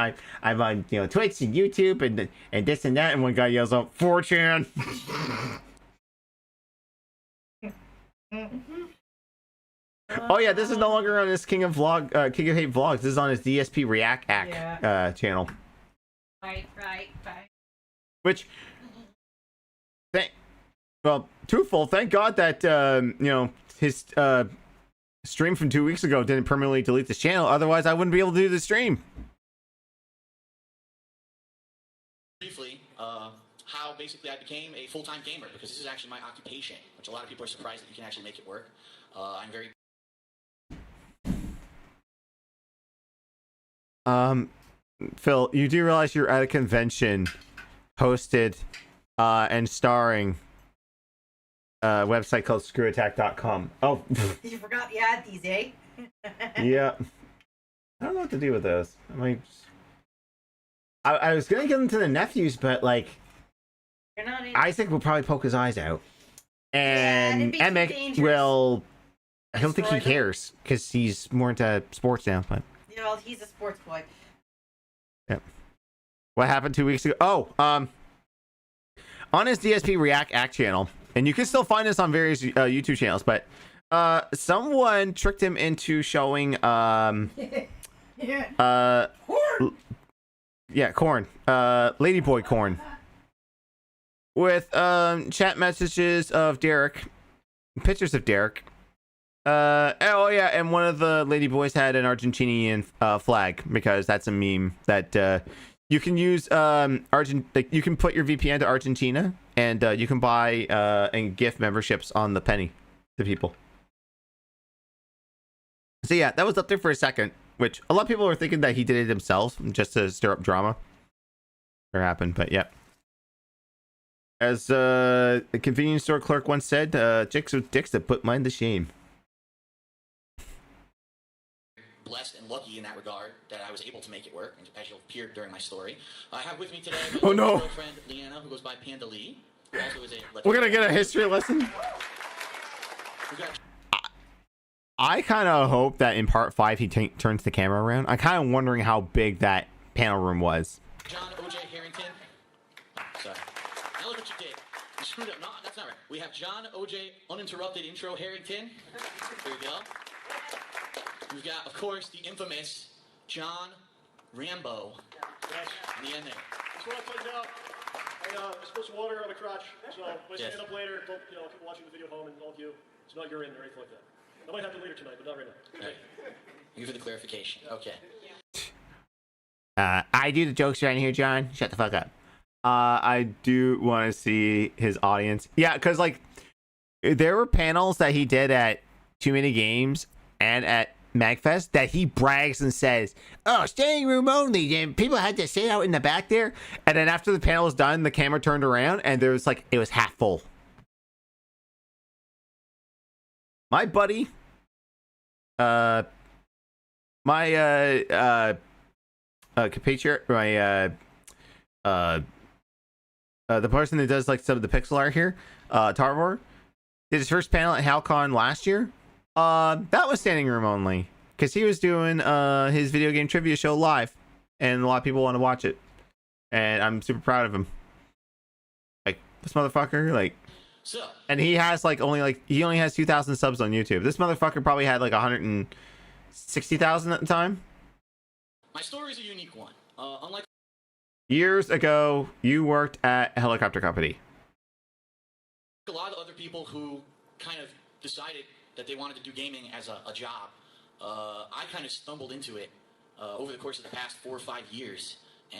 on Twitch and YouTube and this and that, and one guy yells out 4chan. Oh yeah, this is no longer on his King of Hate vlogs. This is on his DSP React channel. Right. Which, twofold. Thank God that his stream from 2 weeks ago didn't permanently delete this channel. Otherwise, I wouldn't be able to do the stream. Briefly, how basically I became a full-time gamer, because this is actually my occupation, which a lot of people are surprised that you can actually make it work. I'm very... Phil, you do realize you're at a convention hosted and starring a website called screwattack.com. Oh. You forgot you had these, eh? Yeah. I don't know what to do with those. I was going to give them to the nephews, but like, You're not in. Isaac will probably poke his eyes out. And it'd be too Emick dangerous. will... I don't think he Destroy them. cares, because he's more into sports now, but... Yeah, well, he's a sports boy. Yep. What happened 2 weeks ago? Oh, on his DSP React channel, and you can still find this on various YouTube channels, but someone tricked him into showing corn, Ladyboy corn, with chat messages of Derek, pictures of Derek. And one of the ladyboys had an Argentinian flag, because that's a meme that you can use. You can put your VPN to Argentina, and you can buy and gift memberships on the penny to people. So yeah, that was up there for a second, which a lot of people were thinking that he did it himself just to stir up drama. Never happened, but yeah. As a convenience store clerk once said, chicks with dicks that put mine to shame. blessed and lucky in that regard that I was able to make it work, as you'll hear during my story. I have with me today my Oh, no. girlfriend, Leanna, who goes by Panda Lee, who also is a... We're gonna get a history lesson? We've got I kind of hope that in part 5 he turns the camera around. I'm kind of wondering how big that panel room was. John O.J. Harrington. Oh, sorry. Now look what you did. You screwed up. No, that's not right. We have John O.J. Uninterrupted Intro Harrington. There you go. We've got, of course, the infamous John Rambo. Yes. In the end there. That's what I played out. I spilled some water on my crotch, so when I stand up later, don't, people watching the video at home and all of you, it's not urine or anything like that. I might have to later tonight, but not right now. All right. Thank you for the clarification. Okay. I do the jokes right here, John. Shut the fuck up. I do want to see his audience. Yeah, because, like, there were panels that he did at Too Many Games and at MagFest that he brags and says, oh, standing room only. And people had to sit out in the back there. And then after the panel was done, the camera turned around and there was, like, it was half full. My buddy, compatriot, the person that does like some of the pixel art here, Tarvor, did his first panel at HalCon last year. That was standing room only because he was doing his video game trivia show live, and a lot of people want to watch it, and I'm super proud of him. Like this motherfucker, like. So, And he has like he only has 2,000 subs on YouTube. This motherfucker probably had like 160,000 at the time. my story is a unique one. Unlike Years ago, you worked at a helicopter company. a lot of other people who kind of decided that they wanted to do gaming as a job, I kind of stumbled into it over the course of the past 4 or 5 years.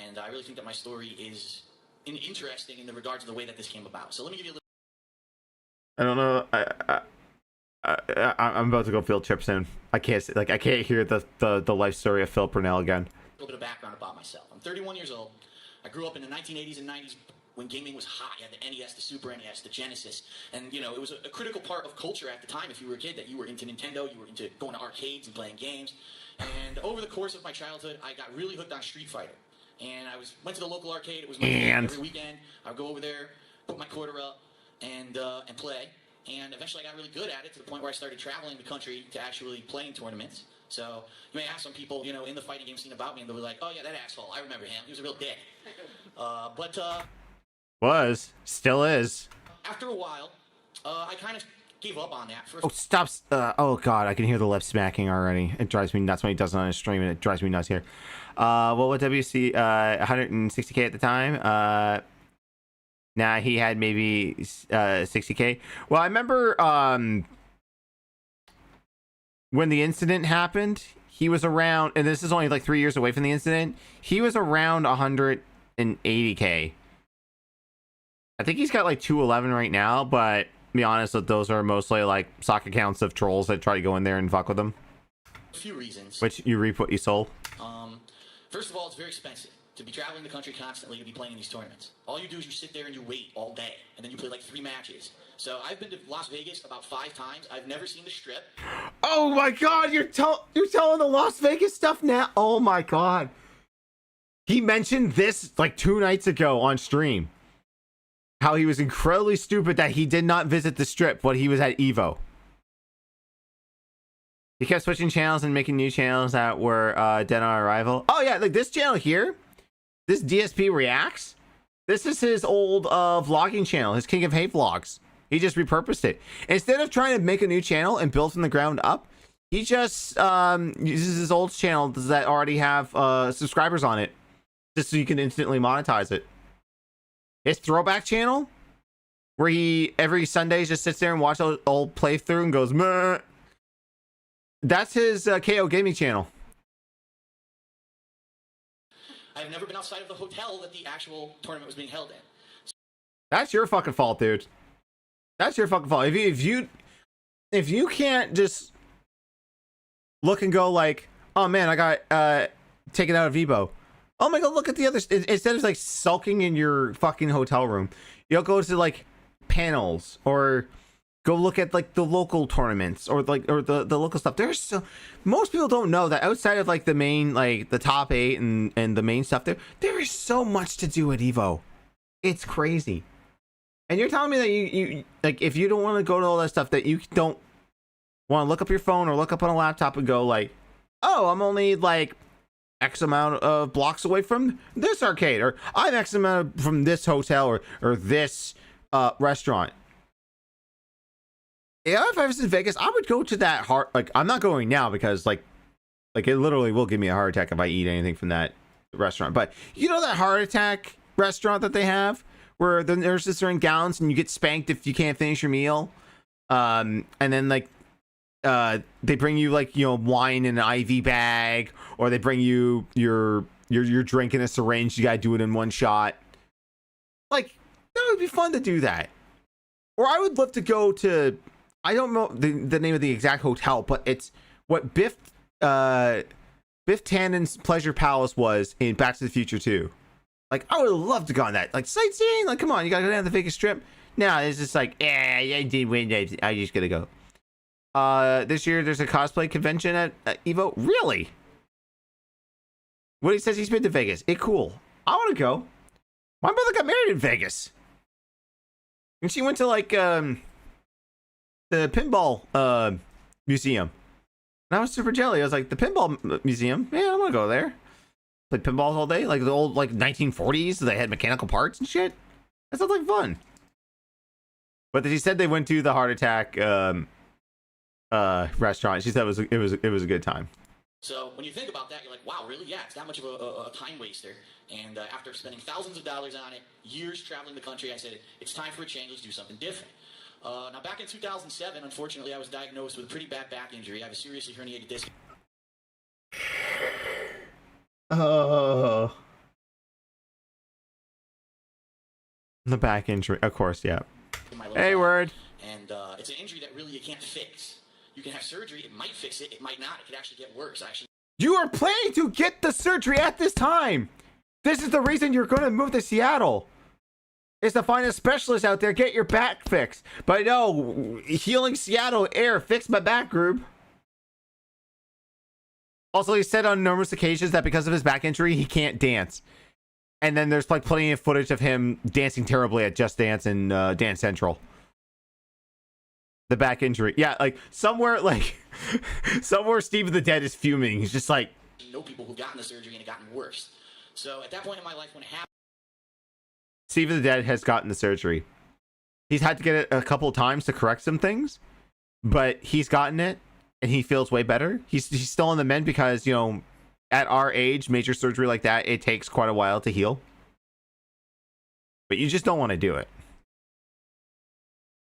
And I really think that my story is interesting in the regards of the way that this came about. So let me give you a little. I don't know. I'm about to go field trip soon. I can't hear the life story of Phil Purnell again. A little bit of background about myself. I'm 31 years old. I grew up in the 1980s and 90s when gaming was hot. You had the NES, the Super NES, the Genesis. And, you know, it was a critical part of culture at the time if you were a kid, that you were into Nintendo, you were into going to arcades and playing games. And over the course of my childhood, I got really hooked on Street Fighter. And I went to the local arcade. It was my favorite every weekend. I would go over there, put my quarter up, and play. And eventually I got really good at it to the point where I started traveling the country to actually play in tournaments. So you may ask some people, you know, in the fighting game scene about me, and they'll be like, oh yeah, that asshole, I remember him. He was a real dick. Still is. After a while, I kind of gave up on that. Oh, stop. Oh, God, I can hear the lip smacking already. It drives me nuts when he does it on his stream, and it drives me nuts here. What WC, 160K at the time? Nah, he had maybe 60K. Well, I remember when the incident happened, he was around, and this is only like 3 years away from the incident, he was around 180K. I think he's got like 211 right now, but to be honest, those are mostly like sock accounts of trolls that try to go in there and fuck with them. A few reasons. Which you reap what you sow. First of all, it's very expensive to be traveling the country constantly to be playing in these tournaments. All you do is you sit there and you wait all day, and then you play like 3 matches. So I've been to Las Vegas about 5 times. I've never seen the Strip. Oh my God, you're telling the Las Vegas stuff now? Oh my God. He mentioned this like 2 nights ago on stream. How he was incredibly stupid that he did not visit the Strip when he was at EVO. He kept switching channels and making new channels that were dead on arrival. Oh yeah, like this channel here, this DSP Reacts, this is his old vlogging channel, his King of Hate vlogs. He just repurposed it. Instead of trying to make a new channel and build from the ground up, he just uses his old channel that already have subscribers on it, just so you can instantly monetize it. His throwback channel, where he every Sunday just sits there and watches an old playthrough and goes, meh. That's his KO Gaming channel. I've never been outside of the hotel that the actual tournament was being held in. That's your fucking fault, dude. That's your fucking fault. If you can't just look and go like, oh man, I got taken out of Evo. Oh my God, look at the other. Instead of like sulking in your fucking hotel room, you'll go to like panels or go look at like the local tournaments or the local stuff. There's so most people don't know that outside of like the main, like the top 8 and the main stuff, there is so much to do at Evo. It's crazy. And you're telling me that you like, if you don't want to go to all that stuff, that you don't want to look up your phone or look up on a laptop and go like, oh, I'm only like X amount of blocks away from this arcade, or I'm X amount from this hotel or this restaurant. Yeah, if I was in Vegas, I would go to that heart. Like, I'm not going now because like it literally will give me a heart attack if I eat anything from that restaurant. But you know that heart attack restaurant that they have where the nurses are in gowns and you get spanked if you can't finish your meal, and then like they bring you like, you know, wine in an IV bag, or they bring you your drink in a syringe. You gotta do it in one shot. Like, that would be fun to do that. Or I would love to go to, I don't know the name of the exact hotel, but it's what Biff Tannen's Pleasure Palace was in Back to the Future 2. Like, I would love to go on that. Like, sightseeing, like, come on, you gotta go down the Vegas Strip. No, it's just like, I did win. I just gotta go. This year there's a cosplay convention at Evo. Really? Woody says he's been to Vegas. Cool. I want to go. My mother got married in Vegas. And she went to like the pinball museum. And I was super jelly. I was like, the pinball museum? Yeah, I want to go there. Play pinballs all day, like the old like 1940s. They had mechanical parts and shit. That sounds like fun. But he said they went to the Heart Attack restaurant. She said it was a good time. So when you think about that, you're like, wow, really? Yeah, it's that much of a time waster. And after spending thousands of dollars on it, years traveling the country, I said, it's time for a change. Let's do something different. Now, back in 2007, unfortunately, I was diagnosed with a pretty bad back injury. I have a seriously herniated disc. Oh. The back injury, of course, yeah. Hey, word. And it's an injury that really you can't fix. You can have surgery, it might fix it, it might not. It could actually get worse. You are planning to get the surgery at this time. This is the reason you're going to move to Seattle. Is to find a specialist out there, get your back fixed. But no, healing Seattle air fixed my back, group. Also, he said on numerous occasions that because of his back injury, he can't dance. And then there's like plenty of footage of him dancing terribly at Just Dance and Dance Central. The back injury. Yeah, like somewhere Steve the Dead is fuming. He's just like, I know people who've gotten the surgery and it gotten worse. So at that point in my life when it happened, Steve the Dead has gotten the surgery. He's had to get it a couple of times to correct some things, but he's gotten it and he feels way better. He's still on the mend because, you know, at our age, major surgery like that, it takes quite a while to heal. But you just don't want to do it.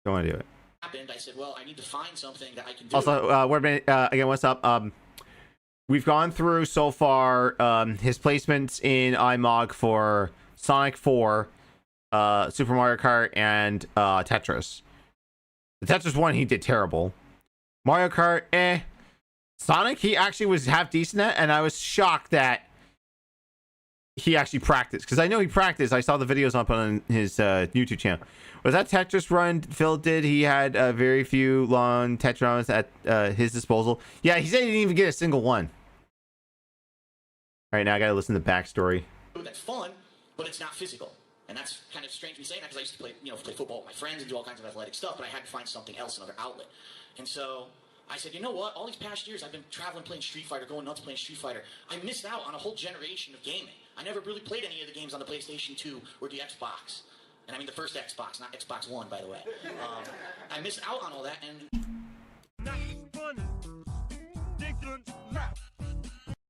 Don't want to do it. I said, well, I need to find something that I can do. Also, again, what's up? We've gone through so far his placements in iMog for Sonic 4, Super Mario Kart, and Tetris. The Tetris one, he did terrible. Mario Kart, Sonic, he actually was half decent at, and I was shocked that he actually practiced. Because I know he practiced. I saw the videos up on his YouTube channel. Was that Tetris run Phil did? He had very few long Tetris runs at his disposal. Yeah, he said he didn't even get a single one. All right, now I got to listen to the backstory. That's fun, but it's not physical. And that's kind of strange me saying that because I used to play football with my friends and do all kinds of athletic stuff, but I had to find something else, another outlet. And so I said, you know what? All these past years I've been traveling playing Street Fighter, going nuts playing Street Fighter. I missed out on a whole generation of gaming. I never really played any of the games on the PlayStation 2 or the Xbox. And I mean the first Xbox, not Xbox One, by the way. I missed out on all that, and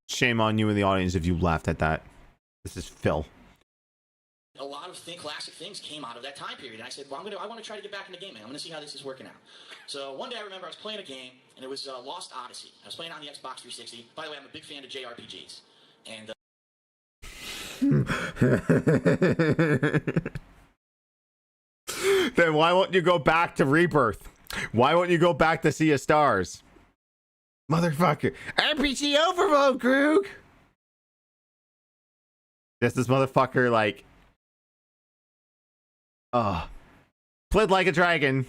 shame on you in the audience if you laughed at that. This is Phil. A lot of classic things came out of that time period. And I said, well, I want to try to get back into gaming. I'm going to see how this is working out. So one day I remember I was playing a game, and it was Lost Odyssey. I was playing on the Xbox 360. By the way, I'm a big fan of JRPGs. And then why won't you go back to Rebirth? Why won't you go back to Sea of Stars? Motherfucker. RPG overload, Groog! This motherfucker, like... played like a dragon.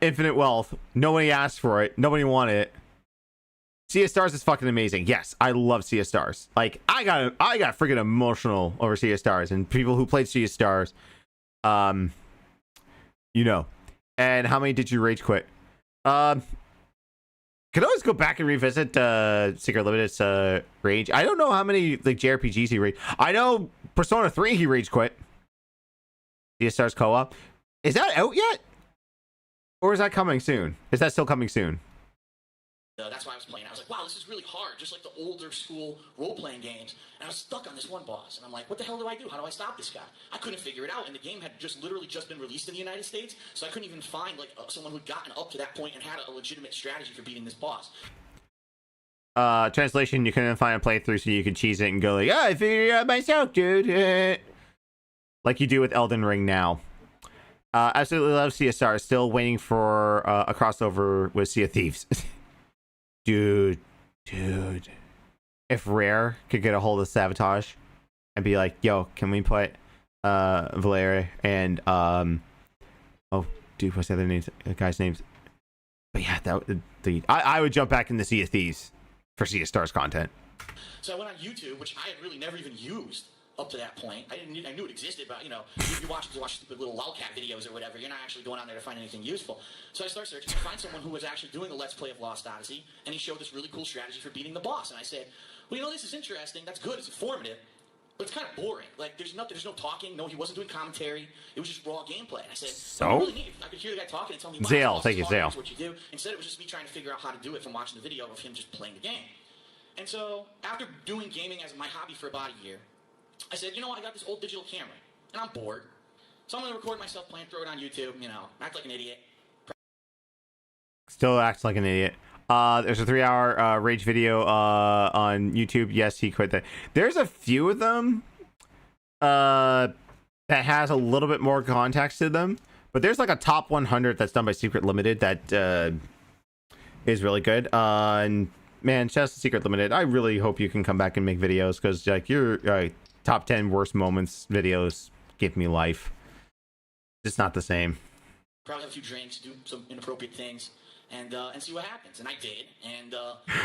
Infinite wealth. Nobody asked for it. Nobody wanted it. Sea of Stars is fucking amazing. Yes, I love Sea of Stars. Like, I got freaking emotional over Sea of Stars. And people who played Sea of Stars... you know. And how many did you rage quit? Could always go back and revisit Secret Limited's rage. I don't know how many like JRPGs he rage. I know Persona 3 he rage quit. Sea of Stars co-op. Is that out yet? Or is that coming soon? Is that still coming soon? That's why I was playing. I was like, wow, this is really hard, just like the older school role-playing games. And I was stuck on this one boss. And I'm like, what the hell do I do? How do I stop this guy? I couldn't figure it out. And the game had literally just been released in the United States. So I couldn't even find like someone who'd gotten up to that point and had a legitimate strategy for beating this boss. Translation, you couldn't find a playthrough so you could cheese it and go like, I figured it out myself, dude. Like you do with Elden Ring now. Absolutely love Sea of Stars. Still waiting for a crossover with Sea of Thieves. Dude. If Rare could get a hold of Sabotage and be like, yo, can we put Valeria and oh dude, what's the other names? Guy's names? But yeah, I would jump back in the Sea of Thieves for Sea of Stars content. So I went on YouTube, which I had really never even used up to that point. I knew it existed, but you know, you watch stupid little lolcat videos or whatever. You're not actually going on there to find anything useful. So I start searching to find someone who was actually doing a Let's Play of Lost Odyssey, and he showed this really cool strategy for beating the boss. And I said, well, you know, this is interesting. That's good. It's informative. But it's kind of boring. Like, there's no talking. No, he wasn't doing commentary. It was just raw gameplay. And I said, So? I really neat. I could hear the guy talking and tell me, wow, Zale, this thank you, is Zale. what you do. Instead, it was just me trying to figure out how to do it from watching the video of him just playing the game. And so, after doing gaming as my hobby for about a year, I said, you know what, I got this old digital camera, and I'm bored. So I'm going to record myself playing, throw it on YouTube, you know, act like an idiot. Still acts like an idiot. There's a 3-hour rage video on YouTube. Yes, he quit that. There's a few of them that has a little bit more context to them, but there's like a top 100 that's done by Secret Limited that is really good. And man, shout out to Secret Limited. I really hope you can come back and make videos, because like your top 10 worst moments videos give me life. It's not the same. Probably have a few drinks, do some inappropriate things, and see what happens. And I did. And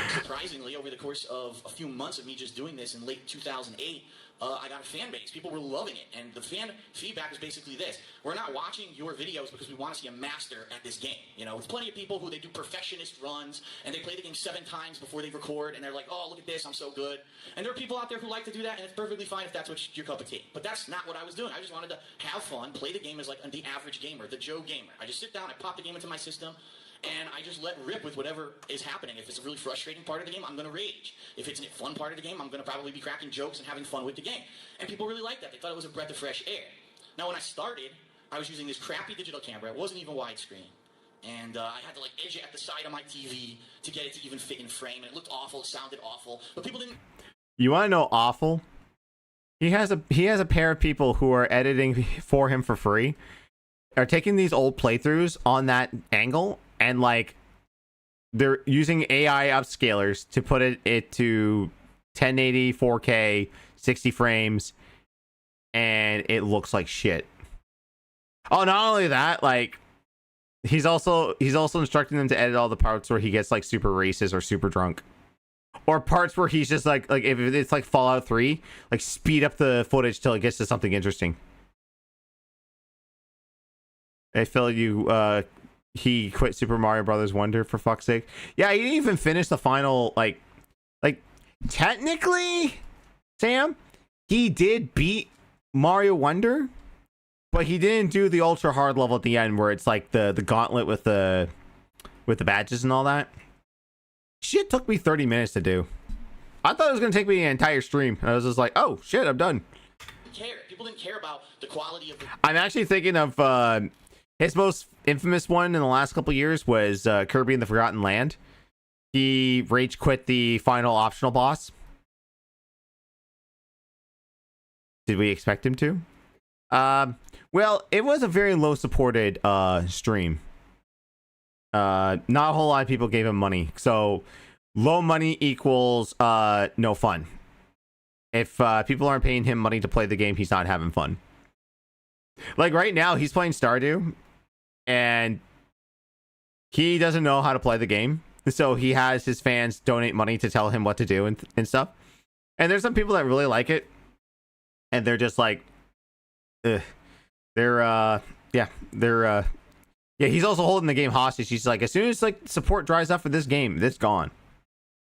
surprisingly, over the course of a few months of me just doing this in late 2008, I got a fan base. People were loving it. And the fan feedback is basically this. We're not watching your videos because we want to see a master at this game. You know, there's plenty of people who they do perfectionist runs, and they play the game 7 times before they record, and they're like, oh, look at this, I'm so good. And there are people out there who like to do that, and it's perfectly fine if that's what your cup of tea. But that's not what I was doing. I just wanted to have fun, play the game as like the average gamer, the Joe gamer. I just sit down, I pop the game into my system, and I just let rip with whatever is happening. If it's a really frustrating part of the game, I'm going to rage. If it's a fun part of the game, I'm going to probably be cracking jokes and having fun with the game. And people really liked that. They thought it was a breath of fresh air. Now, when I started, I was using this crappy digital camera. It wasn't even widescreen. And I had to like edge it at the side of my TV to get it to even fit in frame. And it looked awful. It sounded awful. But people didn't... You want to know awful? He has a pair of people who are editing for him for free, are taking these old playthroughs on that angle, and like they're using AI upscalers to put it to 1080 4K 60 frames, and it looks like shit. Oh, not only that, like he's also instructing them to edit all the parts where he gets like super racist or super drunk, or parts where he's just like if it's like Fallout 3, like speed up the footage till it gets to something interesting. I feel you he quit Super Mario Brothers Wonder, for fuck's sake. Yeah, he didn't even finish the final like technically, Sam, he did beat Mario Wonder, but he didn't do the ultra hard level at the end where it's like the gauntlet with the badges and all that. Shit took me 30 minutes to do. I thought it was gonna take me an entire stream. I was just like, oh shit, I'm done. People didn't care about the quality of the... I'm actually thinking of his most infamous one in the last couple years was Kirby and the Forgotten Land. He rage quit the final optional boss. Did we expect him to? Well, it was a very low supported stream. Not a whole lot of people gave him money. So low money equals no fun. If people aren't paying him money to play the game, he's not having fun. Like right now, he's playing Stardew, and he doesn't know how to play the game. So he has his fans donate money to tell him what to do and stuff. And there's some people that really like it, and they're just like, ugh. Yeah, he's also holding the game hostage. He's like, as soon as like support dries up for this game, it's gone.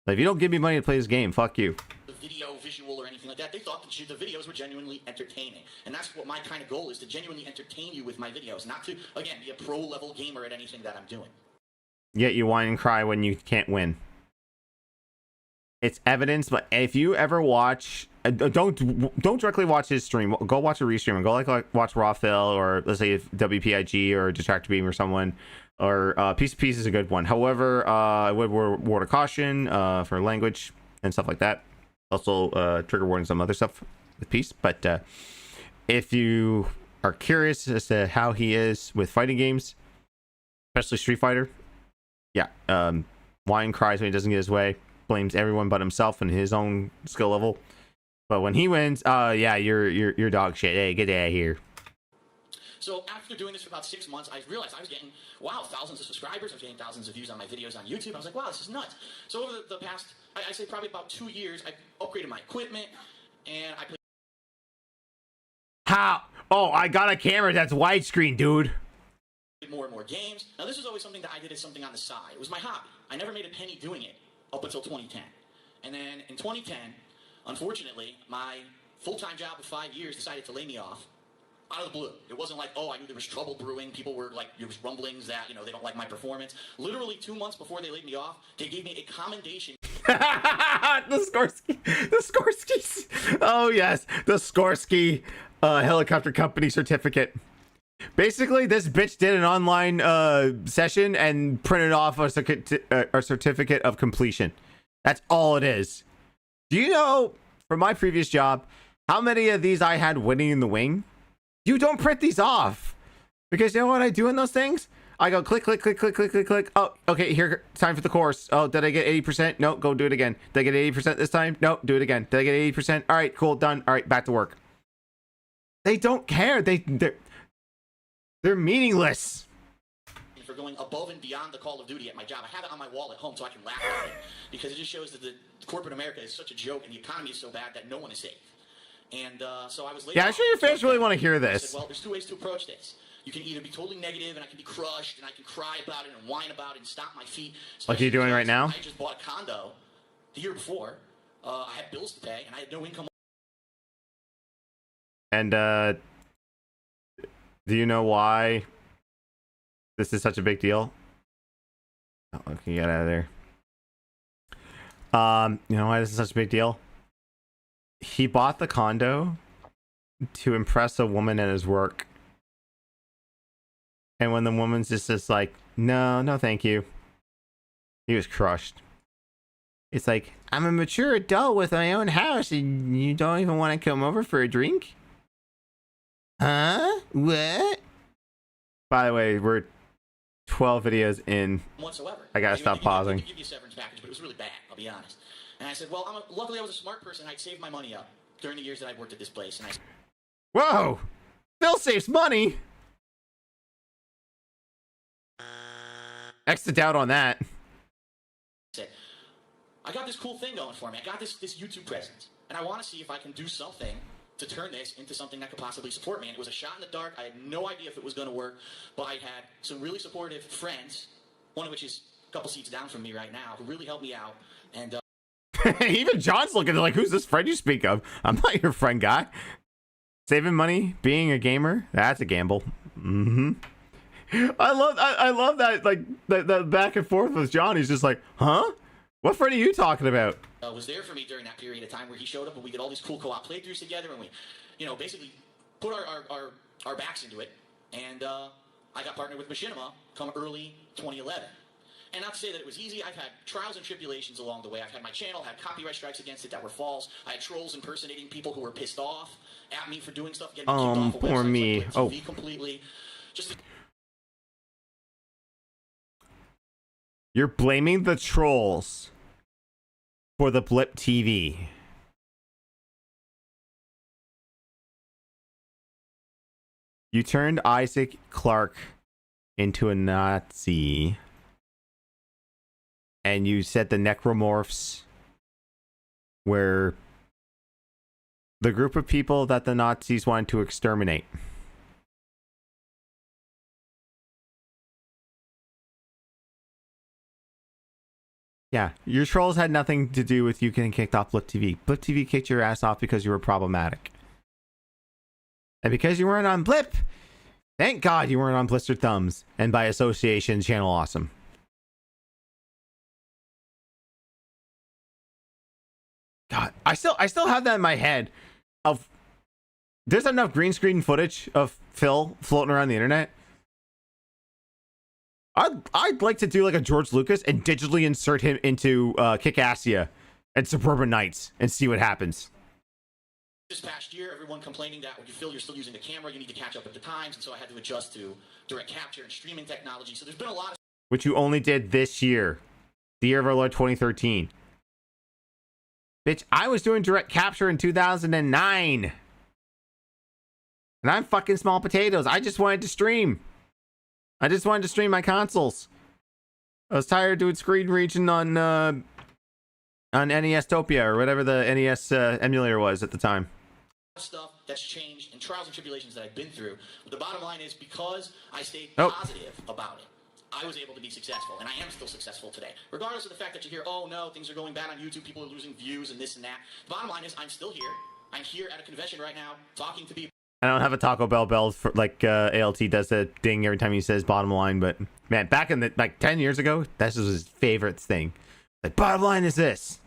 Like, if you don't give me money to play this game, fuck you. The video, visual, or anything like that. They thought that the videos were genuinely entertaining. And that's what my kind of goal is, to genuinely entertain you with my videos, not to, again, be a pro-level gamer at anything that I'm doing. Yet you whine and cry when you can't win. It's evidence, but if you ever watch... don't directly watch his stream. Go watch a restream. Go like watch Rawphil, or let's say WPIG or Detractor Beam or someone. Or Piece of Peace is a good one. However, I would word of caution for language and stuff like that. Also, trigger warning, some other stuff with Peace. But if you are curious as to how he is with fighting games, especially Street Fighter, yeah, whine, cries when he doesn't get his way, blames everyone but himself and his own skill level. But when he wins, yeah, you're dog shit. Hey, get out of here. So after doing this for about 6 months, I realized I was getting, wow, thousands of subscribers. I was getting thousands of views on my videos on YouTube. I was like, wow, this is nuts. So over the past, I say probably about 2 years, I upgraded my equipment, and I played How? Oh, I got a camera that's widescreen, dude. More and more games. Now, this was always something that I did as something on the side. It was my hobby. I never made a penny doing it up until 2010. And then in 2010, unfortunately, my full-time job of 5 years decided to lay me off out of the blue. It wasn't like, oh, I knew there was trouble brewing. People were like, there was rumblings that, you know, they don't like my performance. Literally 2 months before they laid me off, they gave me a commendation. The Skorsky. Oh, yes. The Skorsky helicopter company certificate. Basically, this bitch did an online session and printed off a certificate of completion. That's all it is. Do you know, from my previous job, how many of these I had winning in the wing? You don't print these off. Because you know what I do in those things? I go click, click, click, click, click, click, click. Oh, okay, here, time for the course. Oh, did I get 80%? No, go do it again. Did I get 80% this time? No, do it again. Did I get 80%? All right, cool, done. All right, back to work. They don't care. They're meaningless. For going above and beyond the Call of Duty at my job. I have it on my wall at home so I can laugh at it. Because it just shows that the corporate America is such a joke and the economy is so bad that no one is safe. And so I was laid Yeah, off. I'm sure your fans really want to hear I this. said, well, there's two ways to approach this. You can either be totally negative and I can be crushed and I can cry about it and whine about it and stomp my feet. Like you're doing right now? I just bought a condo the year before. I had bills to pay and I had no income. And do you know why this is such a big deal? Oh, okay, get out of there. You know why this is such a big deal? He bought the condo to impress a woman at his work. And when the woman's just like, no, thank you. He was crushed. It's like, I'm a mature adult with my own house and you don't even want to come over for a drink? Huh? What? By the way, we're 12 videos in. Whatsoever. I gotta stop pausing. They give you a severance package, but it was really bad, I'll be honest. And I said, well, luckily I was a smart person. I'd saved my money up during the years that I worked at this place. And Whoa! Phil saves money! X to doubt on that. said, I got this cool thing going for me. I got this YouTube presence. And I want to see if I can do something to turn this into something that could possibly support me. And it was a shot in the dark. I had no idea if it was going to work. But I had some really supportive friends, one of which is a couple seats down from me right now, who really helped me out. And even John's looking like, who's this friend you speak of? I'm not your friend, guy. Saving money, being a gamer, that's a gamble. Mm-hmm. I love that, like, that back and forth with John. He's just like, huh? What friend are you talking about? was there for me during that period of time where he showed up and we did all these cool co-op playthroughs together and we, you know, basically put our backs into it. And I got partnered with Machinima come early 2011. And not to say that it was easy, I've had trials and tribulations along the way. I've had my channel, had copyright strikes against it that were false. I had trolls impersonating people who were pissed off at me for doing stuff, getting kicked off of poor websites me. like Blip TV completely. Just You're blaming the trolls for the Blip TV. You turned Isaac Clarke into a Nazi. And you said the necromorphs were the group of people that the Nazis wanted to exterminate. Yeah, your trolls had nothing to do with you getting kicked off Blip TV. Blip TV kicked your ass off because you were problematic. And because you weren't on Blip, thank God you weren't on Blistered Thumbs, and by association, Channel Awesome. God, I still have that in my head of there's enough green screen footage of Phil floating around the internet. I'd like to do like a George Lucas and digitally insert him into Kickassia and Suburban Nights and see what happens. this past year, everyone complaining that when you feel you're still using the camera, you need to catch up with the times, and so I had to adjust to direct capture and streaming technology. So there's been a lot of Which you only did this year, the year of our Lord 2013. Bitch, I was doing direct capture in 2009. And I'm fucking small potatoes. I just wanted to stream. I just wanted to stream my consoles. I was tired of doing screen region on NES Topia or whatever the NES emulator was at the time. stuff that's changed and trials and tribulations that I've been through. But the bottom line is, because I stayed Oh. positive about it, I was able to be successful, and I am still successful today. Regardless of the fact that you hear, oh no, things are going bad on YouTube, people are losing views and this and that. The bottom line is, I'm still here. I'm here at a convention right now, talking to people. I don't have a Taco Bell bell for like ALT does a ding every time he says bottom line, but man, back in the like 10 years ago, that's just his favorite thing. Like, bottom line is this.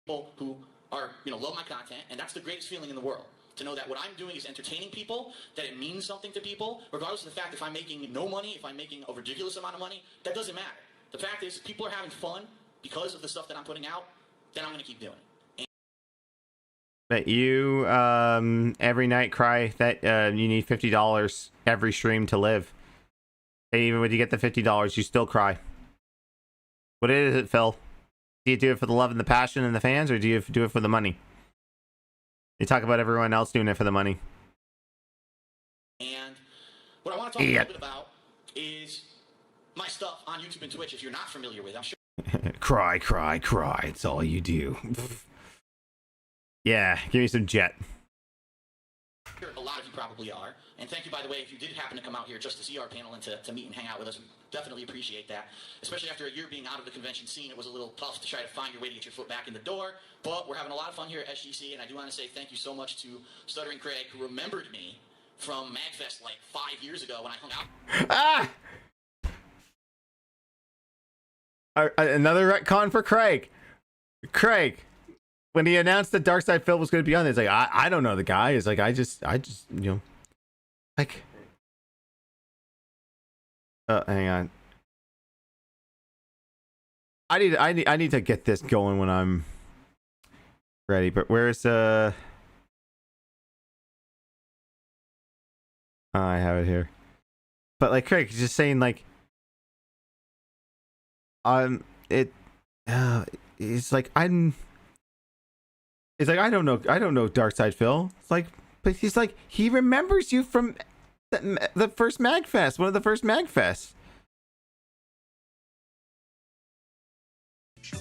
People who are, love my content, and that's the greatest feeling in the world. To know that what I'm doing is entertaining people, that it means something to people, regardless of the fact if I'm making no money, if I'm making a ridiculous amount of money, that doesn't matter. The fact is, people are having fun because of the stuff that I'm putting out, then I'm going to keep doing it. That you every night cry that you need $50 every stream to live. And even when you get the $50, you still cry. What is it, Phil? Do you do it for the love and the passion and the fans, or do you do it for the money? You talk about everyone else doing it for the money. And what I want to talk a little bit about is my stuff on YouTube and Twitch. If you're not familiar with it, I'm sure Cry, cry, cry. It's all you do. Yeah, give me some jet. a lot of you probably are. And thank you, by the way, if you did happen to come out here just to see our panel and to meet and hang out with us. We definitely appreciate that. Especially after a year being out of the convention scene, it was a little tough to try to find your way to get your foot back in the door. But we're having a lot of fun here at SGC, and I do want to say thank you so much to Stuttering Craig, who remembered me from MagFest like 5 years ago when I hung out. Another retcon for Craig. Craig, when he announced that Darksydephil was going to be on, it's like, I don't know the guy. It's like, I just, like, hang on. I need to get this going when I'm ready. But where's I have it here. But like Craig, he's just saying like, it's like it's like I don't know Darksydephil. It's like, but he's like, he remembers you from the first MagFest, one of the first MagFests.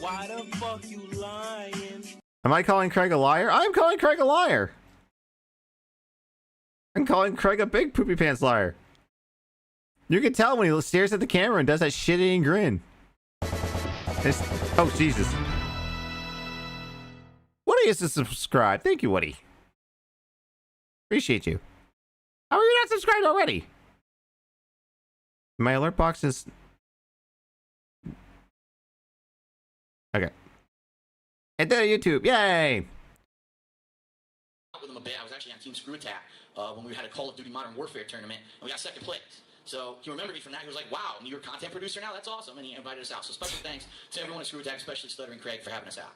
Why the fuck you lying? Am I calling Craig a liar? I'm calling Craig a liar. I'm calling Craig a big poopy pants liar. You can tell when he stares at the camera and does that shit-eating grin. Oh, Jesus. Woody is to subscribe. Thank you, Woody. Appreciate you. How are you not subscribed already? My alert box is... Okay. And then YouTube. Yay! With him a bit. I was actually on Team Screw Attack when we had a Call of Duty Modern Warfare tournament, and we got second place. So he remembered me from that. He was like, wow, you're a content producer now? That's awesome. And he invited us out. So special thanks to everyone at Screw Attack, especially Stuttering Craig, for having us out.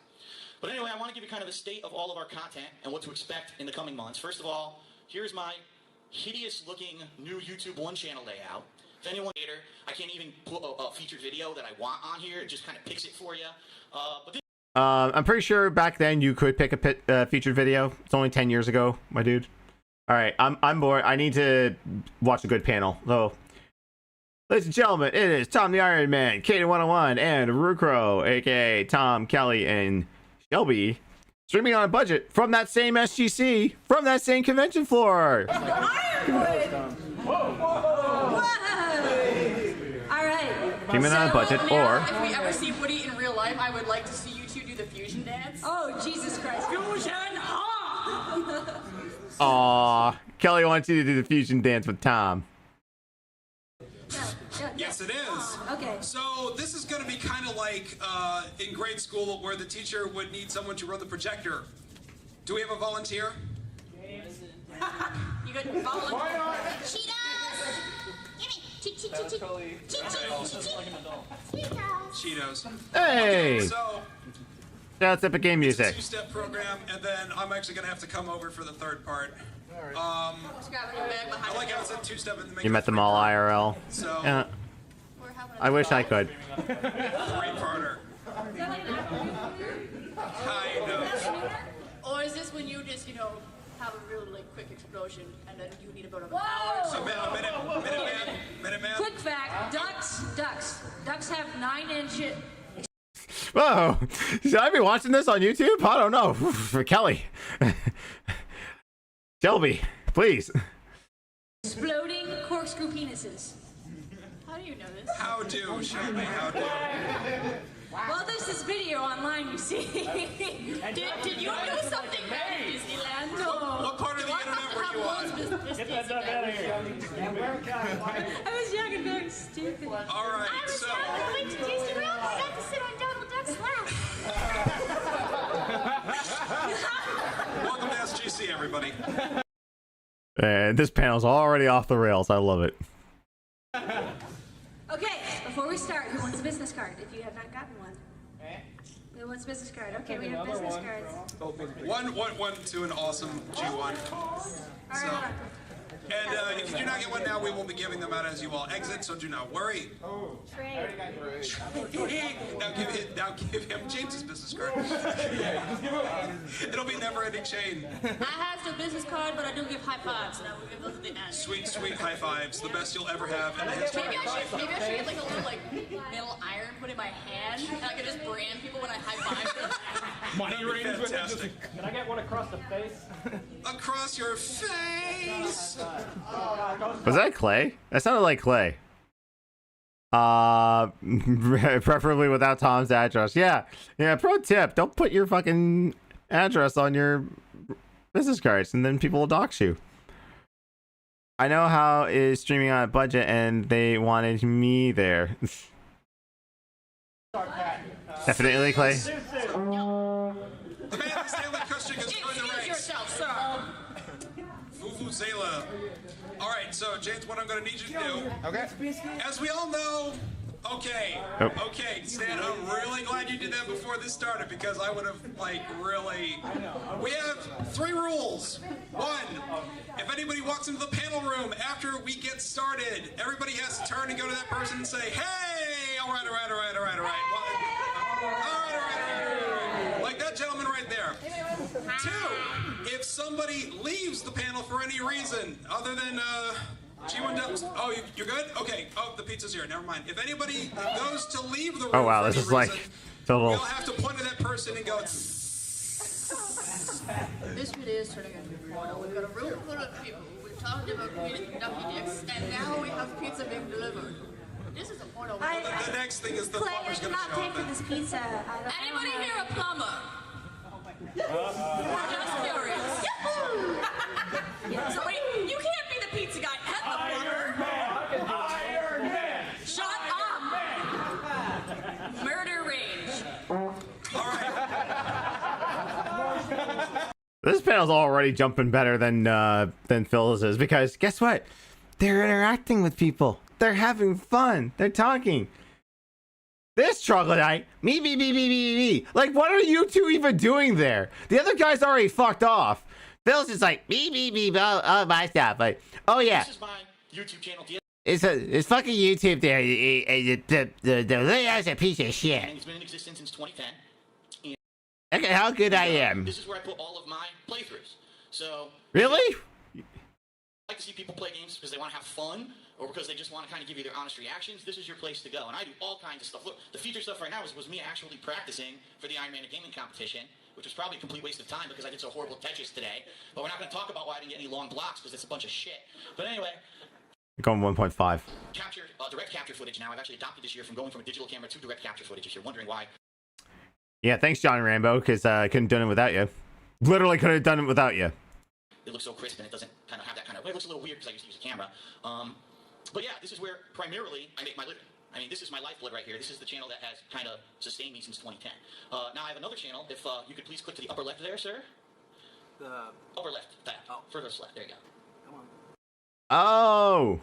But anyway, I want to give you kind of the state of all of our content and what to expect in the coming months. First of all, here's my hideous-looking new YouTube One channel layout. If anyone later, I can't even put a featured video that I want on here. It just kind of picks it for you. But this I'm pretty sure back then you could pick a featured video. It's only 10 years ago, my dude. All right, I'm bored. I need to watch a good panel. So, ladies and gentlemen, it is Tom the Iron Man, K101, and Rukro, aka Tom, Kelly, and Shelby, streaming on a budget from that same SGC, from that same convention floor. Ironwood! Whoa! All right. Streaming on a budget, or... If we ever see Woody in real life, I would like to see you two do the fusion dance. Oh, Jesus Christ. Fusion! Aww, Kelly wants you to do the fusion dance with Tom. Yes, it is. Okay. So this is going to be kind of like in grade school where the teacher would need someone to run the projector. Do we have a volunteer? You got volunteer. Cheetos! Gimme! Cheetos. Hey! So That's Epic Game it's a Music. two-step program, and then I'm actually going to have to come over for the third part. Just grabbing your bag behind I like you. how it's a two-step and make You it met a them all IRL. So, Yeah, We're having a I wish I could. three-parter. Kind of. Or is this when you just, have a real quick explosion and then you need about an hour? So, minute man. Quick fact, ducks have 9 inches. Whoa! Should I be watching this on YouTube? I don't know. For Kelly. Shelby, please. Exploding corkscrew penises. How do you know this? How do, Shelby? How do? Well, there's this video online, you see. did you do something bad in Disneyland? No. What part of the internet were you on? Get that duck out of here. I was young and very stupid. All right, so. I went to Disney World. I got to sit on Donald Duck's lap. Welcome to SGC, everybody. And this panel's already off the rails. I love it. Okay, before we start, who wants a business card? If you have not gotten one. Who wants a business card? Okay, we have business cards. One to an awesome G1. So, and if you do not get one now, we will be giving them out as you all exit, so do not worry. now give him James's business card. It'll be never-ending chain. I have no business card, but I do give high fives, and I will give those at the end. Sweet, sweet high fives, the best you'll ever have in the history Maybe of I life. should get like a little metal iron put in my hand, and I can just brand people when I high five them. Money rings with fantastic. Can I get one across the face? Across your face. Was that Clay? That sounded like Clay. Preferably without Tom's address. Yeah. Pro tip: don't put your fucking address on your business cards, and then people will dox you. I know how is streaming on a budget, and they wanted me there. Definitely, Clay. The man in Stanley Kushner has joined the ranks. Yourself, sir. Vuvuzela. All right, so James, what I'm going to need you to do. Okay. As we all know. Okay. Okay, Stan, I'm really glad you did that before this started because I would have, really. We have 3 rules. 1, if anybody walks into the panel room after we get started, everybody has to turn and go to that person and say, hey, all right. Like that gentleman right there. 2, if somebody leaves the panel for any reason other than, G1 Dubs. Oh, you're good? Okay. Oh, the pizza's here. Never mind. If anybody goes to leave the room Oh wow, for this any is like reason, total. we'll have to point to that person and go. This video is turning into a porno. We've got a room full of people. We've talked about eating ducky dicks, and now we have pizza being delivered. This is a porno. The next thing is the Clay, I plumber's going to cannot show pay up. for this pizza. Anybody here a plumber? We're just curious. So wait, you can't be the pizza guy and the plumber. Iron Man! Shut up! Murder range. All right. This panel's already jumping better than Phil's is because guess what? They're interacting with people. They're having fun. They're talking. This troglodyte, me. Like, what are you two even doing there? The other guy's already fucked off. Phil's just like me, oh my stuff. Like, oh yeah. This is my YouTube channel. It's fucking YouTube there. The layout's a piece of shit. It's been in existence since 2010. Look at how good I am. This is where I put all of my playthroughs. So Really? I like to see people play games because they want to have fun or because they just want to kind of give you their honest reactions. This is your place to go. And I do all kinds of stuff. Look, the feature stuff right now was me actually practicing for the Ironman of Gaming competition, which was probably a complete waste of time because I did so horrible Tetris today. But we're not going to talk about why I didn't get any long blocks because it's a bunch of shit. But anyway, Going 1.5. capture, direct capture footage now. I've actually adopted this year from going from a digital camera to direct capture footage. If you're wondering why. Yeah, thanks, Johnny Rambo, because I couldn't have done it without you. Literally could have done it without you. It looks so crisp and it doesn't kind of have that kind of. Well, it looks a little weird because I used to use a camera. But yeah, this is where primarily I make my living. I mean, this is my lifeblood right here. This is the channel that has kind of sustained me since 2010. Now I have another channel. If you could please click to the upper left there, sir. The upper left. That. Oh, furthest left. There you go. Come on. Oh.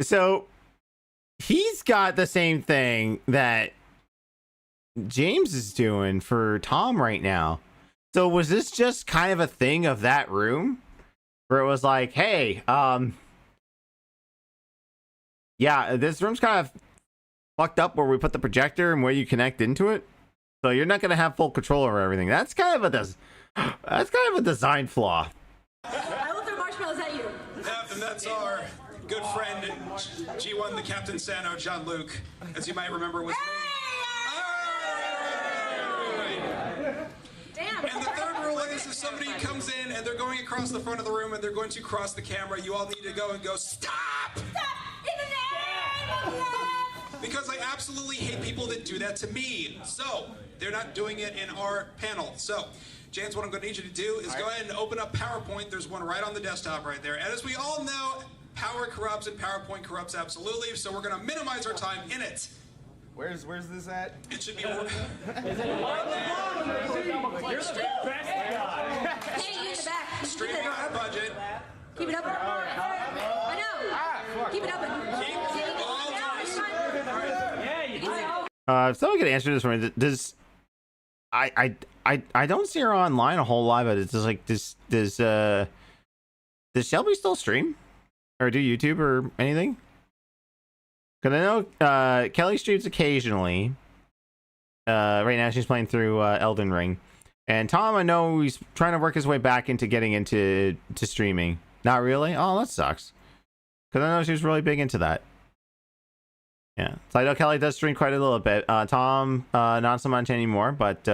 So he's got the same thing that James is doing for Tom right now. So was this just kind of a thing of that room where it was like, hey, yeah, this room's kind of fucked up where we put the projector and where you connect into it. So you're not going to have full control over everything. That's kind of a design flaw. I will throw marshmallows at you. And that's our good friend, G1, the Captain Sano, John Luke, as you might remember, was me. Damn. And the third rule is if somebody comes in and they're going across the front of the room and they're going to cross the camera, you all need to go and go, stop! Stop! In the name of love! Because I absolutely hate people that do that to me. So, they're not doing it in our panel. So, James, what I'm going to need you to do is go ahead and open up PowerPoint. There's one right on the desktop right there. And as we all know, power corrupts and PowerPoint corrupts absolutely. So we're going to minimize our time in it. Where's this at? It should be. Hey, you in the back. Streaming on budget. Keep it up. I know. Keep it up. If someone could answer this for me, does I don't see her online a whole lot, but it's just like does Shelby still stream or do YouTube or anything? Because I know Kelly streams occasionally. Right now she's playing through Elden Ring, and Tom, I know he's trying to work his way back into getting into streaming. Not really. Oh, that sucks. Because I know she was really big into that. Yeah, so I know Kelly does stream quite a little bit. Tom, not so much anymore, but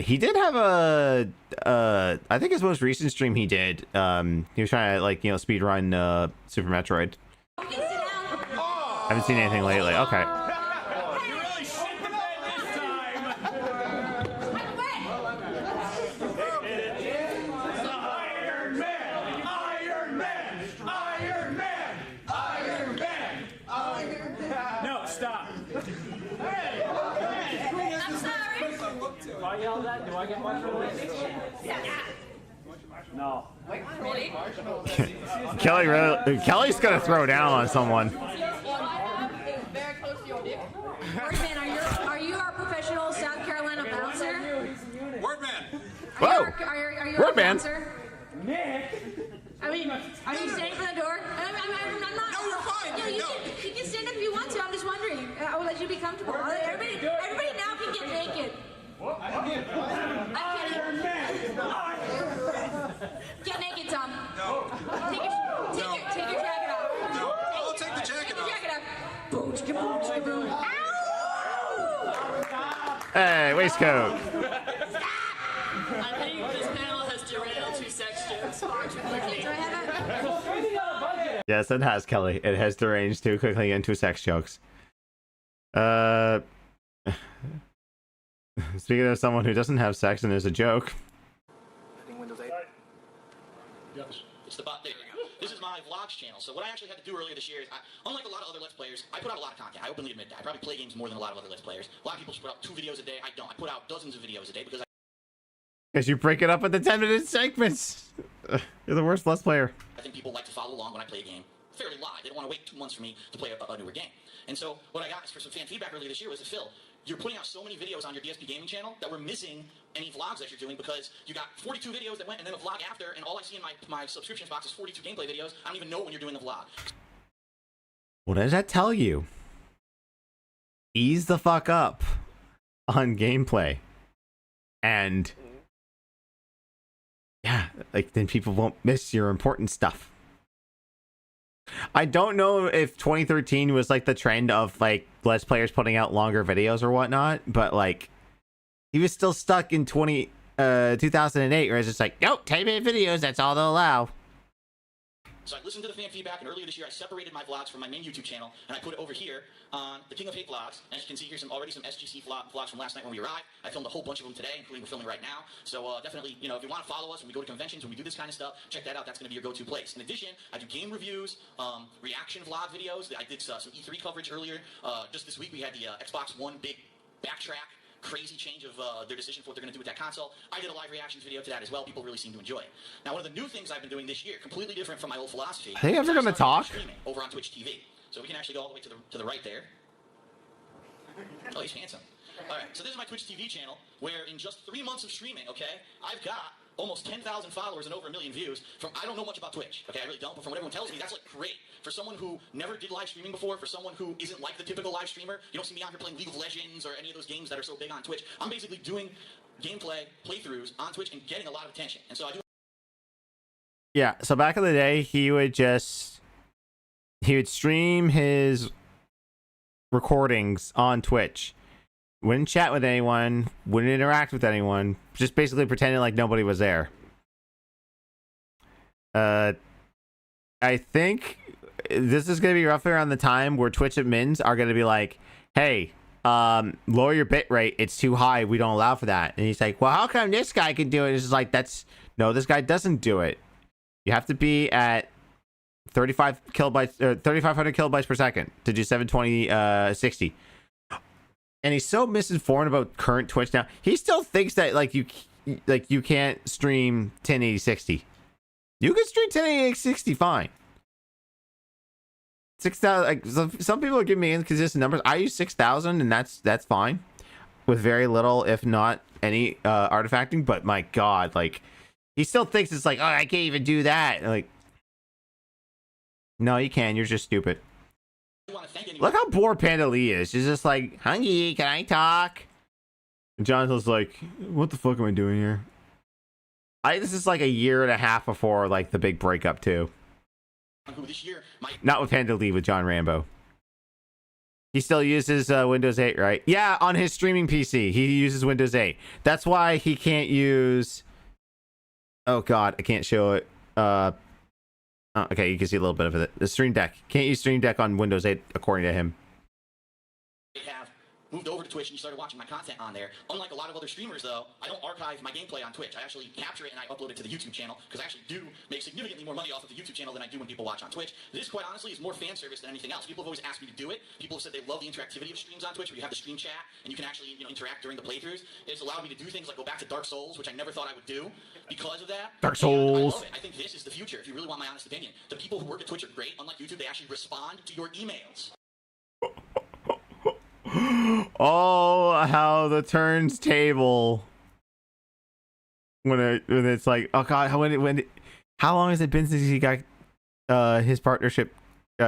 he did have I think his most recent stream he did. He was trying to, like, you know, speed run Super Metroid. I haven't seen anything lately. Okay. No, stop. I'm sorry. If I yell that, do I get much for this? No. Really? Kelly's gonna throw down on someone. Very close to your dick. Wordman, are you our professional South Carolina bouncer? Wordman. Whoa. Are you Wordman. our bouncer? Nick. I mean, are you standing for the door? I'm not. No, you're fine. Yeah, you can stand up if you want to. I'm just wondering. I will let you be comfortable. Everybody now can get naked. I'm kidding. Get naked, Tom. No. Take your jacket off. No. I'll take the jacket Take your off. jacket off. Boom, chicka, boom, chicka, boom. Ow! Hey, waistcoat. I think this panel has derailed to sex jokes far too quickly. Do I have a... Yes, it has, Kelly. It has deranged too quickly into sex jokes. Speaking of someone who doesn't have sex and is a joke. Yes. It's the bot. There we go. This is my vlogs channel. So what I actually had to do earlier this year is, unlike a lot of other Let's Players, I put out a lot of content. I openly admit that. I probably play games more than a lot of other Let's Players. A lot of people just put out 2 videos a day. I don't. I put out dozens of videos a day because Because you break it up into 10-minute segments. You're the worst Let's Player. I think people like to follow along when I play a game fairly live. They don't want to wait 2 months for me to play a newer game. And so what I got is for some fan feedback earlier this year was that, Phil, you're putting out so many videos on your DSP Gaming channel that we're missing any vlogs that you're doing because you got 42 videos that went and then a vlog after, and all I see in my subscriptions box is 42 gameplay videos. I don't even know when you're doing the vlog. What does that tell you? Ease the fuck up on gameplay. And yeah, like then people won't miss your important stuff. I don't know if 2013 was like the trend of like Let's Players putting out longer videos or whatnot, but like he was still stuck in 2008 where it's just like, nope, 10-minute videos, that's all they'll allow. So I listened to the fan feedback, and earlier this year I separated my vlogs from my main YouTube channel, and I put it over here on the King of Hate vlogs. As you can see, here's already some SGC vlogs from last night when we arrived. I filmed a whole bunch of them today, including we're filming right now. So definitely, you know, if you want to follow us when we go to conventions, when we do this kind of stuff, check that out. That's going to be your go-to place. In addition, I do game reviews, reaction vlog videos. I did some E3 coverage earlier. Just this week we had the Xbox One big backtrack. Crazy change of their decision for what they're going to do with that console. I did a live reactions video to that as well. People really seem to enjoy it. Now, one of the new things I've been doing this year, completely different from my old philosophy. Are they ever going to talk? Streaming over on Twitch TV. So we can actually go all the way to the right there. Oh, he's handsome. All right, so this is my Twitch TV channel, where in just 3 months of streaming, okay, I've got almost 10,000 followers and over 1 million views. I don't know much about Twitch, okay, I really don't, but from what everyone tells me, that's like great. For someone who never did live streaming before, for someone who isn't like the typical live streamer, you don't see me out here playing League of Legends or any of those games that are so big on Twitch. I'm basically doing gameplay playthroughs on Twitch and getting a lot of attention. And so I do. Yeah, so back in the day, he would stream his recordings on Twitch wouldn't chat with anyone, wouldn't interact with anyone, just basically pretending like nobody was there. I think this is going to be roughly around the time where Twitch admins are going to be like, hey, lower your bit rate. It's too high. We don't allow for that. And he's like, well, how come this guy can do it? It's just like, no, this guy doesn't do it. You have to be at 35 kilobytes or 3,500 kilobytes per second to do 720 60. And he's so misinformed about current Twitch now. He still thinks that like you can't stream 1080 60. You can stream 1080 60 fine. 6,000. Like, some people are giving me inconsistent numbers. I use 6,000, and that's fine with very little, if not any, artifacting. But my God, like, he still thinks it's like, oh, I can't even do that. Like, no, you can. You're just stupid. Look how bored Panda Lee is. She's just like, Hungy, can I talk? And Jonathan's like, what the fuck am I doing here? This is like a year and a half before like the big breakup too. Not with Panda Lee, with John Rambo. He still uses Windows 8, right? Yeah, on his streaming PC, he uses Windows 8. That's why he can't use... Oh God, I can't show it. Oh, okay, you can see a little bit of it. The Stream Deck. Can't use Stream Deck on Windows 8, according to him. Have moved over to Twitch and you started watching my content on there. Unlike a lot of other streamers, though, I don't archive my gameplay on Twitch. I actually capture it and I upload it to the YouTube channel because I actually do make significantly more money off of the YouTube channel than I do when people watch on Twitch. This, quite honestly, is more fan service than anything else. People have always asked me to do it. People have said they love the interactivity of streams on Twitch, where you have the stream chat and you can actually, interact during the playthroughs. It's allowed me to do things like go back to Dark Souls, which I never thought I would do because of that. Dark Souls. I love it. I think this is the future. If you really want my honest opinion, the people who work at Twitch are great. Unlike YouTube, they actually respond to your emails. Oh, how the turntable when it's like, oh God, how long has it been since he got his partnership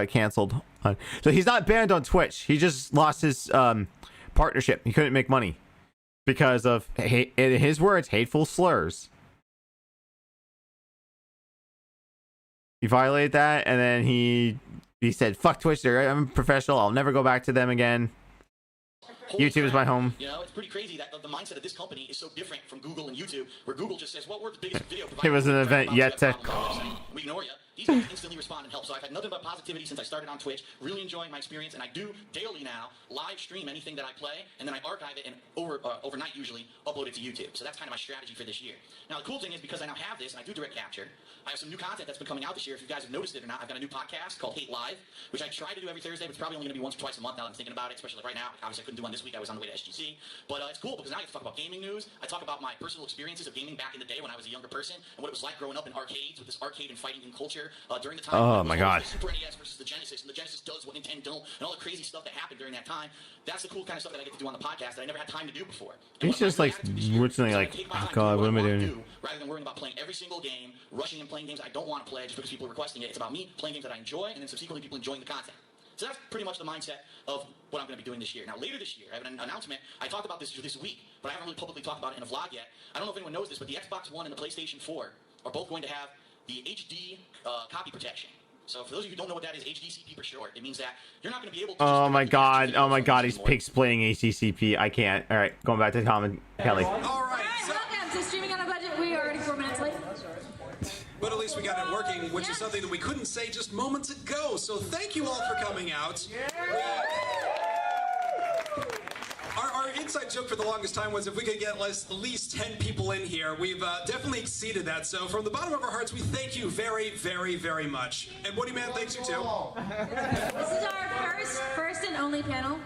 canceled? So he's not banned on Twitch. He just lost his partnership. He couldn't make money because of, in his words, hateful slurs. He violated that, and then he said, "Fuck Twitch. I'm professional. I'll never go back to them again." YouTube is my home. It's pretty crazy that the mindset of this company is so different from Google and YouTube, where Google just says, well, we're the biggest video provider. It was an event yet to... We ignore you. These guys instantly respond and help. So I've had nothing but positivity since I started on Twitch, really enjoying my experience, and I do daily now live stream anything that I play, and then I archive it and overnight usually upload it to YouTube. So that's kind of my strategy for this year. Now the cool thing is, because I now have this and I do direct capture, I have some new content that's been coming out this year. If you guys have noticed it or not, I've got a new podcast called Hate Live, which I try to do every Thursday, but it's probably only going to be once or twice a month now that I'm thinking about it, especially like right now. Obviously I couldn't do one this week. I was on the way to SGC. But it's cool because now I get to talk about gaming news. I talk about my personal experiences of gaming back in the day when I was a younger person and what it was like growing up in arcades with this arcade and fighting and culture during the time. Oh my God. The Super NES versus the Genesis, and the Genesis does what Nintendo don't, and all the crazy stuff that happened during that time. That's the cool kind of stuff that I get to do on the podcast that I never had time to do before. He's just like originally like, oh God, what am I doing? Rather than worrying about playing every single game, rushing and playing games I don't want to play just because people are requesting it. It's about me playing games that I enjoy, and then subsequently people enjoying the content. So that's pretty much the mindset of what I'm going to be doing this year. Now, later this year, I have an announcement. I talked about this week, but I haven't really publicly talked about it in a vlog yet. I don't know if anyone knows this, but the Xbox One and the PlayStation 4 are both going to have the HD copy protection. So for those of you who don't know what that is, HDCP for short, it means that you're not going to be able to... Oh my God, he's pig splaying HDCP. I can't. All right, going back to the comment, Kelly. All right, welcome to Streaming on a Budget. We are already 4 minutes late. But at least we got it working, which is something that we couldn't say just moments ago. So thank you all for coming out. Our inside joke for the longest time was if we could get at least 10 people in here. We've definitely exceeded that. So from the bottom of our hearts, we thank you very, very, very much. And Woody Man thanks you too. This is our first and only panel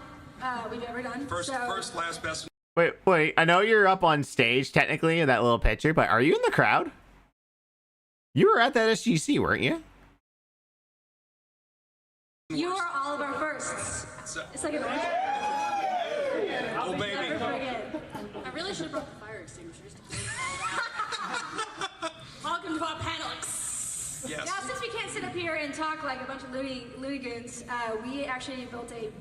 we've ever done. First, last, best. Wait. I know you're up on stage technically in that little picture, but are you in the crowd? You were at that SGC, weren't you? You are all of our firsts. It's like an oh, baby. I really should have brought the fire extinguishers. Welcome to our panelists. Yes. Now, since we can't sit up here and talk like a bunch of loony goons, we actually built a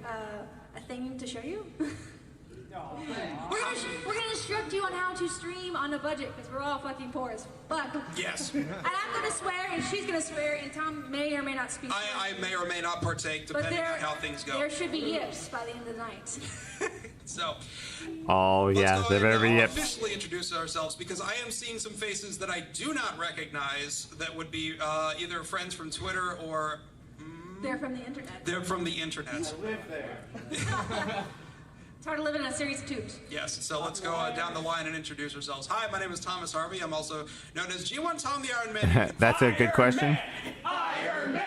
thing to show you. We're gonna instruct you on how to stream on a budget because we're all fucking poor as fuck. Yes. And I'm gonna swear, and she's gonna swear, and Tom may or may not speak. I may or may not partake, depending on how things go. There should be yips by the end of the night. So, Oh yeah, let's they go ahead better and be officially introduce ourselves because I am seeing some faces that I do not recognize that would be either friends from Twitter or They're from the internet. they're from the internet. I live there. It's hard to live in a series of tubes. Yes, so let's go down the line and introduce ourselves. Hi, my name is Thomas Harvey. I'm also known as G1 Tom the Iron Man. That's a good question. Iron Man!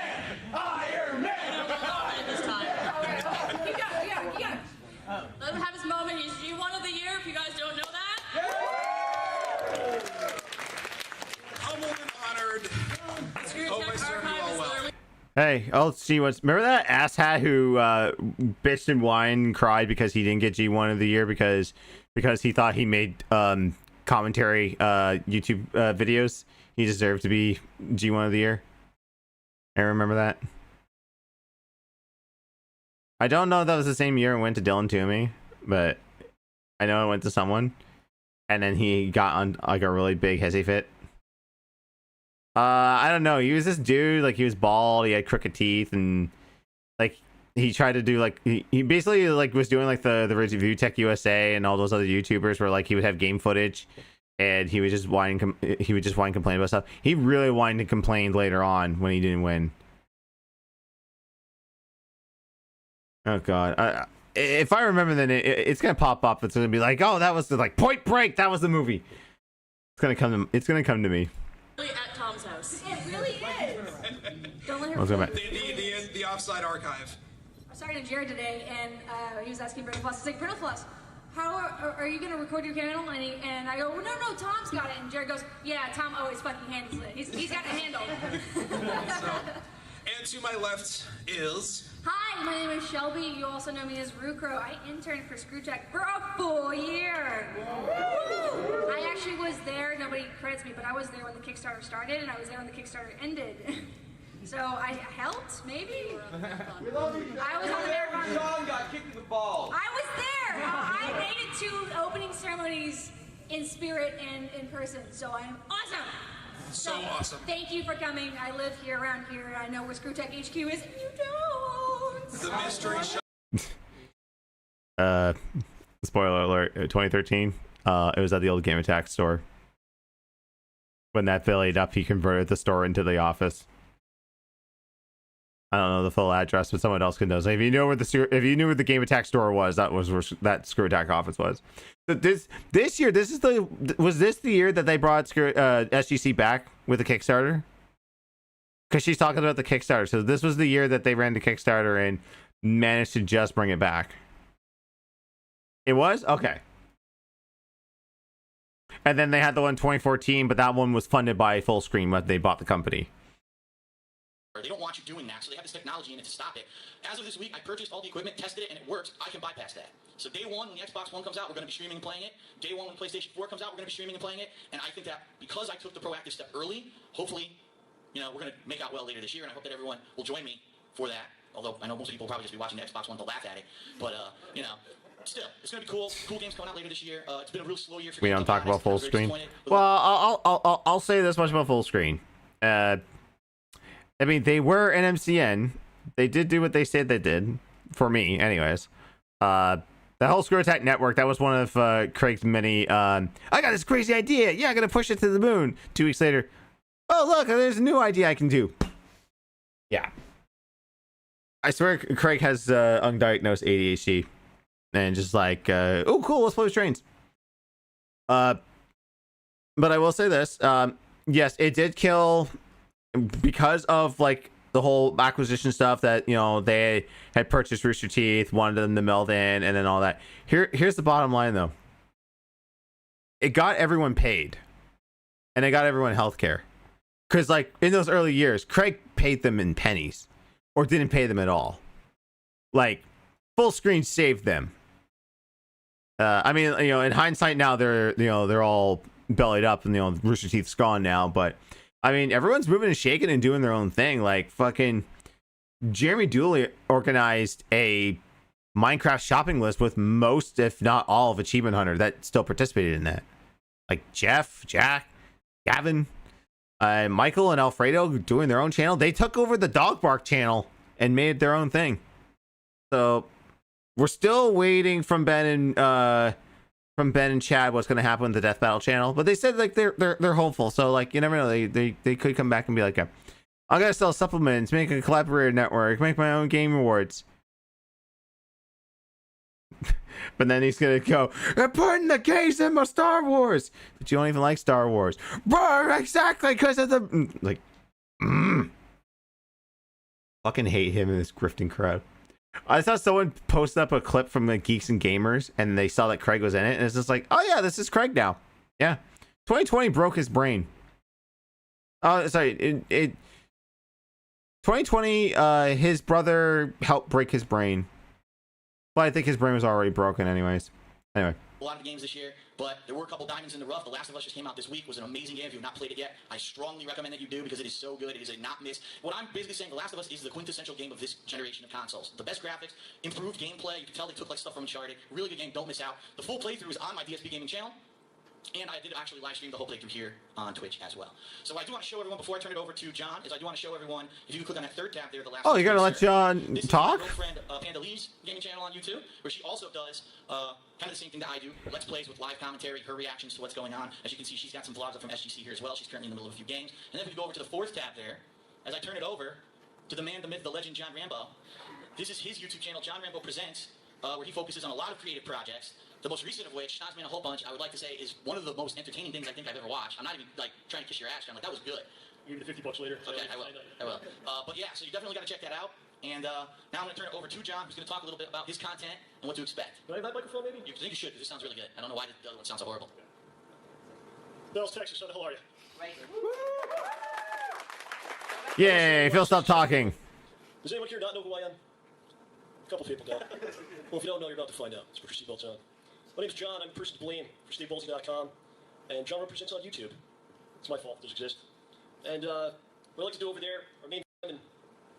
Iron Man! This time. You got it. Let him have his moment. He's G1 of the year, if you guys don't know that. Humbled and honored. Hope I serve you all well. Hey, oh, G1. Remember that asshat who bitched and whined and cried because he didn't get G1 of the year because he thought he made commentary YouTube videos. He deserved to be G1 of the year. I remember that. I don't know if that was the same year it went to Dylan Toomey, but I know it went to someone. And then he got on like a really big hissy fit. I don't know. He was this dude, like he was bald, he had crooked teeth, and like he tried to do like he basically like was doing like the Review Tech USA and all those other YouTubers where like he would have game footage and he would just whine complain about stuff. He really whined and complained later on when he didn't win. Oh god. If I remember, then it's gonna pop up. It's gonna be like, oh, that was like Point Break. That was the movie. It's gonna come to me. At Tom's house. It really is. Don't let her. Let's go back. The offside archive. I was talking to Jared today, and he was asking Brittle Plus. He's like, Brittle Plus, how are you going to record your channel? And I go, well, no, Tom's got it. And Jared goes, yeah, Tom always fucking handles it. He's got it handled. And to my left is... Hi, my name is Shelby. You also know me as Rucro. I interned for ScrewTech for a full year. I actually was there. Nobody credits me, but I was there when the Kickstarter started, and I was there when the Kickstarter ended. So I helped, maybe? I was on the marathon. Sean got kicked in the balls. I was there. I made it to opening ceremonies in spirit and in person, so I'm awesome. So awesome. Thank you for coming. I live here around here, and I know where ScrewTech HQ is, and you don't. The mystery shop. Spoiler alert, 2013. It was at the old Game Attack store. When that bellied up, he converted the store into the office. I don't know the full address, but someone else can know. So if you knew where the Game Attack store was, that was where that Screw Attack office was. But this year, was this the year that they brought SGC back with the Kickstarter? Because she's talking about the Kickstarter. So this was the year that they ran the Kickstarter and managed to just bring it back. It was? Okay. And then they had the one in 2014, but that one was funded by Fullscreen when they bought the company. They don't want you doing that, so they have this technology in it to stop it. As of this week, I purchased all the equipment, tested it, and it works. I can bypass that. So day one, when the Xbox One comes out, we're going to be streaming and playing it. Day one, when PlayStation 4 comes out, we're going to be streaming and playing it. And I think that because I took the proactive step early, hopefully, we're going to make out well later this year, and I hope that everyone will join me for that. Although I know most people will probably just be watching the Xbox One to laugh at it. But, still, it's going to be cool. Cool games coming out later this year. It's been a real slow year for We don't talk about full screen. Well, I'll say this much about full screen. I mean, they were an MCN. They did do what they said they did. For me, anyways. The whole Screw Attack network, that was one of Craig's many, I got this crazy idea. Yeah, I'm going to push it to the moon. 2 weeks later, oh, look, there's a new idea I can do. Yeah. I swear Craig has undiagnosed ADHD. And just like, oh, cool, let's play with trains. But I will say this. Yes, it did kill... Because of like the whole acquisition stuff that they had purchased Rooster Teeth, wanted them to meld in, and then all that. Here's the bottom line though. It got everyone paid, and it got everyone healthcare. Because like in those early years, Craig paid them in pennies, or didn't pay them at all. Like full screen saved them. I mean, in hindsight now they're all bellied up, and Rooster Teeth's gone now, but. I mean, everyone's moving and shaking and doing their own thing. Like, fucking Jeremy Dooley organized a Minecraft shopping list with most, if not all, of Achievement Hunter that still participated in that. Like Jeff, Jack, Gavin, Michael, and Alfredo doing their own channel. They took over the Dog Bark channel and made their own thing. So, we're still waiting from Ben and Chad what's going to happen with the Death Battle channel, but they said like they're hopeful. So like you never know, they could come back and be like, I'm gonna sell supplements, make a collaborator network, make my own game awards. But then he's gonna go, they're putting the case in my Star Wars, but you don't even like Star Wars, bro. Exactly, because of the like. Fucking hate him and this grifting crowd. I saw someone post up a clip from the Geeks and Gamers, and they saw that Craig was in it, and it's just like, oh yeah, this is Craig now. Yeah, 2020 broke his brain. Oh, sorry, 2020, his brother helped break his brain. Well, I think his brain was already broken anyways. Anyway. A lot of games this year, but there were a couple diamonds in the rough. The Last of Us just came out this week. It was an amazing game. If you've not played it yet, I strongly recommend that you do because it is so good. It is a not miss. What I'm basically saying, The Last of Us is the quintessential game of this generation of consoles. The best graphics, improved gameplay. You can tell they took like stuff from Uncharted. Really good game. Don't miss out. The full playthrough is on my DSP gaming channel. And I did actually live stream the whole playthrough here on Twitch as well. So I do want to show everyone, before I turn it over to John, I do want to show everyone, if you can click on that third tab there, the last. Oh, you gotta let John talk? This is my girlfriend, Panda Lee's gaming channel on YouTube, where she also does kind of the same thing that I do. Let's plays with live commentary, her reactions to what's going on. As you can see, she's got some vlogs up from SGC here as well. She's currently in the middle of a few games. And then if we go over to the fourth tab there, as I turn it over to the man, the myth, the legend, John Rambo, this is his YouTube channel, John Rambo Presents, where he focuses on a lot of creative projects. The most recent of which, Shots Me in a Whole Bunch, I would like to say is one of the most entertaining things I think I've ever watched. I'm not even like trying to kiss your ass. I'm like, that was good. Give you the $50 later. Okay, I will. But yeah, so you definitely got to check that out. And now I'm going to turn it over to John, who's going to talk a little bit about his content and what to expect. Can I have that microphone, maybe? You think you should, because this sounds really good. I don't know why the other one sounds so horrible. Dallas, Texas. How the hell are you? Yay, Phil, stop talking. Does anyone here not know who I am? A couple people don't. Well, if you don't know, you're about to find out. Let's put your seatbelts on. My name's John. I'm a person to blame for SteveBolsey.com. And John Represents on YouTube. It's my fault. It doesn't exist. And what I like to do over there, our main...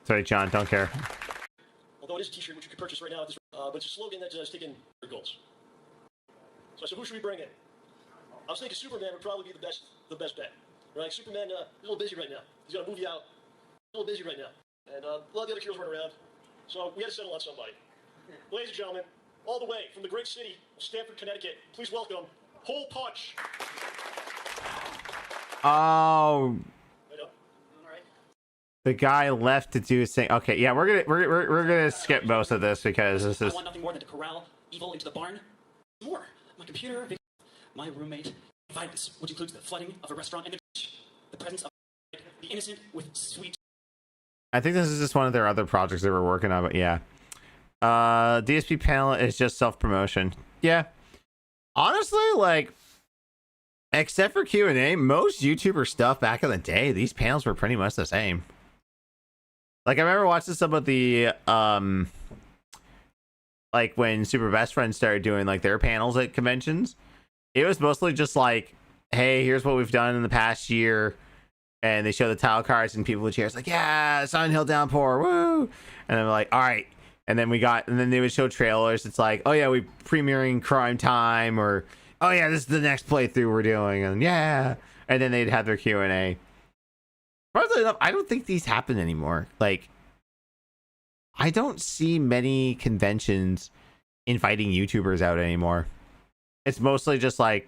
Sorry, John, don't care. Although it is a t-shirt which you can purchase right now at this... but it's a slogan that is taking goals. So I said, who should we bring in? I was thinking Superman would probably be the best bet. Right? Superman, a little busy right now. He's got a movie out. A little busy right now. And a lot of the other heroes running around. So we had to settle on somebody. Ladies and gentlemen, all the way from the great city of Stamford, Connecticut, please welcome Hole Punch. Oh, the guy left to do his thing. Okay, yeah, we're gonna skip most of this because this is. I want nothing more than to corral evil into the barn. More, my computer, my roommate, violence, which includes the flooding of a restaurant and the presence of the innocent with sweet. I think this is just one of their other projects they were working on, but yeah. DSP panel is just self-promotion. Yeah. Honestly, like, except for Q&A, most YouTuber stuff back in the day, these panels were pretty much the same. Like, I remember watching some of the, like, when Super Best Friends started doing, like, their panels at conventions, it was mostly just like, hey, here's what we've done in the past year. And they show the title cards and people with chairs like, yeah, Silent Hill Downpour, woo! And I'm like, all right. And then they would show trailers. It's like, oh yeah, we premiering Crime Time, or oh yeah, this is the next playthrough we're doing, and yeah. And then they'd have their Q&A. Surprisingly enough, I don't think these happen anymore. Like, I don't see many conventions inviting YouTubers out anymore. It's mostly just like,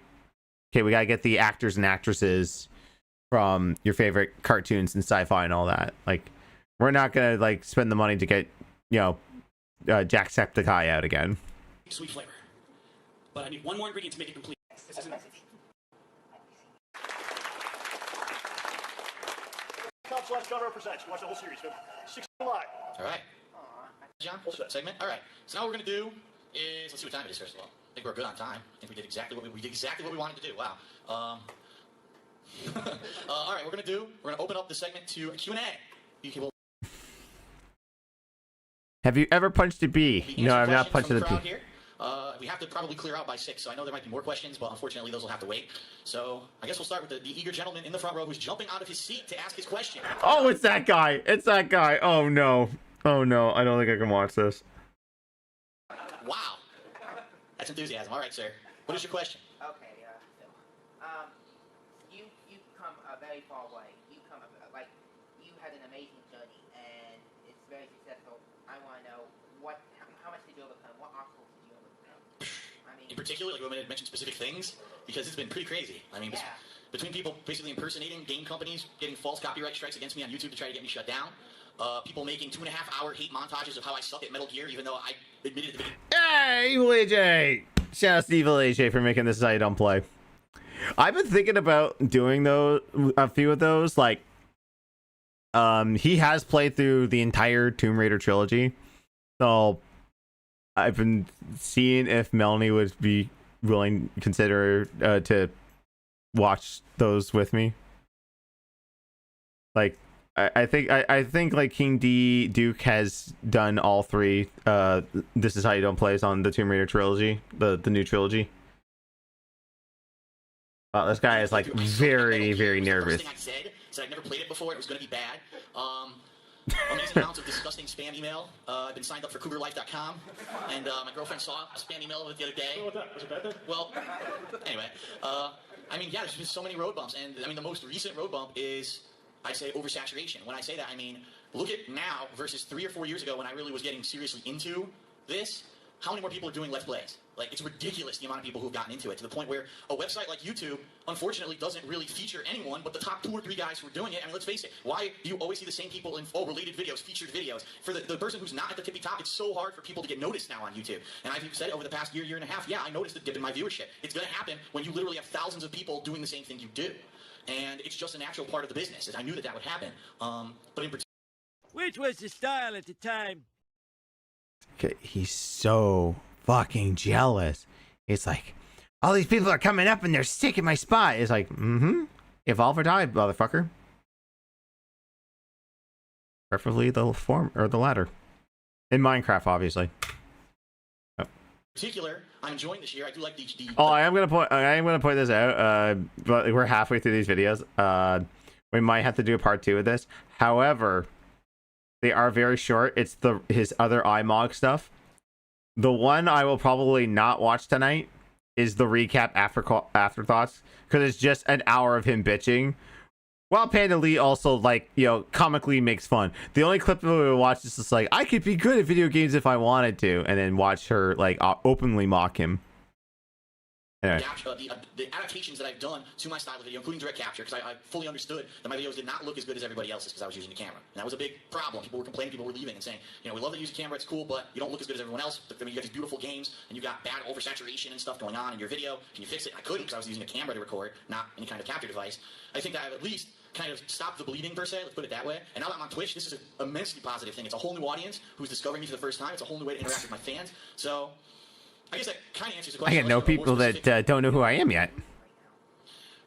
okay, we gotta get the actors and actresses from your favorite cartoons and sci-fi and all that. Like, we're not gonna like spend the money to get, you know, Jacksepticeye out again. Sweet flavor. But I need one more ingredient to make it complete. This isn't... John Represents. Watch the whole series. 6 live. All right. John, segment. All right. So now what we're gonna do is, let's see what time it is first of all. I think we're good on time. I think we did exactly what we wanted to do. Wow. All right. We're gonna open up the segment to a Q&A. You can. Have you ever punched a bee? No, I've not punched a bee. Here. We have to probably clear out by 6, so I know there might be more questions, but unfortunately those will have to wait. So I guess we'll start with the eager gentleman in the front row who's jumping out of his seat to ask his question. Oh, it's that guy. It's that guy. Oh, no. Oh, no. I don't think I can watch this. Wow. That's enthusiasm. All right, sir. What is your question? Okay, Phil. You've come a very far way. You had an amazing journey, and it's very successful. I want to know how much did you overcome? What obstacles in particular, like, I'm going to mention specific things because it's been pretty crazy. I mean, between people basically impersonating game companies, getting false copyright strikes against me on YouTube to try to get me shut down, people making 2.5-hour hate montages of how I suck at Metal Gear, even though I admitted at the beginning. Hey, Evil AJ! Shout out to Evil AJ for making this how you don't play. I've been thinking about doing a few of those. Like, he has played through the entire Tomb Raider trilogy, so I've been seeing if Melanie would be willing to consider to watch those with me. Like, I think like King D Duke has done all three. This is how you don't plays on the Tomb Raider trilogy, the new trilogy. Wow, this guy is like very, very nervous. The first thing I said I'd never played it before. It was going to be bad. Amazing amounts of disgusting spam email. I've been signed up for CougarLife.com, and my girlfriend saw a spam email of it the other day. Was it bad then? Well, anyway, I mean, yeah, there's been so many road bumps, and I mean, the most recent road bump is, I'd say, oversaturation. When I say that, I mean, look at now versus 3 or 4 years ago when I really was getting seriously into this. How many more people are doing Let's Plays? Like, it's ridiculous the amount of people who've gotten into it, to the point where a website like YouTube, unfortunately, doesn't really feature anyone but the top 2 or 3 guys who are doing it. I mean, let's face it, why do you always see the same people in related videos, featured videos? For the person who's not at the tippy top, it's so hard for people to get noticed now on YouTube. And I've said over the past year and a half, yeah, I noticed a dip in my viewership. It's going to happen when you literally have thousands of people doing the same thing you do. And it's just a natural part of the business, and I knew that would happen. But in particular... Which was the style at the time? Okay, he's so fucking jealous. It's like, all these people are coming up and they're sick in my spot. It's like, evolve or die, motherfucker. Preferably the form or the latter. In Minecraft, obviously. In particular, I'm enjoying this year. I do like the Oh, I am gonna point this out. But we're halfway through these videos. We might have to do a part 2 of this. However, they are very short. It's his other iMog stuff. The one I will probably not watch tonight is the recap afterthoughts, because it's just an hour of him bitching. While Panda Lee also, like, you know, comically makes fun. The only clip that we will watch is just like, I could be good at video games if I wanted to, and then watch her like openly mock him. Anyway. The adaptations that I've done to my style of video, including direct capture, because I fully understood that my videos did not look as good as everybody else's because I was using the camera. And that was a big problem. People were complaining, people were leaving and saying, you know, we love that you use a camera, it's cool, but you don't look as good as everyone else. But I mean, you got these beautiful games, and you got bad oversaturation and stuff going on in your video. Can you fix it? I couldn't because I was using a camera to record, not any kind of capture device. I think that I've at least kind of stopped the bleeding, per se, let's put it that way. And now that I'm on Twitch, this is an immensely positive thing. It's a whole new audience who's discovering me for the first time. It's a whole new way to interact with my fans. So I guess that kind of answers the question. I get no people that don't know who I am yet.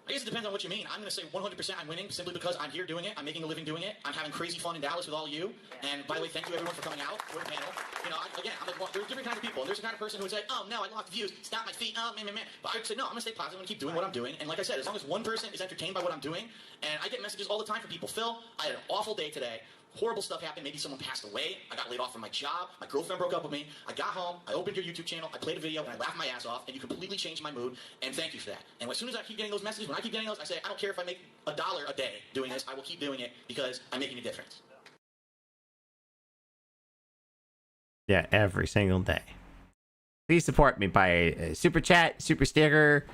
I guess it depends on what you mean. I'm going to say 100% I'm winning simply because I'm here doing it. I'm making a living doing it. I'm having crazy fun in Dallas with all of you. And by the way, thank you everyone for coming out for the panel. You know, again, I'm like, there's different kinds of people. And there's the kind of person who would say, oh no, I lost views. Stop my feet. Oh, man. But I would say, no, I'm going to stay positive. I'm going to keep doing what I'm doing. And like I said, as long as one person is entertained by what I'm doing, and I get messages all the time from people, Phil, I had an awful day today. Horrible stuff happened. Maybe someone passed away. I got laid off from my job. My girlfriend broke up with me. I got home. I opened your YouTube channel. I played a video, and I laughed my ass off, and you completely changed my mood, and thank you for that. And as soon as I keep getting those messages, when I keep getting those, I say, I don't care if I make $1 a day doing this. I will keep doing it because I'm making a difference. Yeah, every single day. Please support me by a super chat, super sticker,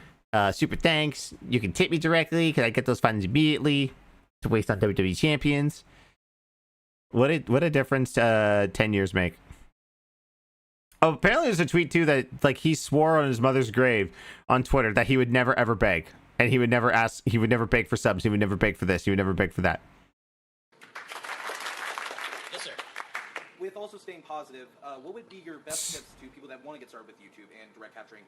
super thanks. You can tip me directly because I get those funds immediately to waste on WWE champions. What a difference 10 years make. Oh, apparently there's a tweet too that like he swore on his mother's grave on Twitter that he would never ever beg, and he would never beg for subs, he would never beg for this, he would never beg for that. Yes, sir. With also staying positive, what would be your best tips to people that want to get started with YouTube and direct capturing?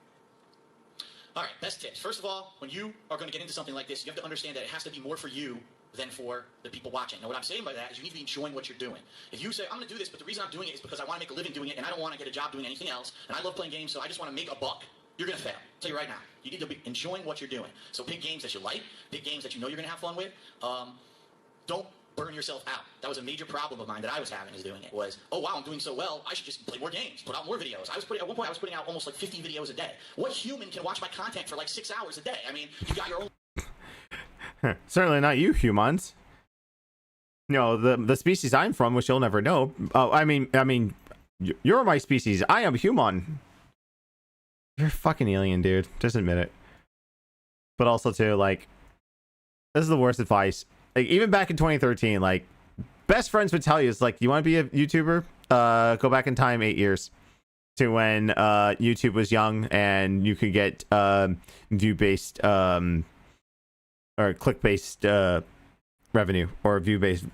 All right, best tips. First of all, when you are going to get into something like this, you have to understand that it has to be more for you than for the people watching. Now, what I'm saying by that is you need to be enjoying what you're doing. If you say, I'm going to do this, but the reason I'm doing it is because I want to make a living doing it, and I don't want to get a job doing anything else, and I love playing games, so I just want to make a buck, you're going to fail. I'll tell you right now. You need to be enjoying what you're doing. So pick games that you like, pick games that you know you're going to have fun with. Don't burn yourself out. That was a major problem of mine that I was having is doing it, was, oh, wow, I'm doing so well, I should just play more games, put out more videos. At one point, I was putting out almost like 50 videos a day. What human can watch my content for like 6 hours a day? I mean, you got your own... Certainly not you, humans. No, the species I'm from, which you'll never know. Oh, I mean, you're my species. I am human. You're a fucking alien, dude. Just admit it. But also too, like, this is the worst advice. Like, even back in 2013, like, best friends would tell you, it's like, you want to be a YouTuber? Go back in time 8 years to when YouTube was young and you could get view-based or click-based revenue or view-based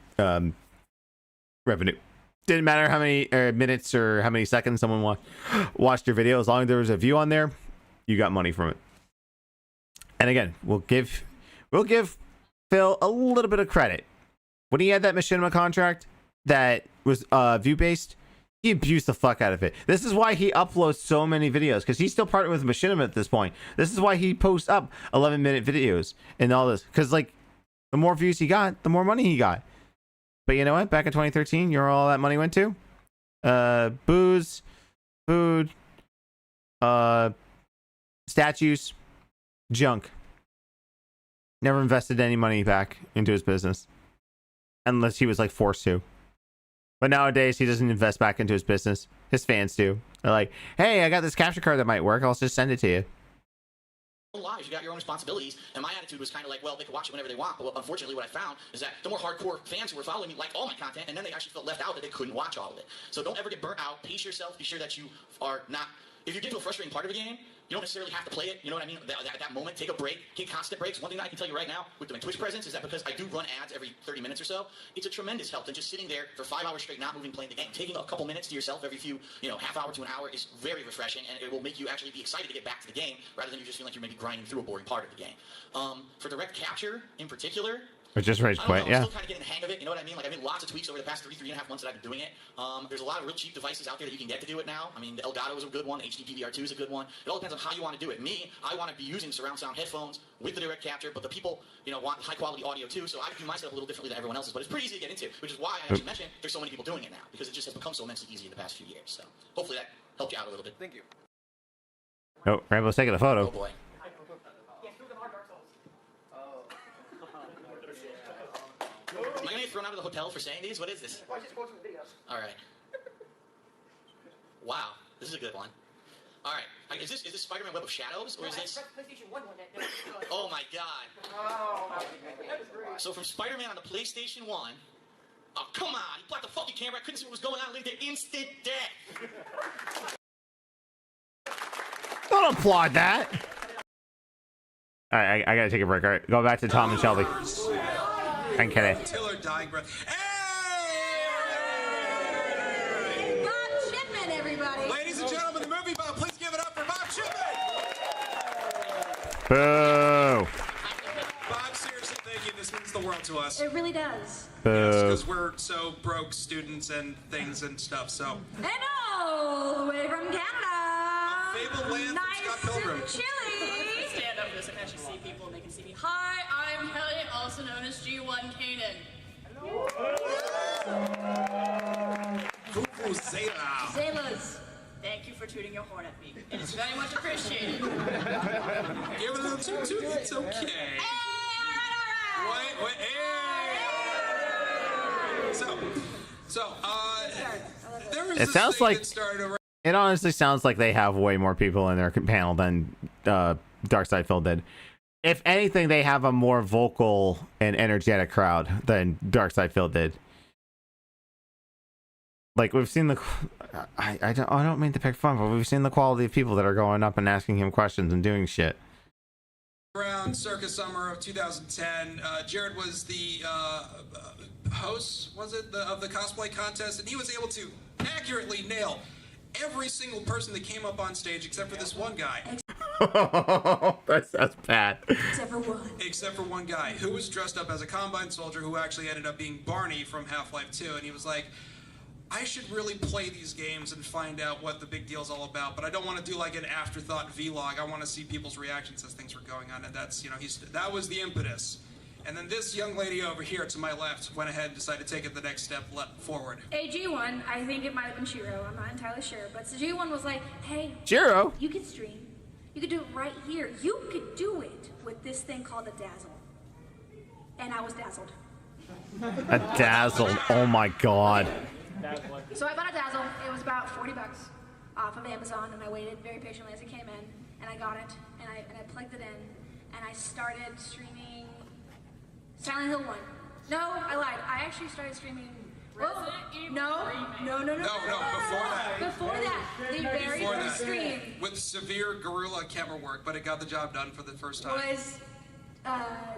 revenue. Didn't matter how many minutes or how many seconds someone watched your video. As long as there was a view on there, you got money from it. And again, we'll give Phil a little bit of credit. When he had that machinima contract that was view-based, he abused the fuck out of it. This is why he uploads so many videos, because he's still partnered with machinima at this point. This is why he posts up 11-minute videos and all this, because like the more views he got, the more money he got. But you know what? Back in 2013, you know where all that money went to? Booze, food, statues, junk. Never invested any money back into his business. Unless he was like forced to. But nowadays, he doesn't invest back into his business. His fans do. They're like, hey, I got this capture card that might work. I'll just send it to you. Lives, you got your own responsibilities, and my attitude was kind of like, well, they can watch it whenever they want, but unfortunately what I found is that the more hardcore fans who were following me liked all my content, and then they actually felt left out that they couldn't watch all of it. So don't ever get burnt out. Pace yourself. Be sure that you are not, if you get to a frustrating part of a game, you don't necessarily have to play it, you know what I mean? At that moment, take a break, take constant breaks. One thing that I can tell you right now with my Twitch presence is that because I do run ads every 30 minutes or so, it's a tremendous help than just sitting there for 5 hours straight, not moving, playing the game. Taking a couple minutes to yourself every few, half hour to an hour is very refreshing, and it will make you actually be excited to get back to the game rather than you just feel like you're maybe grinding through a boring part of the game. For direct capture in particular, Or just rage quit, I'm yeah. still kind of getting the hang of it, you know what I mean? Like, I've made lots of tweaks over the past 3.5 months that I've been doing it. There's a lot of real cheap devices out there that you can get to do it now. I mean, the Elgato is a good one, HD PVR2 is a good one. It all depends on how you want to do it. Me, I want to be using surround sound headphones with the direct capture, but the people, want high quality audio too, so I do myself a little differently than everyone else's, but it's pretty easy to get into, which is why I actually mentioned there's so many people doing it now, because it just has become so immensely easy in the past few years. So hopefully that helped you out a little bit. Thank you. Oh, Rambo's taking a photo. Oh boy. Am I going to get thrown out of the hotel for saying these? What is this? All right. Wow, this is a good one. All right, is this Spider-Man Web of Shadows, or is this? PlayStation 1 Oh my God. So from Spider-Man on the PlayStation 1. Oh come on! You blocked the fucking camera. I couldn't see what was going on. Leave there, instant death. Don't applaud that. All right, I gotta take a break. All right, go back to Tom and Shelby. I'm kidding. Tiller dying breath. Bob Chipman, everybody. Ladies and gentlemen, the movie Bob, please give it up for Bob Chipman. Boo. Bob, seriously, thank you. This means the world to us. It really does. Because we're so broke students and things and stuff, so. And all the way from Canada. Fabled land nice from Scott Pilgrim. and chilly. Stand up for this. I can actually see people and they can see me. Hi, I'm Kelly, also known as G1 Kanan. Zaylas, thank you for tooting your horn at me. It is very much appreciated. Give it a little toot. It's okay. Wait, hey! So, there was It sounds like started it honestly sounds like they have way more people in their panel than Darksydephil did. If anything, they have a more vocal and energetic crowd than Darksydephil did. Like we've seen the, I don't mean to pick fun, but we've seen the quality of people that are going up and asking him questions and doing shit. around circa summer of 2010. Jared was the host, was it, of the cosplay contest, and he was able to accurately nail every single person that came up on stage except for this one guy. That's bad. Except for one guy who was dressed up as a Combine soldier who actually ended up being Barney from Half-Life 2, and he was like, I should really play these games and find out what the big deal's all about, but I don't want to do like an afterthought vlog. I want to see people's reactions as things were going on, and that's, you know, that was the impetus. And then this young lady over here to my left went ahead and decided to take it the next step forward. G1, I think it might have been Shiro, I'm not entirely sure, but G1 was like, hey, Shiro, you can stream. You could do it right here. You could do it with this thing called a Dazzle. And I was dazzled. A Dazzle. Oh my god. So I bought a Dazzle. It was about $40. off of Amazon, and I waited very patiently as it came in, and I got it, and I plugged it in, and I started streaming Silent Hill 1. No, I lied. I actually started streaming. Oh, no, No, before that. Before that, the very first stream With severe gorilla camera work, but it got the job done for the first time. was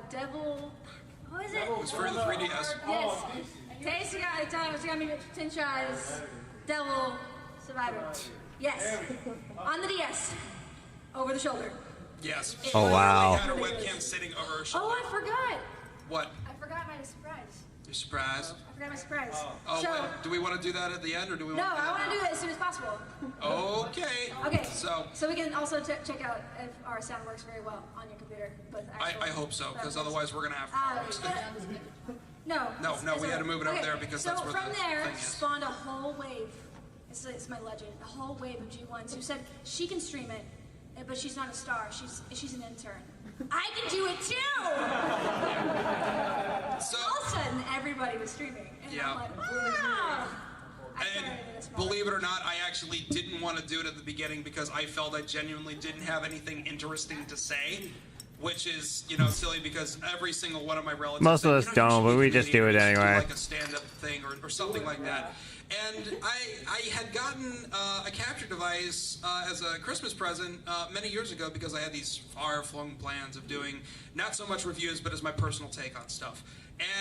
Devil. What was it? It was for the 3DS. Yes. Tasty got me 10 tries. Devil Survivor. Yes. On the DS. Over the shoulder. Yes. Oh, wow. Had her webcam sitting over her shoulder. Oh, I forgot. What? I forgot my surprise. Your surprise? I forgot my surprise. Oh, so, wait, do we want to do that at the end, or do we no, want to do I that want to do it as soon as possible. Okay. Okay. So we can also check out if our sound works very well on your computer. But I hope so, because otherwise we're going to have problems. No, we had to move it over there because that's where so from the there thing is. spawned a whole wave. It's my legend. A whole wave of G1s who said she can stream it, but she's not a star. She's an intern. I can do it too. So all of a sudden, everybody was streaming, and I'm like, wow. And believe it or not, I actually didn't want to do it at the beginning because I felt I genuinely didn't have anything interesting to say. Which is, silly because every single one of my relatives. Most of us don't, but we just do it do anyway. like a stand-up thing or something like that. And I had gotten a capture device as a Christmas present many years ago because I had these far-flung plans of doing not so much reviews, but as my personal take on stuff.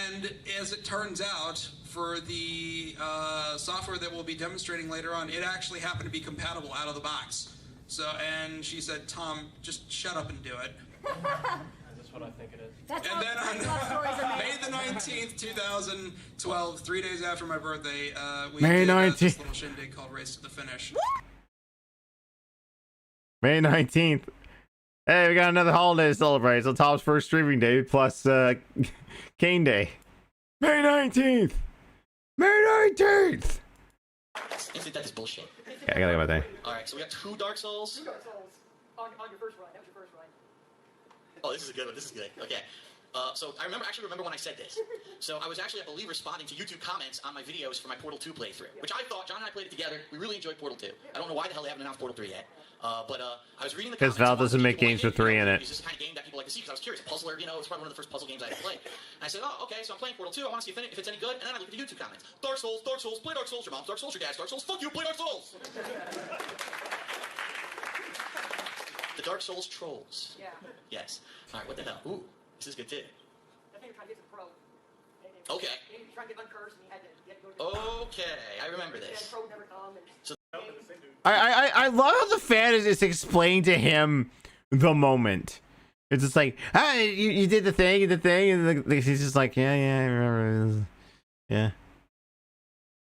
And as it turns out, for the software that we'll be demonstrating later on, it actually happened to be compatible out of the box. And she said, "Tom, just shut up and do it." That's what I think it is. And then on May the 19th, 2012, 3 days after my birthday, we May did 19th. this little shindig called Race to the Finish. May 19th. Hey, we got another holiday to celebrate. So Tom's first streaming day plus Cane Day. May 19th. May 19th. Instant death is bullshit. Yeah, I gotta go back there. Alright, so we got 2 Dark Souls. On your first run. That was your first run. Oh, this is a good one. This is good. Okay. So I remember when I said this. So I was actually, I believe, responding to YouTube comments on my videos for my Portal 2 playthrough, which I thought, John and I played it together. We really enjoyed Portal 2. I don't know why the hell they haven't announced Portal 3 yet. But I was reading the comments. Because Valve doesn't make games with 3 in it. It's just the kind of game that people like to see because I was curious. A puzzler, it's probably one of the first puzzle games I ever played. And I said, oh, okay, so I'm playing Portal 2. I want to see if it's any good. And then I look at the YouTube comments. Dark Souls, play Dark Souls. Your mom's Dark Souls, your dad's Dark Souls. Fuck you, play Dark Souls. The Dark Souls trolls. Yeah. Yes. All right, what the hell? Ooh, this is good too. I think you're trying to get to the pro. Okay. He was trying to get uncursed and he had to go to Okay, I remember this. pro would never come. So, I love how the fan is just explaining to him the moment. It's just like, you did the thing, and he's just like, yeah, I remember this. Yeah.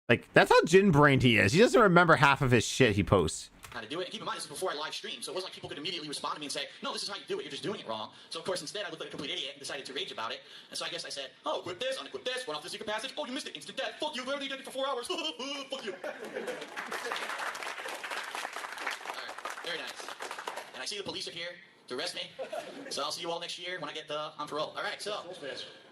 Like, that's how gin-brained he is. He doesn't remember half of his shit he posts. how to do it. And keep in mind, this is before I live streamed, so it wasn't like people could immediately respond to me and say, no, this is how you do it, you're just doing it wrong. So of course, instead, I looked like a complete idiot and decided to rage about it. And so I guess I said, oh, equip this, unequip this, run off the secret passage. Oh, you missed it, instant death. Fuck you, literally did it for 4 hours. Fuck you. Alright, very nice. And I see the police are here to arrest me. So I'll see you all next year when I get on parole. Alright, so,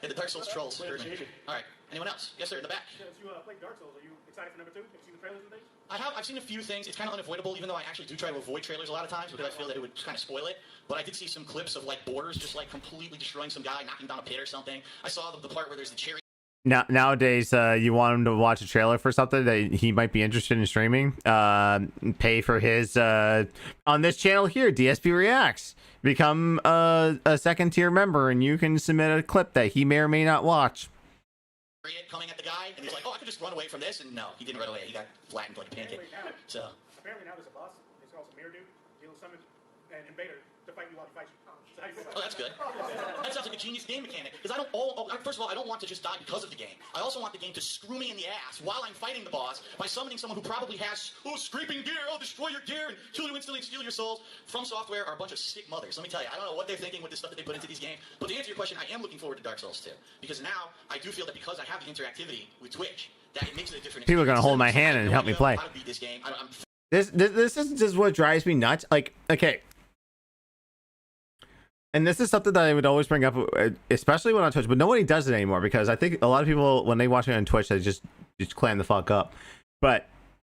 hit the Dark Souls trolls. Alright, anyone else? Yes, sir, in the back. Since you played Dark Souls, are you excited for number 2? Have you seen the trailers and things? I've seen a few things. It's kind of unavoidable, even though I actually do try to avoid trailers a lot of times because I feel that it would kind of spoil it. But I did see some clips of like Borders just like completely destroying some guy, knocking down a pit or something. I saw the part where there's the cherry. Nowadays, you want him to watch a trailer for something that he might be interested in streaming. Pay for his on this channel here, DSP Reacts. Become a second tier member, and you can submit a clip that he may or may not watch. Coming at the guy, and he's like, "Oh, I could just run away from this," and no, he didn't run away. He got flattened like a pancake. So apparently now there's a boss. It's called Samir Dude. He'll summon an invader to fight you while he fights you. So how you feel about oh, that's good. That sounds like a genius game mechanic. Because first of all, I don't want to just die because of the game. I also want the game to screw me in the ass while I'm fighting the boss by summoning someone who probably has, scraping gear, destroy your gear, and kill you instantly and steal your souls. From Software are a bunch of sick mothers. Let me tell you, I don't know what they're thinking with the stuff that they put into these games. But to answer your question, I am looking forward to Dark Souls 2. Because now, I do feel that because I have the interactivity with Twitch, that it makes it a different People are gonna hold my hand and help me play. How to beat this game. This is just what drives me nuts. Like, okay. And this is something that I would always bring up, especially when on Twitch, but nobody does it anymore because I think a lot of people, when they watch me on Twitch, they just clam the fuck up. But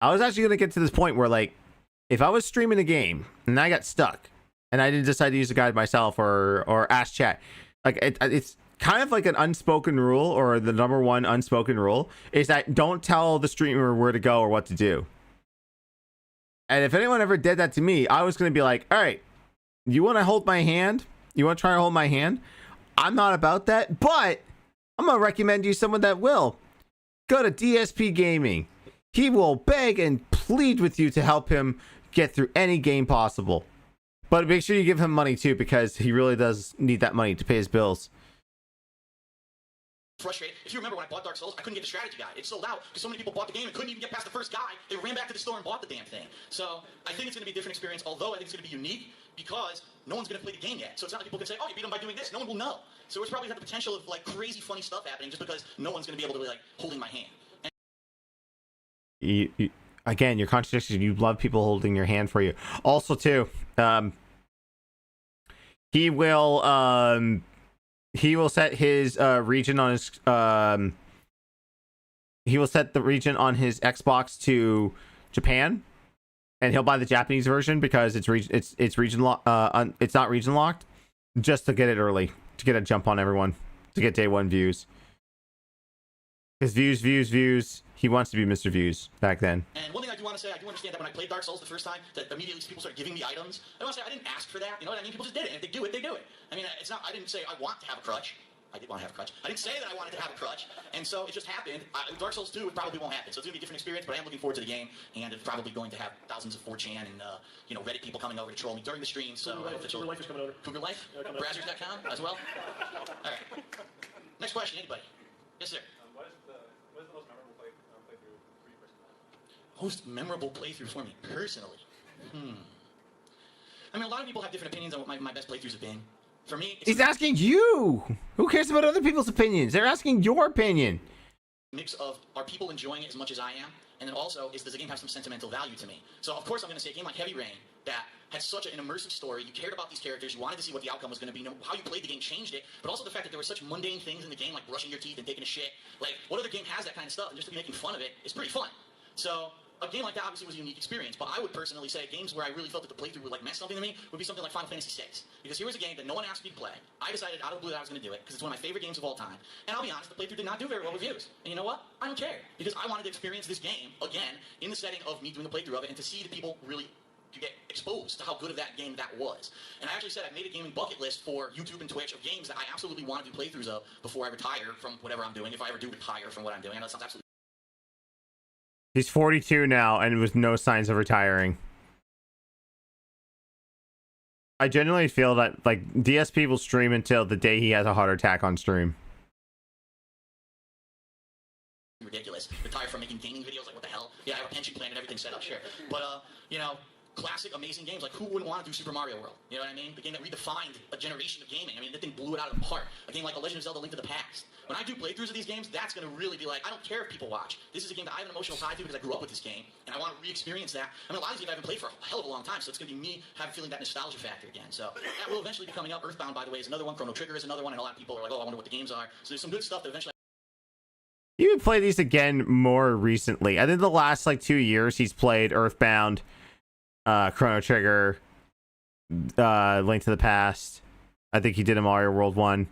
I was actually going to get to this point where, like, if I was streaming a game and I got stuck and I didn't decide to use a guide myself or ask chat, like it's kind of like an unspoken rule, or the number one unspoken rule is that don't tell the streamer where to go or what to do. And if anyone ever did that to me, I was going to be like, all right, you want to hold my hand? You want to try to hold my hand? I'm not about that, but I'm going to recommend you someone that will. Go to DSP Gaming. He will beg and plead with you to help him get through any game possible. But make sure you give him money too, because he really does need that money to pay his bills. Frustrated. If you remember when I bought Dark Souls, I couldn't get the strategy guide. It sold out because so many people bought the game and couldn't even get past the first guy. They ran back to the store and bought the damn thing. So I think it's going to be a different experience, although I think it's going to be unique because no one's going to play the game yet. So it's not like people can say, oh, you beat them by doing this. No one will know. So it's probably got the potential of like crazy funny stuff happening just because no one's going to be able to be like holding my hand. And again, your contradiction. You love people holding your hand for you. Also, too, he will set his region on his he will set the region on his Xbox to Japan, and he'll buy the Japanese version because it's region it's not region locked, just to get it early, to get a jump on everyone, to get day one views. His views. He wants to be Mr. Views back then. And one thing I do want to say, I do understand that when I played Dark Souls the first time, that immediately people started giving me items. I want to say I didn't ask for that. You know what I mean? People just did it. And if they do it, they do it. I mean, it's not. I didn't say I want to have a crutch. I did want to have a crutch. I didn't say that I wanted to have a crutch. And so it just happened. Dark Souls 2, it probably won't happen. So it's going to be a different experience, but I am looking forward to the game. And it's probably going to have thousands of 4chan and, Reddit people coming over to troll me during the stream. So Cougar Life is coming over. Cougar Life? Brazzers.com as well? All right. Next question, anybody? Yes, sir. What is the most memorable playthrough for you personally? Most memorable playthrough for me personally? I mean, a lot of people have different opinions on what my best playthroughs have been. For me, he's asking you. Who cares about other people's opinions? They're asking your opinion. Mix of, are people enjoying it as much as I am? And then also, does the game have some sentimental value to me? So, of course, I'm going to say a game like Heavy Rain that had such an immersive story. You cared about these characters. You wanted to see what the outcome was going to be. How you played the game changed it. But also the fact that there were such mundane things in the game, like brushing your teeth and taking a shit. Like, what other game has that kind of stuff? And just to be making fun of it is pretty fun. So, a game like that obviously was a unique experience, but I would personally say games where I really felt that the playthrough would meant something to me would be something like Final Fantasy VI. Because here was a game that no one asked me to play. I decided out of the blue that I was going to do it because it's one of my favorite games of all time. And I'll be honest, the playthrough did not do very well reviews. And you know what? I don't care. Because I wanted to experience this game again in the setting of me doing the playthrough of it and to see the people really to get exposed to how good of that game that was. And I actually said I made a gaming bucket list for YouTube and Twitch of games that I absolutely want to do playthroughs of before I retire from whatever I'm doing, if I ever do retire from what I'm doing. I know that sounds absolutely... He's 42 now and with no signs of retiring. I genuinely feel that like DSP will stream until the day he has a heart attack on stream. Ridiculous. Retire from making gaming videos, like what the hell? Yeah, I have a pension plan and everything set up, sure. But, classic, amazing games. Like, who wouldn't want to do Super Mario World? You know what I mean? The game that redefined a generation of gaming. I mean, that thing blew it out of the park. A game like A Legend of Zelda: Link to the Past. When I do playthroughs of these games, that's going to really be like, I don't care if people watch. This is a game that I have an emotional tie to because I grew up with this game, and I want to re-experience that. I mean, a lot of these games I haven't played for a hell of a long time, so it's going to be me feeling that nostalgia factor again. So that will eventually be coming up. Earthbound, by the way, is another one. Chrono Trigger is another one, and a lot of people are like, oh, I wonder what the games are. So there's some good stuff that eventually... He would play these again more recently. I think the last 2 years he's played Earthbound, Chrono Trigger, Link to the Past. I think he did a Mario World 1.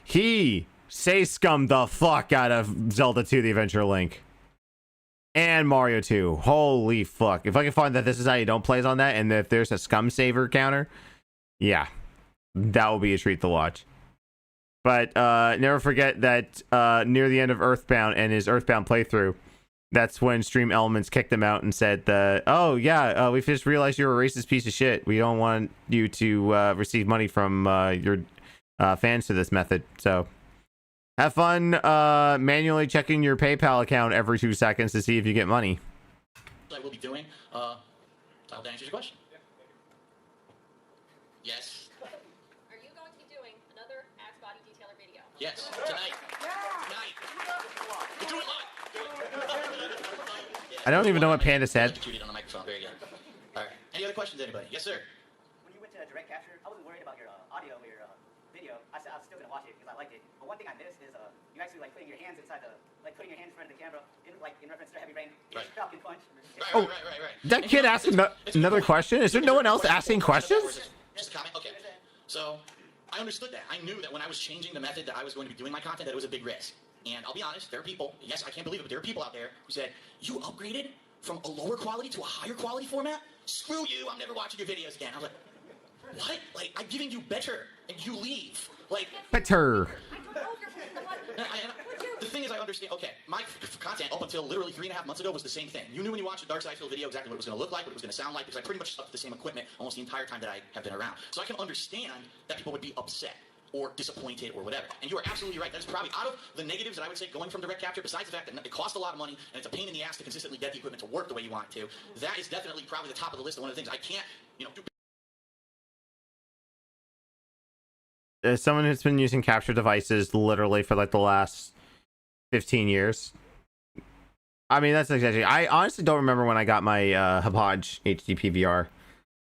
He scummed the fuck out of Zelda 2, The Adventure Link. And Mario 2. Holy fuck. If I can find that This Is How You Don't plays on that, and if there's a scum saver counter, yeah, that will be a treat to watch. But never forget that near the end of Earthbound and his Earthbound playthrough, that's when Stream Elements kicked him out and said, oh yeah, we just realized you're a racist piece of shit. We don't want you to receive money from your fans to this method. So have fun manually checking your PayPal account every 2 seconds to see if you get money. I will be doing. I hope that answers your question. Yes. Yes, tonight. Tonight. We'll do it live. I don't even know what Panda said. On the microphone. Very good. All right. Any other questions, anybody? Yes, sir. When you went to direct capture, I wasn't worried about your audio or your video, I was still gonna watch it because I liked it. But one thing I missed is you actually like putting your hands inside the, like putting your hands in front of the camera, in reference to Heavy Rain, Falcon Punch. Right. That kid asked another question. Is there no one else asking questions? Just a comment. Okay. So I understood that. I knew that when I was changing the method that I was going to be doing my content, that it was a big risk. And I'll be honest, there are people, yes, I can't believe it, but there are people out there who said, you upgraded from a lower quality to a higher quality format? Screw you, I'm never watching your videos again. I was like, what? Like, I'm giving you better, and you leave. Like, better. The thing is, I understand, okay, my content up until literally 3.5 months ago was the same thing. You knew when you watched the Darksydephil video exactly what it was going to look like, what it was going to sound like, because I pretty much stuck to the same equipment almost the entire time that I have been around. So I can understand that people would be upset or disappointed or whatever. And you are absolutely right. That's probably out of the negatives that I would say going from direct capture, besides the fact that it costs a lot of money and it's a pain in the ass to consistently get the equipment to work the way you want it to, that is definitely probably the top of the list of one of the things I can't, do. As someone who's been using capture devices literally for like the last 15 years. I mean, that's exaggerating. I honestly don't remember when I got my Hapaj HD PVR,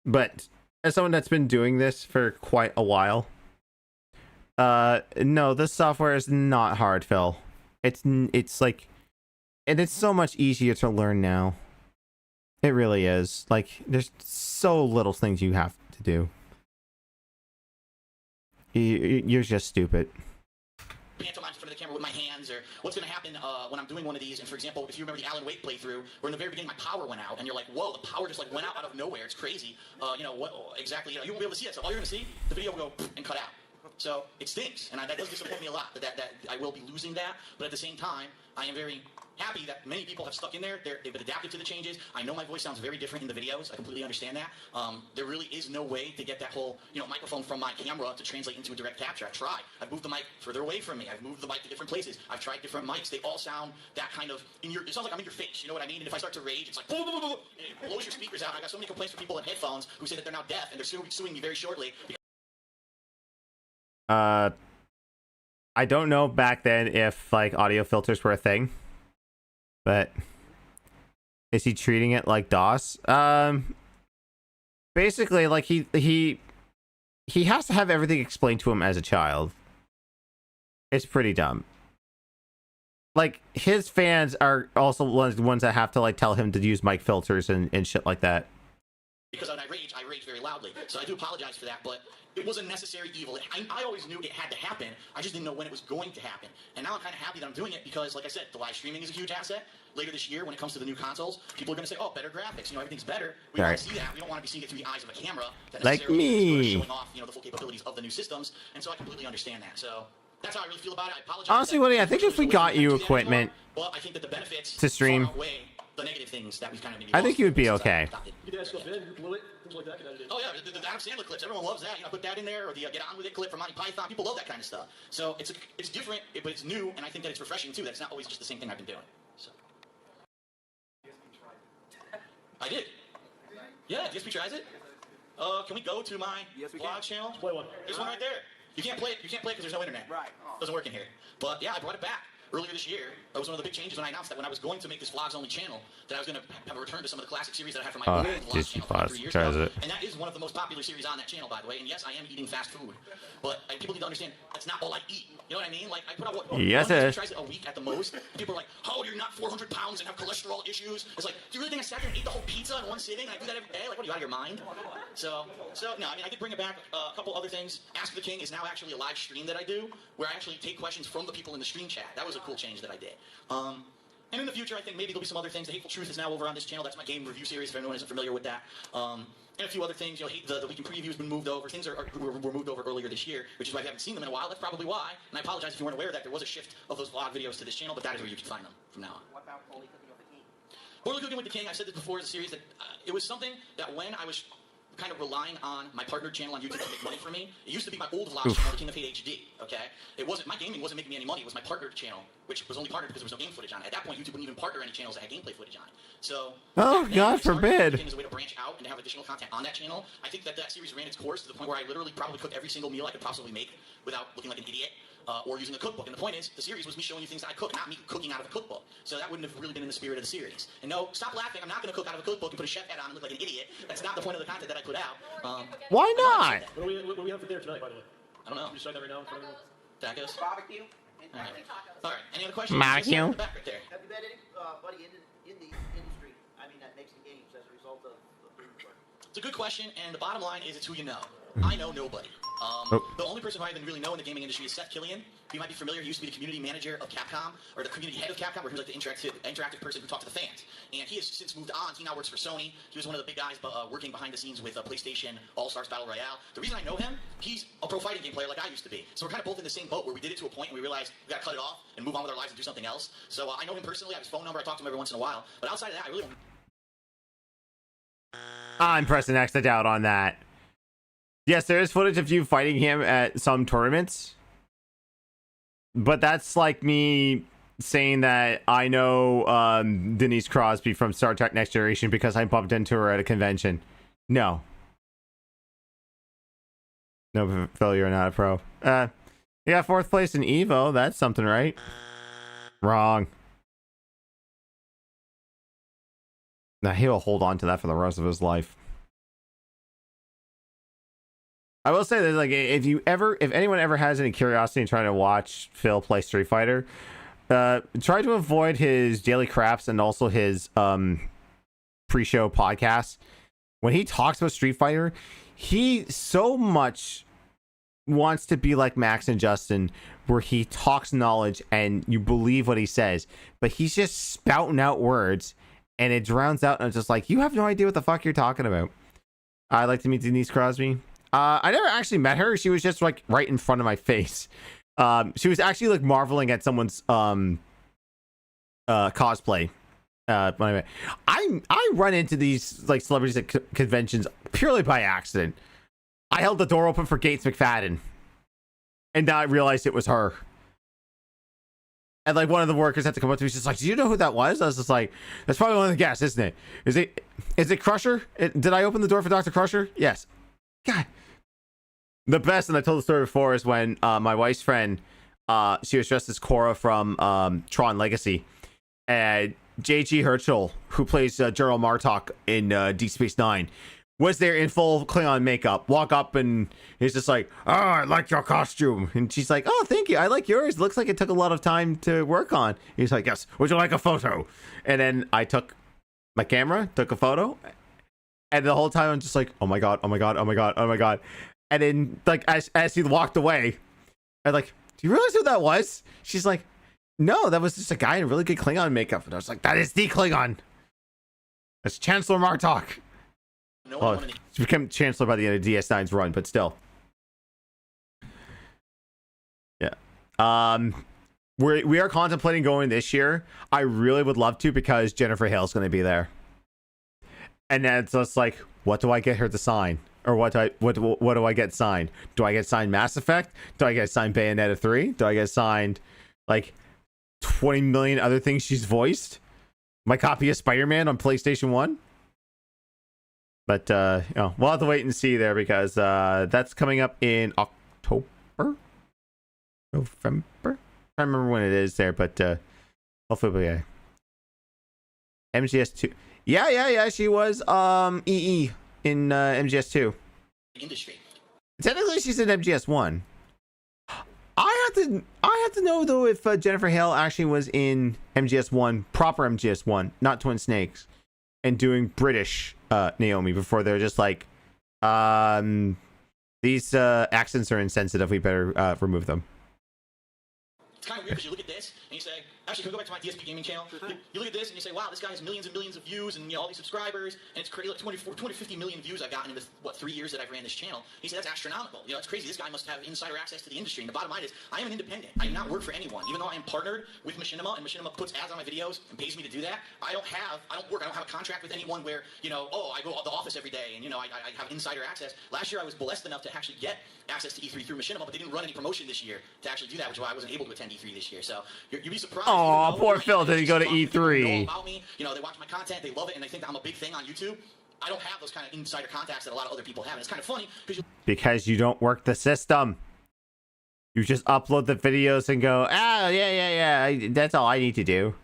but as someone that's been doing this for quite a while, no, this software is not hard, Phil. It's like, and it's so much easier to learn now. It really is. Like, there's so little things you have to do. You're just stupid. Pantomime in front of the camera with my hands, or what's going to happen when I'm doing one of these. And for example, if you remember the Alan Wake playthrough, where in the very beginning my power went out, and you're like, whoa, the power just like went out of nowhere. It's crazy. What exactly? You won't be able to see it. So all you're going to see, the video will go and cut out. So it stinks, and that does disappoint me a lot. That I will be losing that. But at the same time, I am very happy that many people have stuck in there. They've been adapted to the changes. I know my voice sounds very different in the videos. I completely understand that. There really is no way to get that whole microphone from my camera to translate into a direct capture. I've tried. I've moved the mic further away from me. I've moved the mic to different places. I've tried different mics. They all sound that kind of it sounds like I'm in your face. You know what I mean? And if I start to rage, it's like boom, boom, boom, boom, and it blows your speakers out. I got so many complaints from people in headphones who say that they're now deaf and they're suing me very shortly. I don't know back then if like audio filters were a thing, but is he treating it like DOS? Basically, like he has to have everything explained to him as a child. It's pretty dumb. Like, his fans are also the ones that have to like tell him to use mic filters and shit like that. Because when I rage very loudly. So I do apologize for that, but it was a necessary evil. I always knew it had to happen. I just didn't know when it was going to happen. And now I'm kind of happy that I'm doing it because, like I said, the live streaming is a huge asset. Later this year, when it comes to the new consoles, people are going to say, oh, better graphics. Everything's better. We want to see that. We don't want to be seeing it through the eyes of a camera. That like me. Showing off, the full capabilities of the new systems. And so I completely understand that. So that's how I really feel about it. I apologize. Honestly, Woody, I think if we got you equipment I think that the benefits to stream, the negative things that we've kind of maybe I think you would be okay. You can add stuff in, you blow it, things like that can edit it. Oh yeah, the Adam Sandler clips, everyone loves that. Put that in there, or the Get On With It clip from Monty Python. People love that kind of stuff. So it's different, but it's new, and I think that it's refreshing too. That it's not always just the same thing I've been doing. So I did. Yeah, DSP tries it. Can we go to my vlog channel? Play one. There's one right there. You can't play it. You can't play it because there's no internet. Right. Doesn't work in here. But yeah, I brought it back earlier this year. That was one of the big changes when I announced that when I was going to make this vlogs only channel, that I was going to have a return to some of the classic series that I had from my old vlog channel from 3 years ago. And that is one of the most popular series on that channel, by the way. And yes, I am eating fast food, but people need to understand that's not all I eat. You know what I mean? Like, I put out yes, it is. Tries it a week at the most. People are like, "Oh, you're not 400 pounds and have cholesterol issues." It's like, do you really think I sat there and ate the whole pizza in one sitting? And I do that every day? Like, what are you, out of your mind? So no. I mean, I did bring it back. A couple other things. Ask the King is now actually a live stream that I do, where I actually take questions from the people in the stream chat. That was a cool change that I did. And in the future, I think maybe there'll be some other things. The Hateful Truth is now over on this channel. That's my game review series, if anyone isn't familiar with that. And a few other things. The Weekend Preview has been moved over. Things were moved over earlier this year, which is why we haven't seen them in a while. That's probably why. And I apologize if you weren't aware that there was a shift of those vlog videos to this channel, but that is where you can find them from now on. What about Holy Cooking with the King? Holy Cooking with the King, I said this before, is a series that it was something that when I was kind of relying on my partner channel on YouTube to make money for me. It used to be my old vlog channel, The King of Hate HD, okay? It wasn't, my gaming wasn't making me any money, it was my partner channel, which was only partnered because there was no game footage on it. At that point, YouTube wouldn't even partner any channels that had gameplay footage on it. So, oh, God forbid. As a way to branch out and to have additional content on that channel. I think that series ran its course to the point where I literally probably cooked every single meal I could possibly make without looking like an idiot. Or using a cookbook. And the point is, the series was me showing you things that I cook, not me cooking out of a cookbook. So that wouldn't have really been in the spirit of the series. And no, stop laughing. I'm not going to cook out of a cookbook and put a chef hat on and look like an idiot. That's not the point of the content that I put out. Why not? What do we have for dinner tonight, by the way? I don't know. You decide that right now in front of everyone? Tacos? Barbecue. All right. All right. Any other questions? Barbecue? In the back right there. Have you met anybody in the industry? I mean, that makes the games as a result of the It's a good question, and the bottom line is it's who you know. I know nobody. The only person who I even really know in the gaming industry is Seth Killian. You might be familiar. He used to be the community manager of Capcom, or the community head of Capcom, where he was like the interactive person who talked to the fans. And he has since moved on. He now works for Sony. He was one of the big guys working behind the scenes with PlayStation All-Stars Battle Royale. The reason I know him, he's a pro fighting game player like I used to be. So we're kind of both in the same boat where we did it to a point and we realized we got to cut it off and move on with our lives and do something else. So I know him personally. I have his phone number. I talk to him every once in a while. But outside of that, I really don't. I'm pressing X to doubt on that. Yes, there is footage of you fighting him at some tournaments. But that's like me saying that I know Denise Crosby from Star Trek Next Generation because I bumped into her at a convention. No. No, Phil, you're not a pro. You got 4th place in Evo. That's something, right? Wrong. Now he'll hold on to that for the rest of his life. I will say that, like, if anyone ever has any curiosity in trying to watch Phil play Street Fighter, try to avoid his daily craps and also his pre-show podcasts. When he talks about Street Fighter, he so much wants to be like Max and Justin, where he talks knowledge and you believe what he says, but he's just spouting out words and it drowns out, and it's just like, you have no idea what the fuck you're talking about. I'd like to meet Denise Crosby. I never actually met her. She was just like right in front of my face. She was actually like marveling at someone's cosplay. I run into these like celebrities at conventions purely by accident. I held the door open for Gates McFadden, and now I realized it was her. And like one of the workers had to come up to me. She's like, "Do you know who that was?" I was just like, "That's probably one of the guests, isn't it? Is it Crusher? Did I open the door for Dr. Crusher?" Yes. God. The best, and I told the story before, is when my wife's friend, she was dressed as Korra from Tron Legacy, and J.G. Herschel, who plays General Martok in Deep Space Nine, was there in full Klingon makeup. Walk up and he's just like, "Oh, I like your costume," and she's like, "Oh, thank you. I like yours. Looks like it took a lot of time to work on." He's like, "Yes. Would you like a photo?" And then I took my camera, took a photo, and the whole time I'm just like, "Oh my god, oh my god, oh my god, oh my god." And then, like, as he walked away, I'm like, "Do you realize who that was?" She's like, "No, that was just a guy in really good Klingon makeup." And I was like, "That is the Klingon. That's Chancellor Martok." Oh, she became Chancellor by the end of DS9's run, but still. Yeah. We are contemplating going this year. I really would love to because Jennifer Hale's going to be there. And then it's just like, what do I get her to sign? Or what do I get signed? Do I get signed Mass Effect? Do I get signed Bayonetta 3? Do I get signed like 20 million other things she's voiced? My copy of Spider-Man on PlayStation 1? But you know, we'll have to wait and see there because that's coming up in October? November? I don't remember when it is there, but hopefully we'll be okay. MGS2. Yeah, she was EE in MGS2. Industry. Technically, she's in MGS1. I have to know though if Jennifer Hale actually was in MGS1, proper MGS1, not Twin Snakes, and doing British Naomi before they're just like, these accents are insensitive. We better remove them. It's kind of weird because you look at this and you say, actually, can we go back to my DSP gaming channel? You look at this and you say, wow, this guy has millions and millions of views and, you know, all these subscribers, and it's crazy, like 20, 50 million views I've gotten in the, 3 years that I've ran this channel. He said, that's astronomical. You know, it's crazy. This guy must have insider access to the industry. And the bottom line is, I am an independent. I do not work for anyone. Even though I am partnered with Machinima, and Machinima puts ads on my videos and pays me to do that, I don't have a contract with anyone where, you know, oh, I go to the office every day and, you know, I have insider access. Last year I was blessed enough to actually get access to E3 through Machinima, but they didn't run any promotion this year to actually do that, which is why I wasn't able to attend E3 this year. So you'd be surprised. Oh, poor Phil didn't go to E3. About me, you know, they watch my content, they love it, and they think that I'm a big thing on YouTube. I don't have those kind of insider contacts that a lot of other people have, and it's kind of funny because you don't work the system. You just upload the videos and go, yeah, that's all I need to do.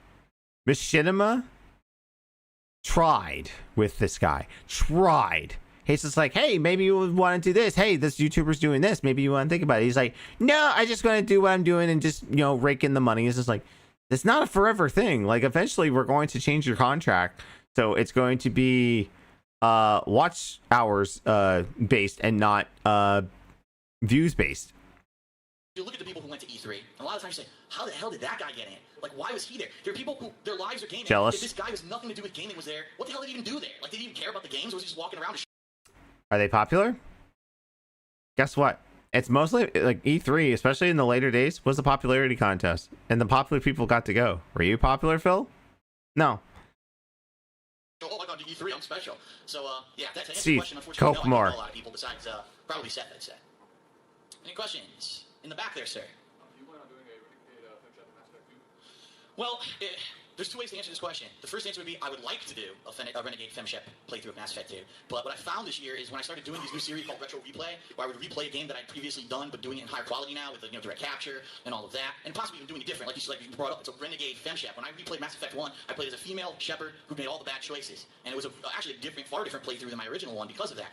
Machinima tried with this guy, tried, He's just like, hey, maybe you would want to do this. Hey, this YouTuber's doing this. Maybe you want to think about it. He's like, no, I just going to do what I'm doing and just, you know, rake in the money. It's just like, it's not a forever thing. Like, eventually we're going to change your contract. So it's going to be watch hours based and not views based. You look at the people who went to E3, and a lot of times you say, how the hell did that guy get in? Like, why was he there? There are people who, their lives are gaming. Jealous. If this guy was nothing to do with gaming was there, what the hell did he even do there? Like, did he even care about the games, or was he just walking around and Are they popular? Guess what? It's mostly like E3, especially in the later days, was a popularity contest. And the popular people got to go. Were you popular, Phil? No. oh my god, to E3, I'm special. So, yeah, that's an Steve, question. Unfortunately, Coke no, I more. don't know a lot of people besides, probably Seth, I'd say. Any questions? In the back there, sir. Well, there's two ways to answer this question. The first answer would be I would like to do a Renegade FemShep playthrough of Mass Effect 2. But what I found this year is when I started doing these new series called Retro Replay, where I would replay a game that I'd previously done, but doing it in higher quality now with direct capture and all of that, and possibly even doing it different. Like you brought up, it's a Renegade FemShep. When I replayed Mass Effect 1, I played as a female shepherd who made all the bad choices. And it was actually a far different playthrough than my original one because of that.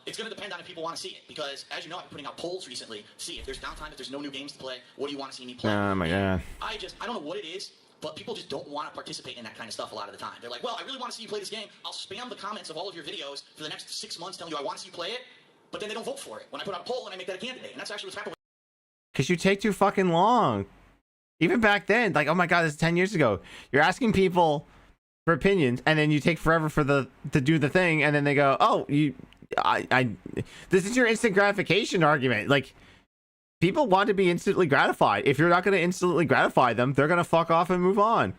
It's going to depend on if people want to see it. Because, as you know, I've been putting out polls recently to see if there's downtime, if there's no new games to play, what do you want to see me play? Oh my god. I don't know what it is. But people just don't want to participate in that kind of stuff a lot of the time. They're like, well, I really want to see you play this game. I'll spam the comments of all of your videos for the next 6 months telling you I want to see you play it, but then they don't vote for it. When I put out a poll and I make that a candidate. And that's actually what's happening. Because you take too fucking long. Even back then, like, oh my god, this is 10 years ago. You're asking people for opinions, and then you take forever for to do the thing, and then they go, oh, this is your instant gratification argument. Like, people want to be instantly gratified. If you're not going to instantly gratify them, they're going to fuck off and move on.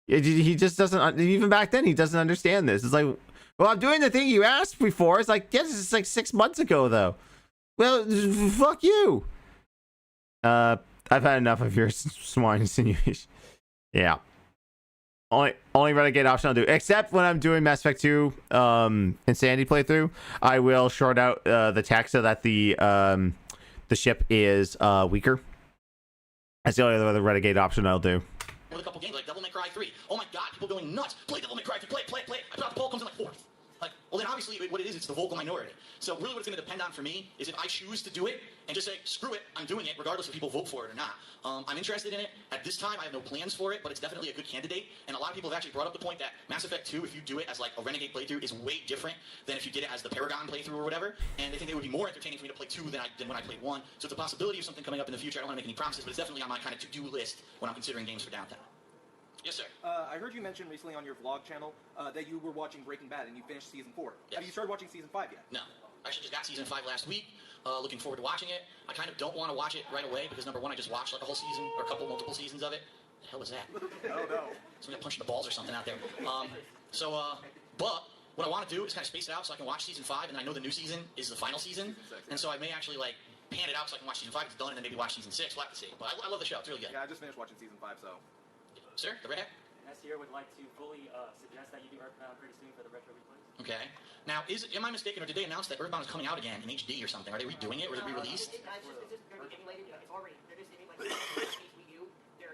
He just doesn't, even back then, he doesn't understand this. It's like, well, I'm doing the thing you asked me for. It's like, yes, it's like 6 months ago, though. Well, fuck you. I've had enough of your swine insinuation. Yeah. Only Renegade option I'll do, except when I'm doing Mass Effect 2 Insanity playthrough, I will short out the text so that the ship is weaker. That's the only other Renegade option I'll do. With a couple games like Devil May Cry 3. Oh my god, people going nuts. Play Devil May Cry 3, play. I put out the poll, comes in like 4th. Like, well then obviously what it is, it's the vocal minority. So really what it's going to depend on for me is if I choose to do it and just say, screw it, I'm doing it, regardless if people vote for it or not. I'm interested in it. At this time, I have no plans for it, but it's definitely a good candidate. And a lot of people have actually brought up the point that Mass Effect 2, if you do it as like a Renegade playthrough, is way different than if you did it as the Paragon playthrough or whatever. And they think it would be more entertaining for me to play 2 than when I played 1. So it's a possibility of something coming up in the future. I don't want to make any promises, but it's definitely on my kind of to-do list when I'm considering games for downtime. Yes, sir. I heard you mention recently on your vlog channel that you were watching Breaking Bad and you finished season 4. Yes. Have you started watching season 5 yet? No. I actually just got season 5 last week. Looking forward to watching it. I kind of don't want to watch it right away because, number one, I just watched like a whole season or multiple seasons of it. The hell was that? Oh, no. Somebody punching the balls or something out there. But what I want to do is kind of space it out so I can watch season 5, and I know the new season is the final season, and so I may actually like pan it out so I can watch season 5, it's done, and then maybe watch season 6. We'll have to see. But I love the show. It's really good. Yeah, I just finished watching season 5, so. Sir, the redhead? SGC would like to fully suggest that you do Earthbound pretty soon for the retro replays. Okay. Now, am I mistaken, or did they announce that Earthbound is coming out again in HD or something? Are they redoing it, or is it re-released? It's just going to be emulated. It's already. They're just emulating HBU. They're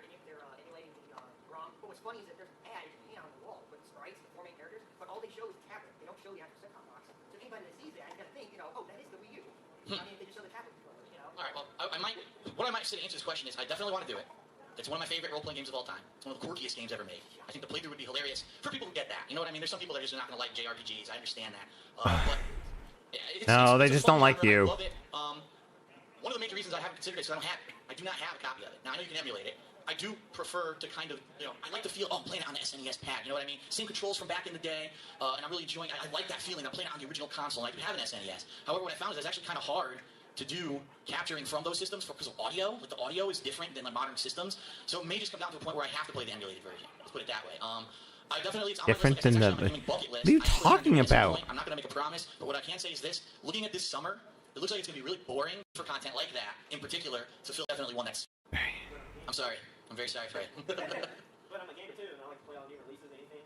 emulating the ROM. But what's funny is that there's an ad on the wall with the sprites, the 4 main characters, but all they show is the tablet. They don't show the actual set-top box. So anybody that sees that is going to think, oh, that is the Wii U. I mean, they just show the tablet controller, All right. Well, what I might say to answer this question is I definitely want to do it. It's one of my favorite role-playing games of all time. It's one of the quirkiest games ever made. I think the playthrough would be hilarious for people who get that. You know what I mean? There's some people that are just not going to like JRPGs. I understand that. But they just don't like you. I love it. One of the major reasons I haven't considered it is because I don't have it. I do not have a copy of it. Now, I know you can emulate it. I do prefer to kind of, I like to feel, I'm playing it on the SNES pad, you know what I mean? Same controls from back in the day, and I'm really enjoying it. I like that feeling. I'm playing it on the original console, and I do have an SNES. However, what I found is it's actually kind of hard to do capturing from those systems because of audio. Like, the audio is different than like modern systems, so it may just come down to a point where I have to play the emulated version. Let's put it that way. I definitely, it's on Different my list. than Like, it's actually on my gaming bucket list. What are you I actually talking haven't done it at this about? point. I'm not going to make a promise, but what I can say is this. Looking at this summer, it looks like it's going to be really boring for content like that, in particular, so Phil definitely one that's... I'm sorry. I'm very sorry, Fred. But I'm a gamer too, and I like to play all new releases, anything.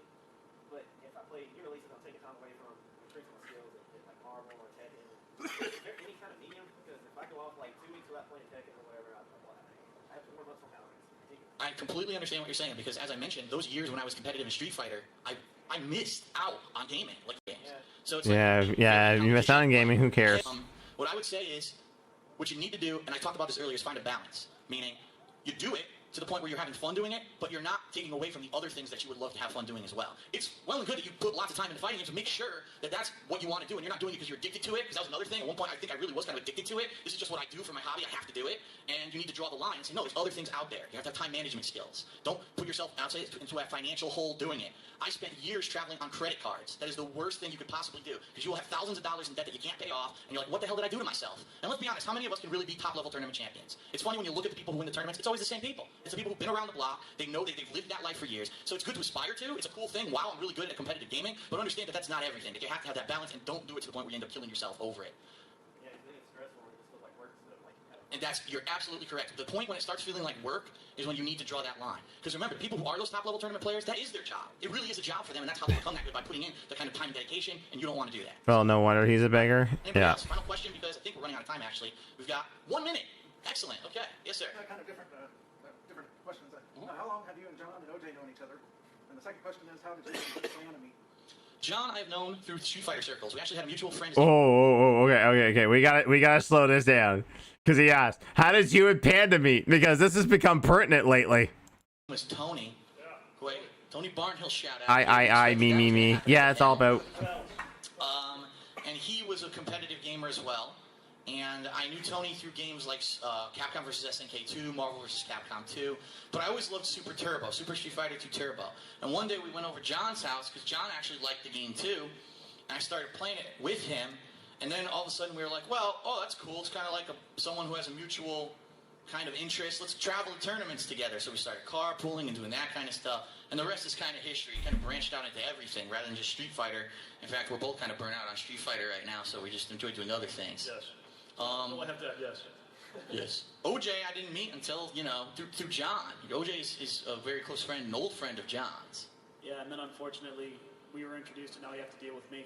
But if I play new releases, I'm taking time away from increasing my skills in like Marvel or Tekken. Is there any kind of medium? Because if I go off like 2 weeks without playing Tekken or whatever, I have to warm up somehow. I completely understand what you're saying because, as I mentioned, those years when I was competitive in Street Fighter, I missed out on gaming. Like games. Yeah. So it's yeah. You missed out on gaming. Who cares? What I would say is, what you need to do, and I talked about this earlier, is find a balance. Meaning, you do it to the point where you're having fun doing it, but you're not taking away from the other things that you would love to have fun doing as well. It's well and good that you put lots of time into fighting games, to make sure that that's what you want to do, and you're not doing it because you're addicted to it, because that was another thing. At one point, I think I really was kind of addicted to it. This is just what I do for my hobby. I have to do it, and you need to draw the line and say, no, there's other things out there. You have to have time management skills. Don't put yourself outside into a financial hole doing it. I spent years traveling on credit cards. That is the worst thing you could possibly do, because you will have thousands of dollars in debt that you can't pay off, and you're like, what the hell did I do to myself? And let's be honest, how many of us can really be top-level tournament champions? It's funny when you look at the people who win the tournaments, it's always the same people. It's the people who've been around the block. They know that they've lived that life for years. So it's good to aspire to. It's a cool thing. Wow, I'm really good at competitive gaming. But understand that that's not everything. That you have to have that balance, and don't do it to the point where you end up killing yourself over it. Yeah, I think it's stressful when it just feels like work instead of like And you're absolutely correct. The point when it starts feeling like work is when you need to draw that line. Because remember, people who are those top-level tournament players, that is their job. It really is a job for them, and that's how they become that good, by putting in the kind of time and dedication, and you don't want to do that. Well, no wonder he's a beggar. Anybody else? Final question, because I think we're running out of time, actually. We've got 1 minute. Excellent. Okay. Yes, sir. Kind of different questions. How long have you and John and OJ known each other? And the second question is, how did you and Diana meet? John, I've known through Street Fighter circles. We actually had a mutual friend. Okay. We gotta slow this down, because he asked, how did you and Panda meet? Because this has become pertinent lately. It was Tony. Wait, Tony Barnhill, shout out. Me. Yeah, it's all about. And he was a competitive gamer as well. And I knew Tony through games like Capcom vs. SNK 2, Marvel vs. Capcom 2. But I always loved Super Street Fighter 2 Turbo. And one day we went over to John's house, because John actually liked the game too. And I started playing it with him. And then all of a sudden we were like, well, that's cool. It's kind of like someone who has a mutual kind of interest. Let's travel to tournaments together. So we started carpooling and doing that kind of stuff. And the rest is kind of history. Kind of branched out into everything rather than just Street Fighter. In fact, we're both kind of burnt out on Street Fighter right now, so we just enjoy doing other things. Yes. I have that, yes. Yes. OJ, I didn't meet until, through John. OJ is a very close friend, an old friend of John's. Yeah, and then unfortunately, we were introduced, and now you have to deal with me.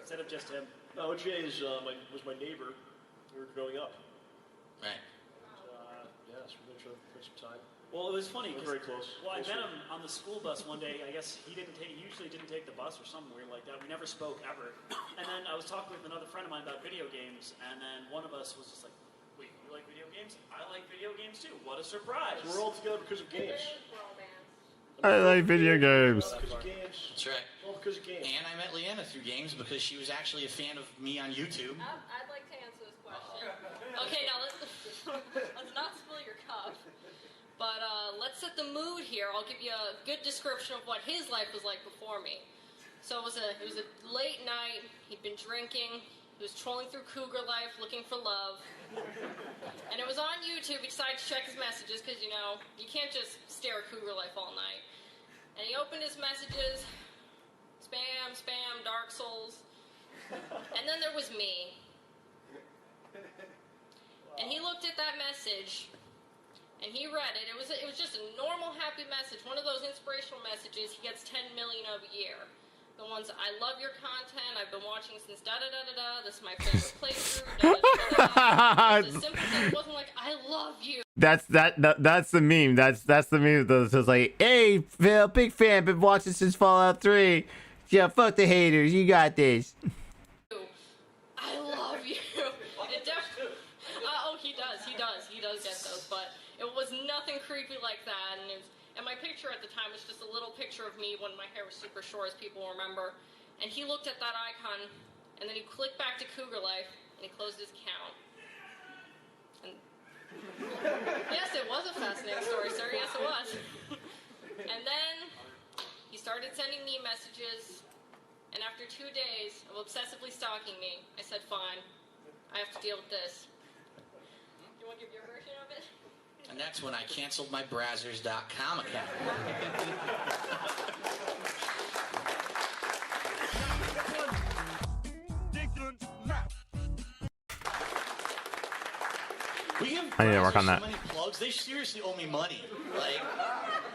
Instead of just him. No, OJ was my neighbor. We were growing up. Right. Yes, we went for some time. Well, it was funny. We're very close. Well, I met him on the school bus one day. I guess he usually didn't take the bus or something weird like that. We never spoke ever. And then I was talking with another friend of mine about video games, and then one of us was just like, wait, you like video games? I like video games too. What a surprise. So we're all together because of games. I like video games. Because of games. That's right. All because of games. And I met Leanna through games because she was actually a fan of me on YouTube. I'd like to answer this question. Okay, now let's not spill your cup. But let's set the mood here. I'll give you a good description of what his life was like before me. So it was a late night. He'd been drinking. He was trolling through Cougar Life looking for love. And it was on YouTube. He decided to check his messages because, you can't just stare at Cougar Life all night. And he opened his messages. Spam, Dark Souls. And then there was me. And he looked at that message. And he read it. It was just a normal, happy message. One of those inspirational messages he gets 10 million of a year. The ones, I love your content. I've been watching since da-da-da-da-da. This is my favorite playthrough. Da-da-da-da-da. It was as simple as it wasn't like, I love you. That's the meme. That's the meme. It's like, hey, Phil, big fan. Been watching since Fallout 3. Yeah, fuck the haters. You got this. I love you. He does get those, but it was nothing creepy like that, and my picture at the time was just a little picture of me when my hair was super short, as people remember, and he looked at that icon, and then he clicked back to Cougar Life, and he closed his account. And yes, it was a fascinating story, sir, yes it was. And then he started sending me messages, and after 2 days of obsessively stalking me, I said, fine, I have to deal with this. You want to give your version of it? And that's when I canceled my Brazzers.com account. I need to work on that. So many plugs. They seriously owe me money.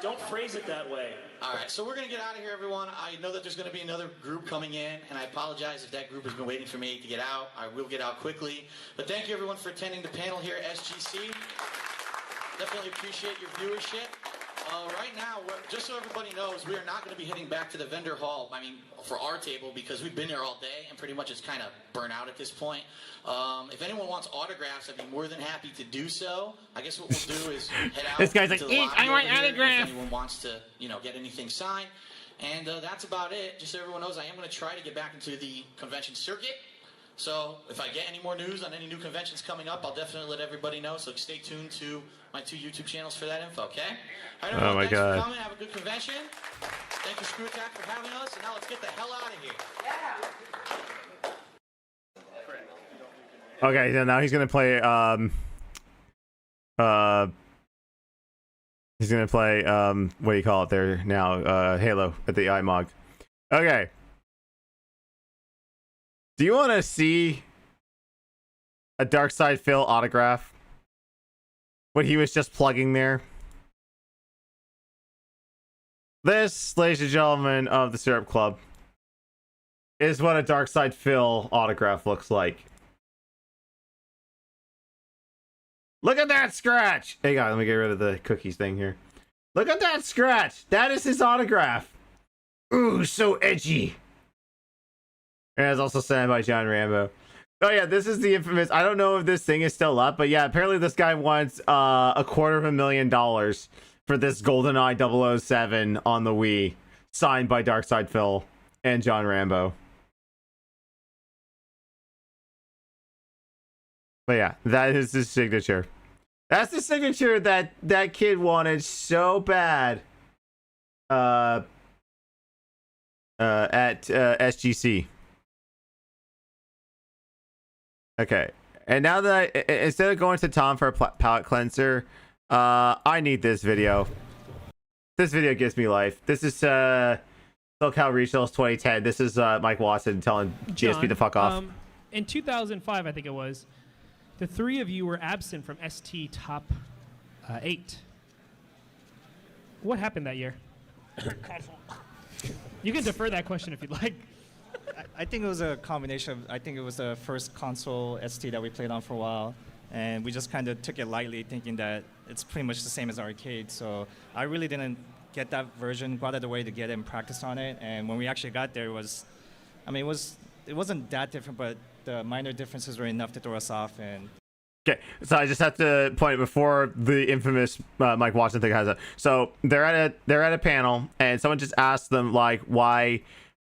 Don't phrase it that way. All right, so we're going to get out of here, everyone. I know that there's going to be another group coming in, and I apologize if that group has been waiting for me to get out. I will get out quickly. But thank you, everyone, for attending the panel here at SGC. Definitely appreciate your viewership. Right now, just so everybody knows, we are not going to be heading back to the vendor hall, I mean, for our table, because we've been there all day, and pretty much it's kind of burnt out at this point. If anyone wants autographs, I'd be more than happy to do so. I guess what we'll do is head out This guy's like, to the lobby I want over here autograph. if anyone wants to, get anything signed. And that's about it. Just so everyone knows, I am going to try to get back into the convention circuit. So if I get any more news on any new conventions coming up, I'll definitely let everybody know. So stay tuned to my 2 YouTube channels for that info, okay? All right, everyone, my thanks God. for coming. Have a good convention. Thank you, Screw Attack, for having us. And now let's get the hell out of here. Okay, so now he's gonna play he's gonna play what do you call it there now? Halo at the iMog. Okay. Do you wanna see a Darksydephil autograph? What he was just plugging there? This, ladies and gentlemen of the Syrup Club, is what a Darksydephil autograph looks like. Look at that scratch! Hey guys, let me get rid of the cookies thing here. Look at that scratch! That is his autograph! Ooh, so edgy! And it's also signed by John Rambo. Oh yeah, this is the infamous... I don't know if this thing is still up, but yeah, apparently this guy wants $250,000 for this GoldenEye 007 on the Wii, signed by Darksydephil and John Rambo. But yeah, that is his signature. That's the signature that that kid wanted so bad at SGC. Okay, and now that instead of going to Tom for a palette cleanser, I need this video. This video gives me life. This is SoCal Regionals 2010. This is Mike Watson telling GSP to fuck off. In 2005, I think it was, the three of you were absent from ST Top 8. What happened that year? You can defer that question if you'd like. I think it was a combination of, I think it was the first console ST that we played on for a while, and we just kind of took it lightly, thinking that it's pretty much the same as arcade. So I really didn't get that version, go out of the way to get it and practice on it. And when we actually got there, it was, I mean, it wasn't that different, but the minor differences were enough to throw us off. And okay, so I just have to point before the infamous Mike Watson thing has it. So they're at a panel, and someone just asked them like why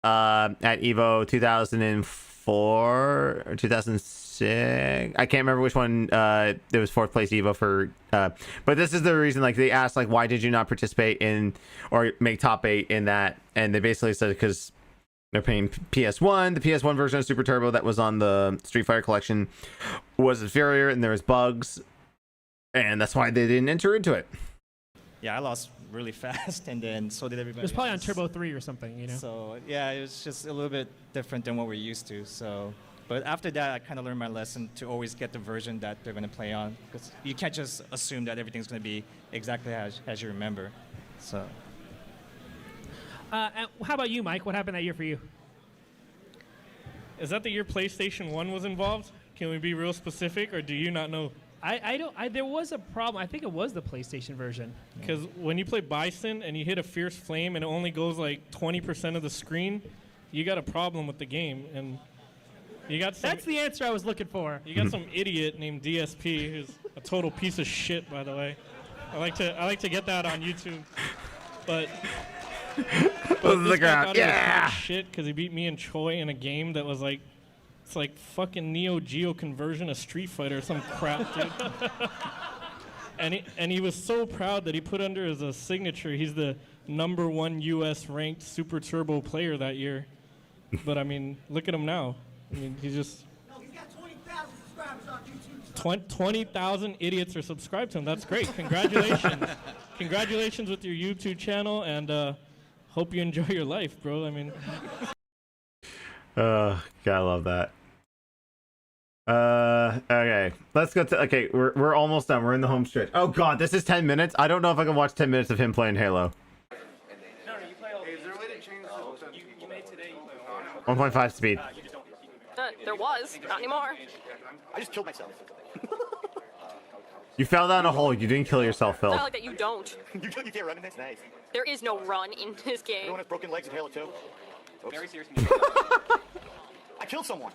at Evo 2004 or 2006, I can't remember which one. It was 4th place Evo for, but this is the reason. Like they asked like why did you not participate in or make top 8 in that, and they basically said because they're paying PS1. The PS1 version of Super Turbo that was on the Street Fighter collection was inferior, and there was bugs, and that's why they didn't enter into it. yeah, I lost really fast, and then so did everybody. It was probably on else. Turbo 3 or something, you know? So yeah, it was just a little bit different than what we're used to. So, but after that, I kind of learned my lesson to always get the version that they're going to play on, because you can't just assume that everything's going to be exactly as you remember. So. How about you, Mike? What happened that year for you? Is that the year PlayStation 1 was involved? Can we be real specific, or do you not know? There was a problem. I think it was the PlayStation version. Because when you play Bison and you hit a Fierce Flame and it only goes like 20% of the screen, you got a problem with the game. And you got some, that's the answer I was looking for. You got some idiot named DSP who's a total piece of shit, by the way. I like to get that on YouTube, but this guy thought he was hot shit because he beat me and Choi in a game that was like. It's like fucking Neo Geo conversion of Street Fighter or some crap, dude. and he was so proud that he put under as a signature, he's the #1 U.S. ranked Super Turbo player that year. But I mean, look at him now. I mean, he's just... No, he's got 20,000 subscribers on YouTube. 20,000 idiots are subscribed to him. That's great. Congratulations. Congratulations with your YouTube channel, and hope you enjoy your life, bro. I mean... God, I love that. Okay, let's go to, okay, we're almost done. We're in the home stretch. Oh god, this is 10 minutes. I don't know if I can watch 10 minutes of him playing Halo. No, you play all. Is there a way to change this? You made today. 1.5 speed. There was, not anymore. I just killed myself. You fell down a hole. You didn't kill yourself, Phil. It's not like that you don't. You can't run in this? Nice. There is no run in this game. Everyone has broken legs in Halo 2. Very serious. I killed someone.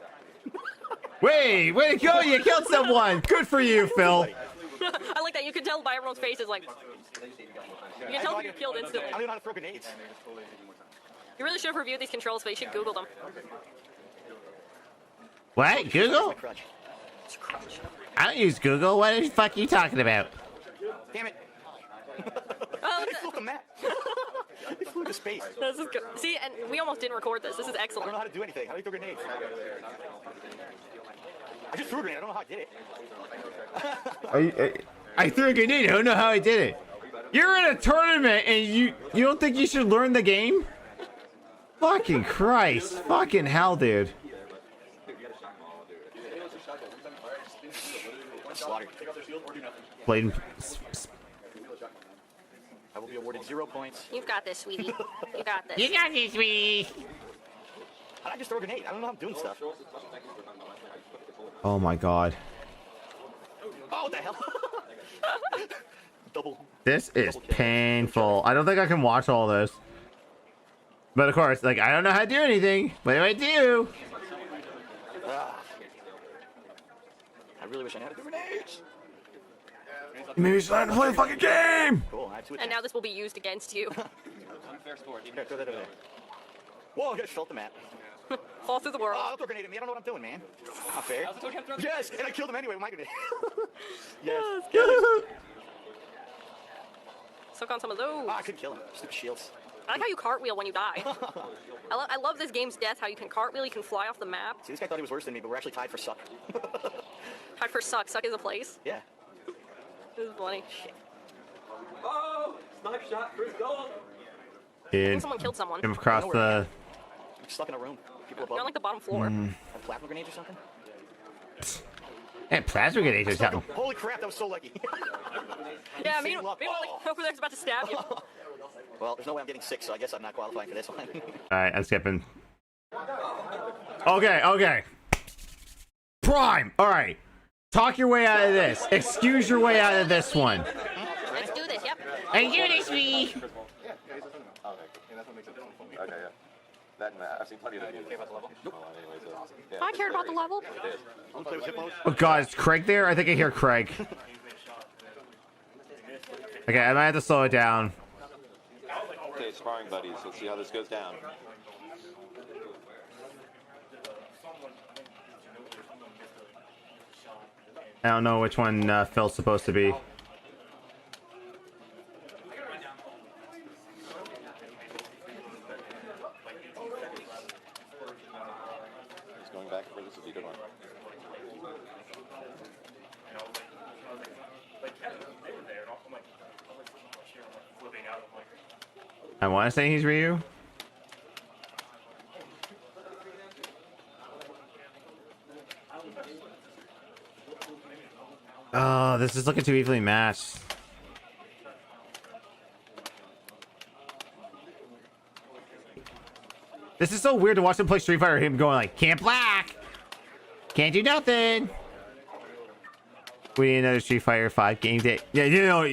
Wait, way to go! You killed someone. Good for you, Phil. I like that. You can tell by everyone's faces, like, you can tell who you killed instantly. I don't even know how to throw grenades. You really should have reviewed these controls, but you should Google them. What? Google? I don't use Google. What the fuck are you talking about? Damn it. Oh, they flew the map. They flew to space. This is good. See, and we almost didn't record this. This is I excellent. don't know how to do anything. How do you throw grenades? I just threw a grenade. I don't know how I did it. I threw a grenade. I don't know how I did it. You're in a tournament and you don't think you should learn the game? Fucking Christ. Fucking hell, dude. Played. I will be awarded 0 points. You've got this, sweetie. You got this. You got this, sweetie. How did I just throw a grenade? I don't know how I'm doing stuff. Oh my god. Oh, what the hell? Double. This is painful. I don't think I can watch all this. But of course, like, I don't know how to do anything. What do I do? I really wish I had grenades. Maybe it's time to play the fucking game! Cool, I have two And now this will be used against you. Unfair sport. Here, throw that over there. Whoa, I just felt the map. Fall through the world. Oh, don't throw a grenade at me. I don't know what I'm doing, man. Not fair. Yes, and I killed him anyway with my grenade. Yes. Suck on some of those. Oh, I couldn't kill him. Stupid shields. I like how you cartwheel when you die. I love this game's death, how you can cartwheel, you can fly off the map. See, this guy thought he was worse than me, but we're actually tied for suck. Tied for suck. Suck is a place. Yeah. This is funny. Shit. Oh, snipe shot, Chris goal. I think someone killed someone. Came across the. I'm stuck in a room. People above. You're on like the bottom floor. Have plasma grenades or something? And plasma grenades or something. Holy crap, that was so lucky. Yeah, meanwhile, over there's about to stab you. Well, there's no way I'm getting 6, so I guess I'm not qualifying for this one. Alright, I'm skipping. Okay. Prime! Alright. Talk your way out of this. Excuse your way out of this one. Let's do this, yep. And you this me! I've seen plenty of videos. I cared about the level. Oh god, is Craig there? I think I hear Craig. Okay, I might have to slow it down. Okay, sparring buddies. Let's see how this goes down. I don't know which one Phil's supposed to be. He's going back for this will be a good one. I want to say he's Ryu. Oh, this is looking too evenly matched. This is so weird to watch him play Street Fighter. Him going like, can't black, can't do nothing. We need another Street Fighter 5 game day. Yeah, you know,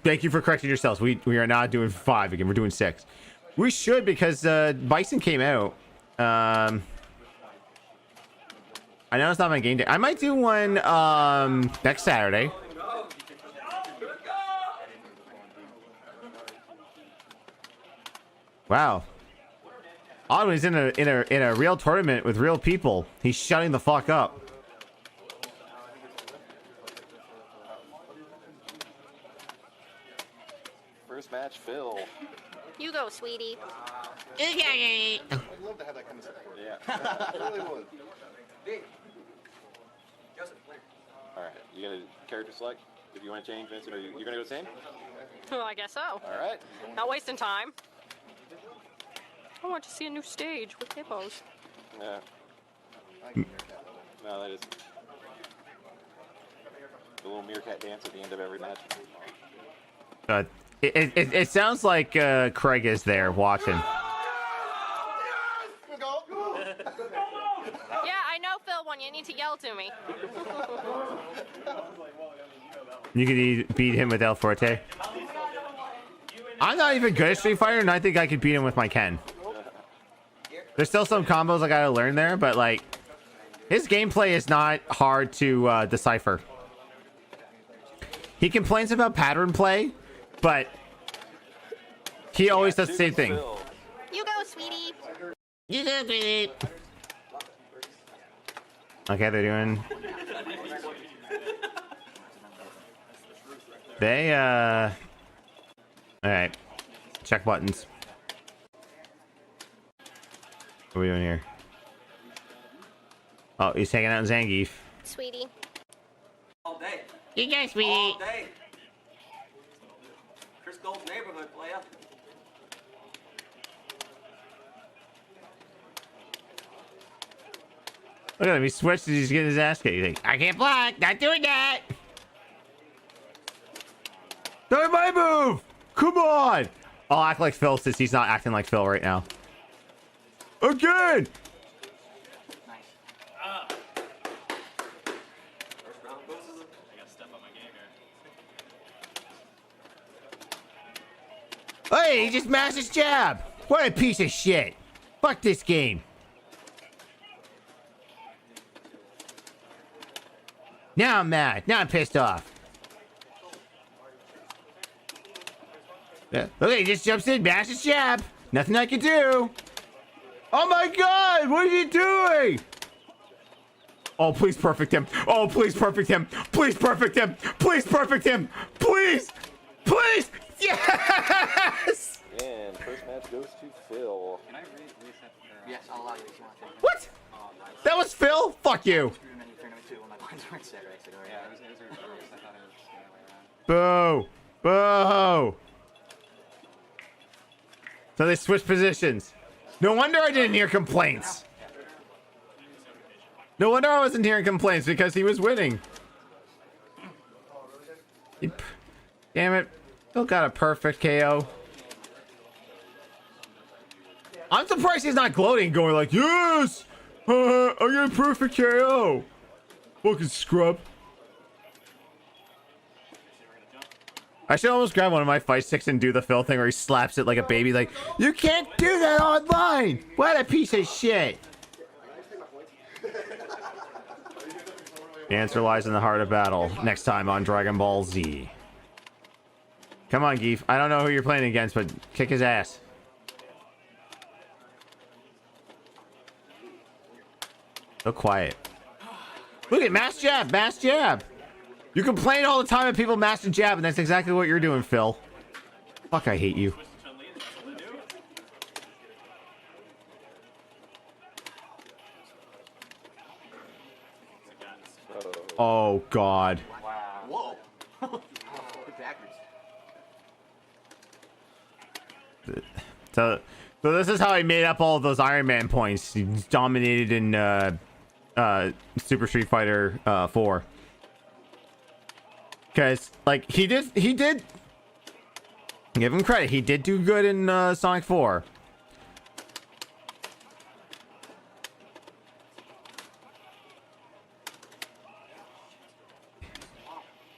thank you for correcting yourselves. We are not doing 5 again. We're doing 6. We should because Bison came out. I know it's not my game day. I might do one next Saturday. Wow. Oddly's in a real tournament with real people. He's shutting the fuck up. First match, Phil. You go, sweetie. I'd love to have that kind of support. Yeah. I really would. Alright, you got a character select? If you want to change, Vincent, or you're going to go the same? Well, I guess so. Alright. Not wasting time. I want to see a new stage with hippos. Yeah. No, that is the little meerkat dance at the end of every match. It sounds like Craig is there watching. Yeah, I know, Phil, when you need to yell to me. You could beat him with El Forte. I'm not even good at Street Fighter, and I think I could beat him with my Ken. There's still some combos I gotta learn there, but like, his gameplay is not hard to decipher. He complains about pattern play, but he always does the same thing. You go, sweetie. You go, sweetie. Okay, they're doing... Alright. Check buttons. What are we doing here? Oh, he's taking out Zangief. Sweetie. All day. You go, sweetie. All day. Chris Gold's neighborhood, player. Look at him, he switched and he's getting his ass kicked. He's like, I can't block. Not doing that. "That's my move! Come on!" I'll act like Phil since he's not acting like Phil right now. Again! Hey, he just mashed his jab. What a piece of shit. Fuck this game. Now I'm mad. Now I'm pissed off. Yeah. Look, he just jumps in, mashes his jab. Nothing I can do. Oh my god! What are you doing? Oh, please perfect him. Oh, please perfect him. Please perfect him. Please perfect him. Please! Please! Yes! And first match goes to Phil. Can I reset? Yes, I'll allow you if you want to. What? Oh, nice. That was Phil? Fuck you. Boo! Boo! So they switched positions. No wonder I didn't hear complaints. No wonder I wasn't hearing complaints because he was winning. Damn it. Still got a perfect KO. I'm surprised he's not gloating, going like, yes! I got a perfect KO. Fucking scrub. I should almost grab one of my fight sticks and do the Phil thing where he slaps it like a baby, like, you can't do that online! What a piece of shit! The answer lies in the heart of battle. Next time on Dragon Ball Z. Come on, Geef. I don't know who you're playing against, but kick his ass. So quiet. Look at mass jab, mass jab. You complain all the time of people mass and jab, and that's exactly what you're doing, Phil. Fuck, I hate you. Oh God. Whoa. So this is how he made up all of those Iron Man points. He dominated in Super Street Fighter 4. Because like he did give him credit. He did do good in Sonic 4.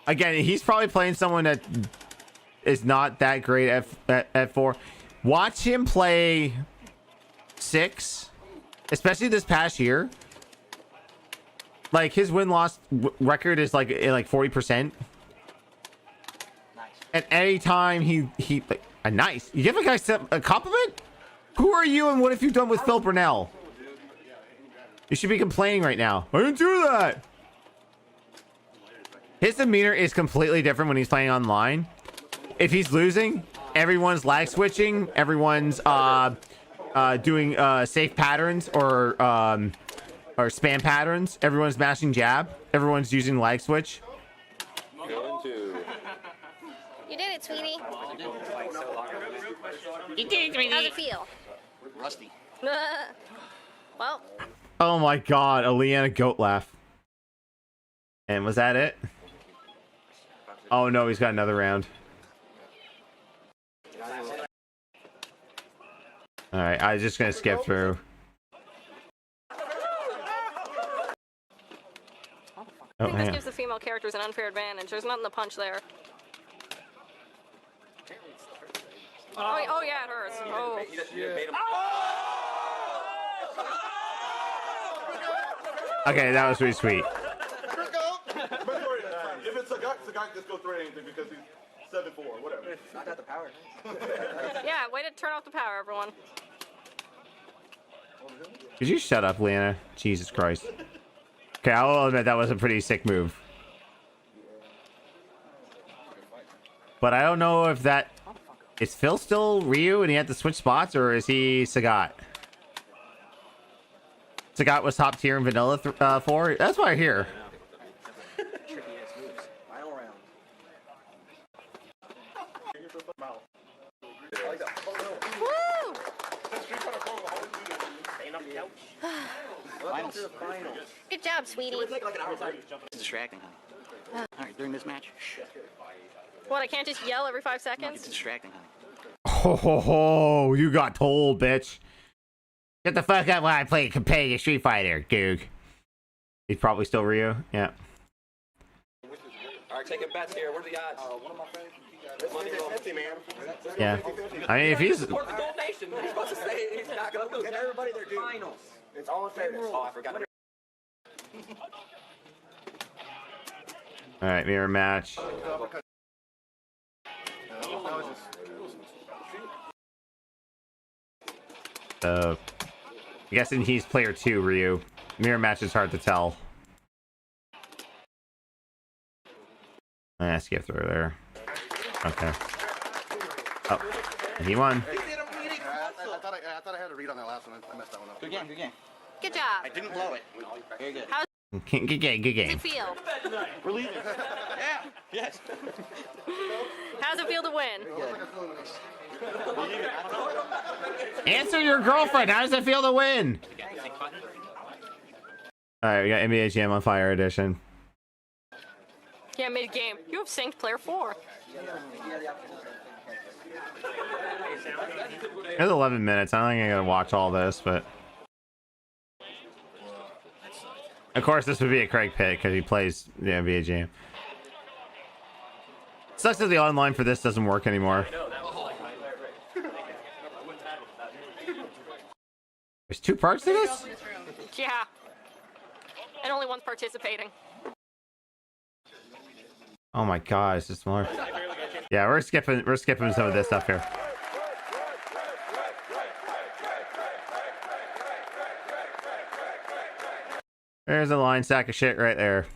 Again, he's probably playing someone that is not that great at 4. Watch him play 6, especially this past year. Like his win-loss record is like 40%. And anytime he like nice. You give a guy a compliment? Who are you and what have you done with Phil Burnell? You should be complaining right now. I didn't do that. His demeanor is completely different when he's playing online. If he's losing, everyone's lag switching, everyone's doing safe patterns or spam patterns, everyone's mashing jab, everyone's using lag switch. You did it, sweetie. You did it, sweetie. How's it feel? Rusty. Well. Oh my God, a Leanna goat laugh. And was that it? Oh no, he's got another round. All right, I'm just gonna skip through. Oh, I think this man. gives the female characters an unfair advantage. There's nothing to punch there. Oh yeah, it hurts. Oh. Okay, that was really sweet. If it's a guy just go through anything because he's 7'4", whatever. I got the power. Yeah, way to turn off the power, everyone. Could you shut up, Leanna? Jesus Christ. Okay, I will admit that was a pretty sick move. But I don't know if that... Is Phil still Ryu and he had to switch spots, or is he Sagat? Sagat was top tier in Vanilla 4? That's what I hear. Good job, sweetie. It's distracting, honey. All right, during this match, What, I can't just yell every 5 it's seconds? distracting, honey. Ho ho ho! You got told, bitch. Get the fuck up while I play competitive Street Fighter, Goog. He's probably still Ryu. Yeah. All right, taking bets here. What are the odds? One of my friends. Money roll. 50, man. Yeah. I mean, if he's... Support the Gold Nation. He's supposed to say he's not going to lose. Get everybody their dues. Finals. It's all in fairness. Oh, I forgot. Alright, mirror match. I'm guessing he's player 2, Ryu. Mirror match is hard to tell. Skip through there. Okay. Oh, he won. I thought I had a read on that last one. I messed that one up. Good game, good game. Good job. I didn't blow it. Very good. How's Good game, good it game. feel? We're leaving. Yeah. Yes. How's it feel to win? Answer your girlfriend. How does it feel to win? Alright, we got NBA Jam on Fire Edition. Yeah, mid-game. You have synced player 4. It's 11 minutes. I don't think I'm gonna watch all this, but... Of course, this would be a Craig pick because he plays the NBA Jam. Sucks that the online for this doesn't work anymore. There's 2 parts to this? Yeah. And only one's participating. Oh my god, it's just more. Yeah, we're skipping some of this stuff here. There's a line sack of shit right there.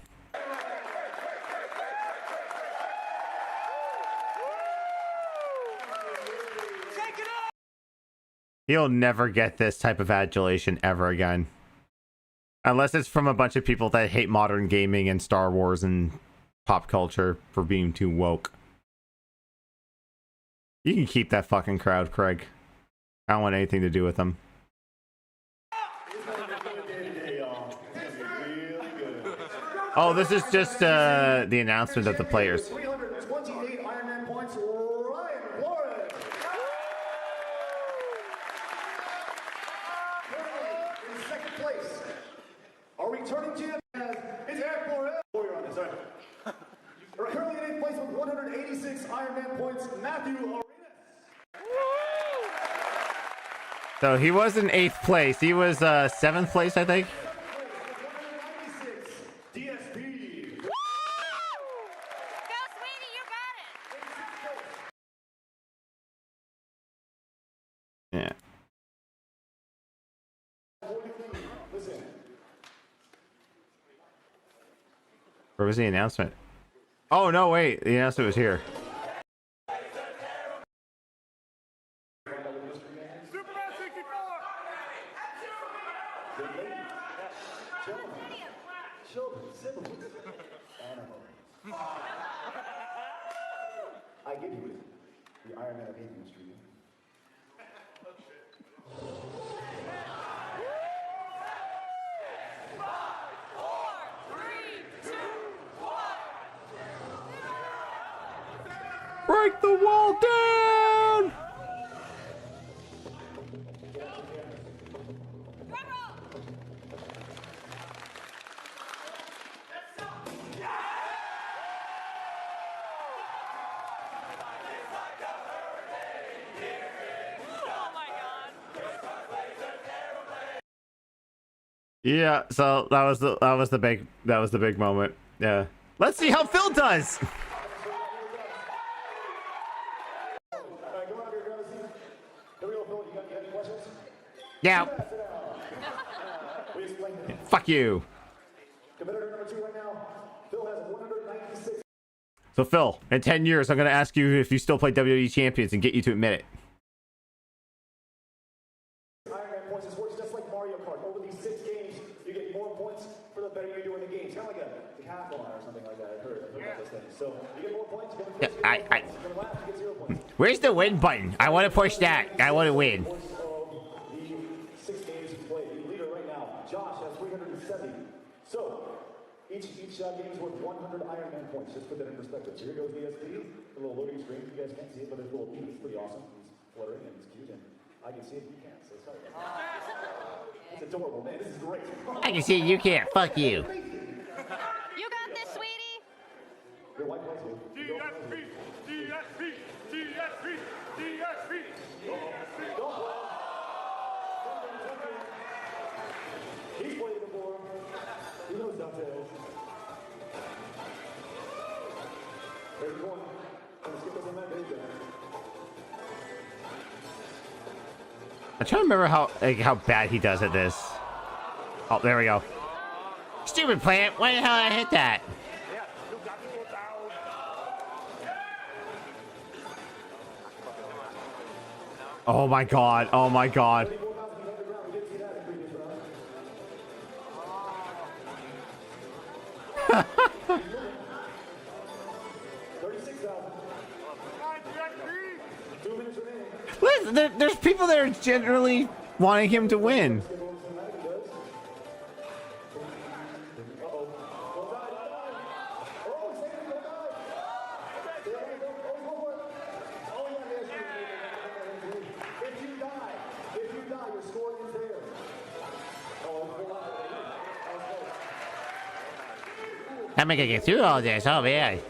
He'll never get this type of adulation ever again. Unless it's from a bunch of people that hate modern gaming and Star Wars and pop culture for being too woke. You can keep that fucking crowd, Craig. I don't want anything to do with them. Oh, this is just the announcement of the players. 328 Ironman points, Ryan Flores. In second place, our returning champion is Aaron Flores. Warrior on this, sorry. Currently in 8th place with 186 Ironman points, Matthew Arenas. So he was in 8th place. He was 7th place, I think. DSP. Go, sweetie, you got it. Yeah. Where was the announcement? Oh, no, wait. The announcement was here. I give you the Ironman of Gaming stream. Break the wall down! Yeah, so that was the big moment. Yeah. Let's see how Phil does. Yeah. Fuck you. So Phil, in 10 years, I'm gonna ask you if you still play WWE Champions and get you to admit it. Ironman points works just like Mario Kart. Over these 6 games, you get more points for the better you do in the games. Kind of like a decathlon or something like that. I've heard about this thing. So you get more points. You get points. You get 0 points. Where's the win button? I want to push that. I want to win. 6 games you played. The leader right now, Josh, has 370. So each game is worth 100 Ironman points. Just put that in perspective. So here goes DSP. A little loading screen. You guys can't see it, but there's a little beat. It's pretty awesome. It's fluttering and it's cute, and I can see it. You can't. So sorry. It's adorable, man. This is great. I can see you can't. Fuck you. You got this, sweetie. Your white place, dude. DSP, DSP, DSP, DSP. He's played before. He knows DuckTales. There's one. Let's get this on that day, I'm trying to remember how bad he does at this. Oh, there we go. Stupid plant. Why the hell did I hit that? Oh my god. Oh my god. Listen, there's people that are generally wanting him to win. I'm gonna get through all this. Oh man.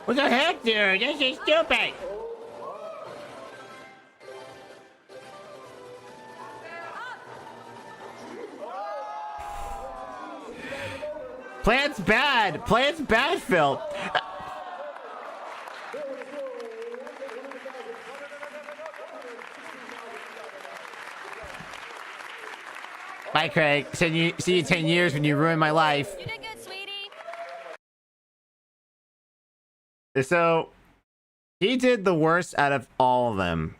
What the heck, dude? This is stupid. Plant's bad. Plant's bad, Phil. Bye, Craig. See you in 10 years when you ruin my life. You did good, sweetie. So, he did the worst out of all of them.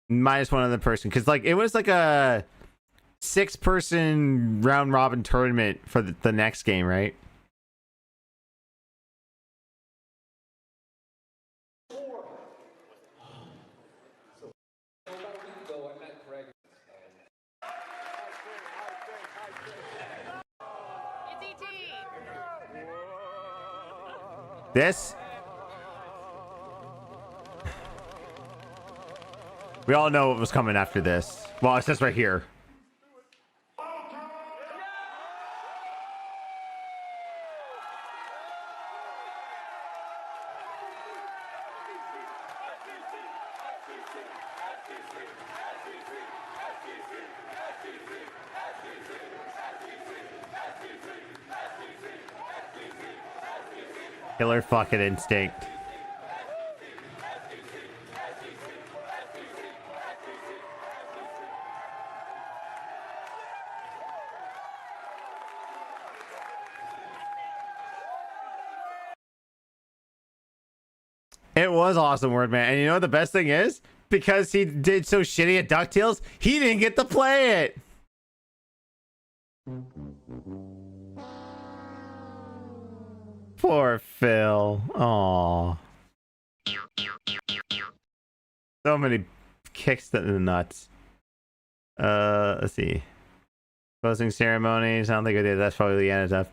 Minus one other person. Because, like, it was like a 6-person round-robin tournament for the next game, right? This? We all know what was coming after this. Well, it says right here. Killer fucking instinct. It was awesome, Word Man. And you know what the best thing is? Because he did so shitty at DuckTales, he didn't get to play it. Poor Phil. Aww. So many kicks in the nuts. Let's see. Closing ceremonies. I don't think I did. That's probably the end of stuff.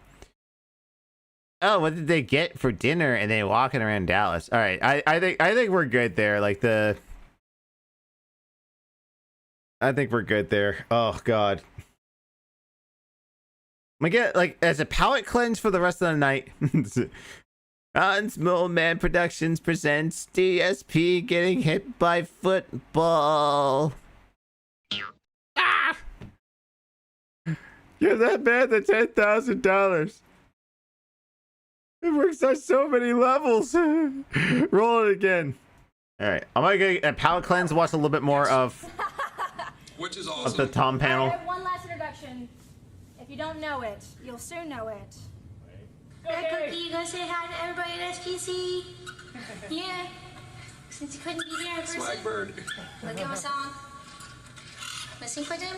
Oh, what did they get for dinner? And they walking around Dallas. All right, I think we're good there. Like I think we're good there. Oh God. I get like as a palate cleanse for the rest of the night. Small Man Productions presents DSP getting hit by football. Ah! You're that bad. The $10,000. It works on so many levels. Roll it again. All right, I'm gonna get a palate cleanse. Watch a little bit more of which is of the Tom panel. I have one last introduction. If you don't know it, you'll soon know it. Hi, Cookie. You gonna say hi to everybody at SGC? Yeah. Since you couldn't be there in person. Swag bird. We'll give him a song. Let's sing for them.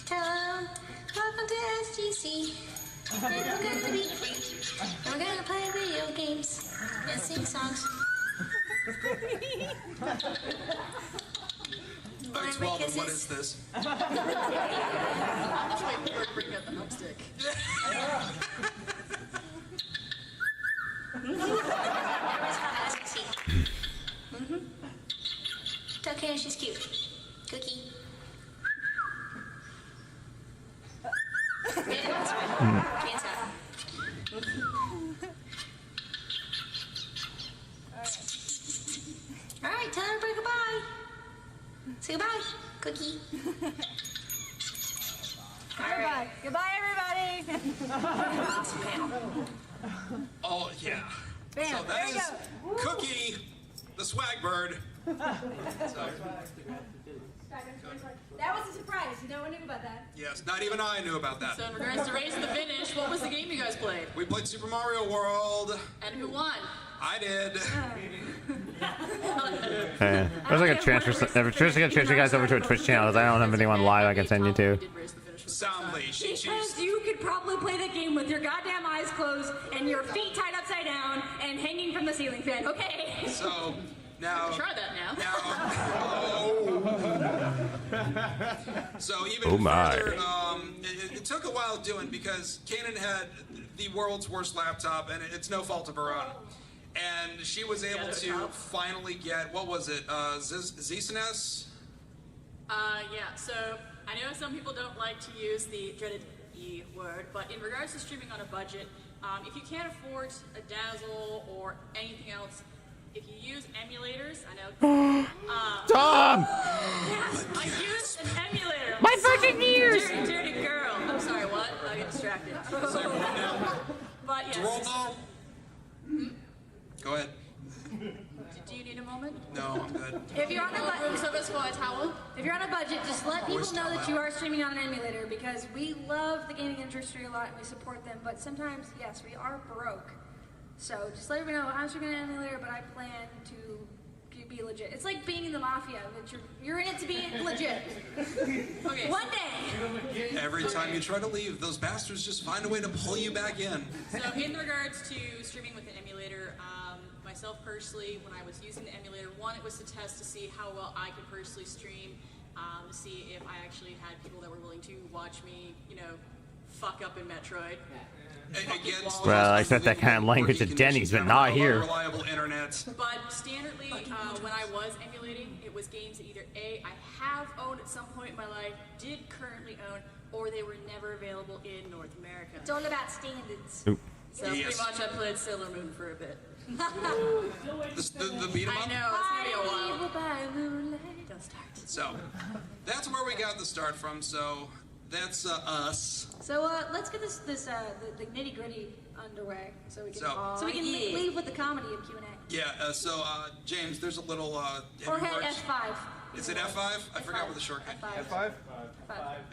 Tom, welcome to SGC. We're gonna be free. We're gonna play video games and sing songs. Thanks, Walden. What is this? That's why we were bringing out the thumbstick. Everyone's called SGC. It's okay, she's cute. Cookie. Hands up. All right, tell everybody goodbye. Say goodbye, Cookie. Everybody. Goodbye, everybody. Awesome panel. Oh yeah. Bam. So There that you is go. Cookie, the swag bird. So, That was a surprise. No one knew about that. yes, not even I knew about that. So in regards to Race to the Finish, what was the game you guys played? We played Super Mario World. And who won? I did. There's like a transfer. There's like a transfer you guys over to a Twitch channel because I don't have anyone live I can send you to. Soundly. Because you could probably play that game with your goddamn eyes closed and your feet tied upside down and hanging from the ceiling fan. Okay. So now. Try that now. So even Oh my. further, it took a while doing because Kanan had the world's worst laptop, and it's no fault of her own. And she was able to finally get, what was it, ZSNES? Yeah, so I know some people don't like to use the dreaded E word, but in regards to streaming on a budget, if you can't afford a Dazzle or anything else, if you use emulators, I know. Tom! I used an emulator. My virgin years! Dirty girl. I'm sorry, what? I get distracted. But yes. Roll call? Go ahead. Do you need a moment? No, I'm good. If you're on a budget, room service for a towel. If you're on a budget, just let people know that you are streaming on an emulator because we love the gaming industry a lot and we support them. But sometimes, yes, we are broke. So just let everybody know I'm streaming on an emulator, but I plan to be legit. It's like being in the mafia. That you're in it to be legit. Okay. One day. Every time you try to leave, those bastards just find a way to pull you back in. So in regards to streaming with an emulator, myself personally, when I was using the emulator, one, it was to test to see how well I could personally stream, to see if I actually had people that were willing to watch me, fuck up in Metroid. Well, I said that kind of language at Denny's, but not here. Reliable internet. But standardly, when I was emulating, it was games that either A, I have owned at some point in my life, did currently own, or they were never available in North America. It's all about standards. Oop. So pretty much I played Sailor Moon for a bit. The beat 'em up? I know, it's gonna be a while. Don't start. So, that's where we got the start from, so that's us. So let's get the nitty gritty underway so we can leave with the comedy of Q&A. Yeah, James, there's a little... Or hit F5. Is it F5? I forgot what the shortcut. F5?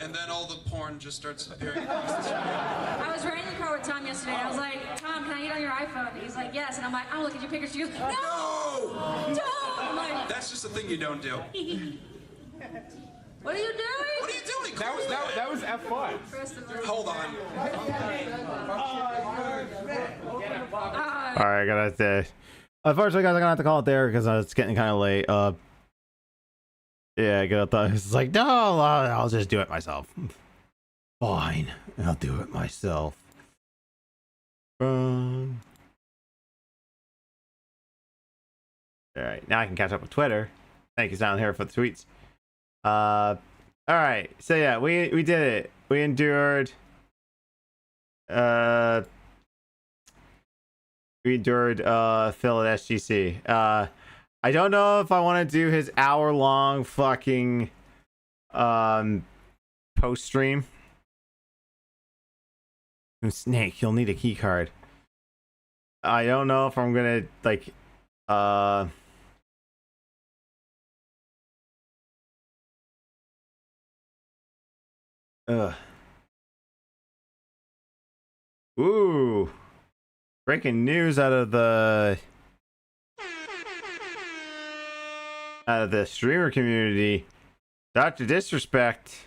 And then all the porn just starts appearing across the screen. I was riding in the car with Tom yesterday. I was like, Tom, can I get on your iPhone? And he's like, yes. And I'm like, I'm looking at your pictures. He goes, no! Tom! I'm like, That's just a thing you don't do. what are you doing? What are you doing? That was F5. Hold on. All right, I gotta say, unfortunately, guys, I'm gonna have to call it there because it's getting kind of late. Yeah, I thought it's like, no, I'll just do it myself. Fine, I'll do it myself. All right, now I can catch up with Twitter. Thank you, Silent Hero, for the tweets. All right, so yeah, we did it. We endured. We endured Phil at SGC. I don't know if I want to do his hour-long fucking post stream. And Snake, you'll need a key card. I don't know if I'm gonna like Ooh. Breaking news out of the streamer community. Dr. Disrespect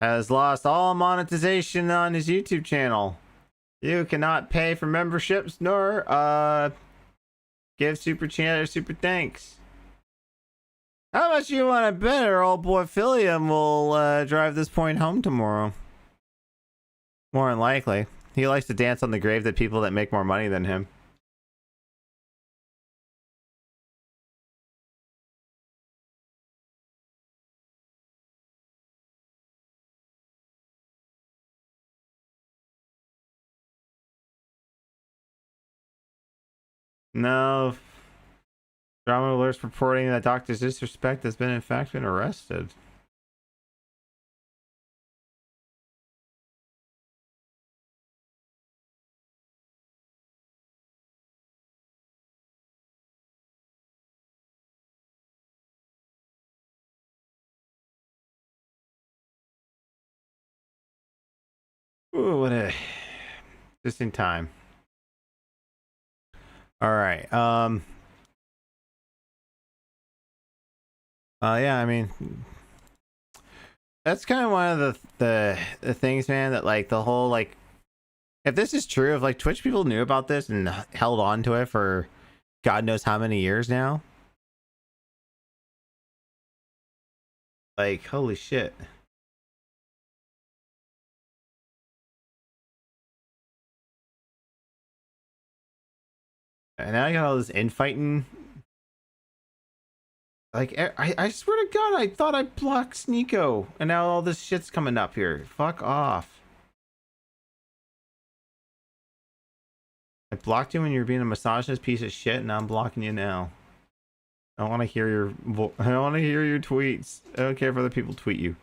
has lost all monetization on his YouTube channel. You cannot pay for memberships nor give super chat or super thanks. How much you want to bet our old boy Philium will drive this point home tomorrow? More than likely. He likes to dance on the grave of people that make more money than him. No. Drama alerts reporting that Dr. Disrespect has been in fact been arrested. Ooh, what a just in time. All right. Yeah, I mean, that's kind of one of the things, man, that like the whole like, if this is true, if like Twitch people knew about this and held on to it for God knows how many years now, like holy shit. And now I got all this infighting. Like, I swear to God, I thought I blocked Sneeko. And now all this shit's coming up here. Fuck off. I blocked you when you were being a misogynist piece of shit, and now I'm blocking you now. I don't want to hear your tweets. I don't care if other people tweet you.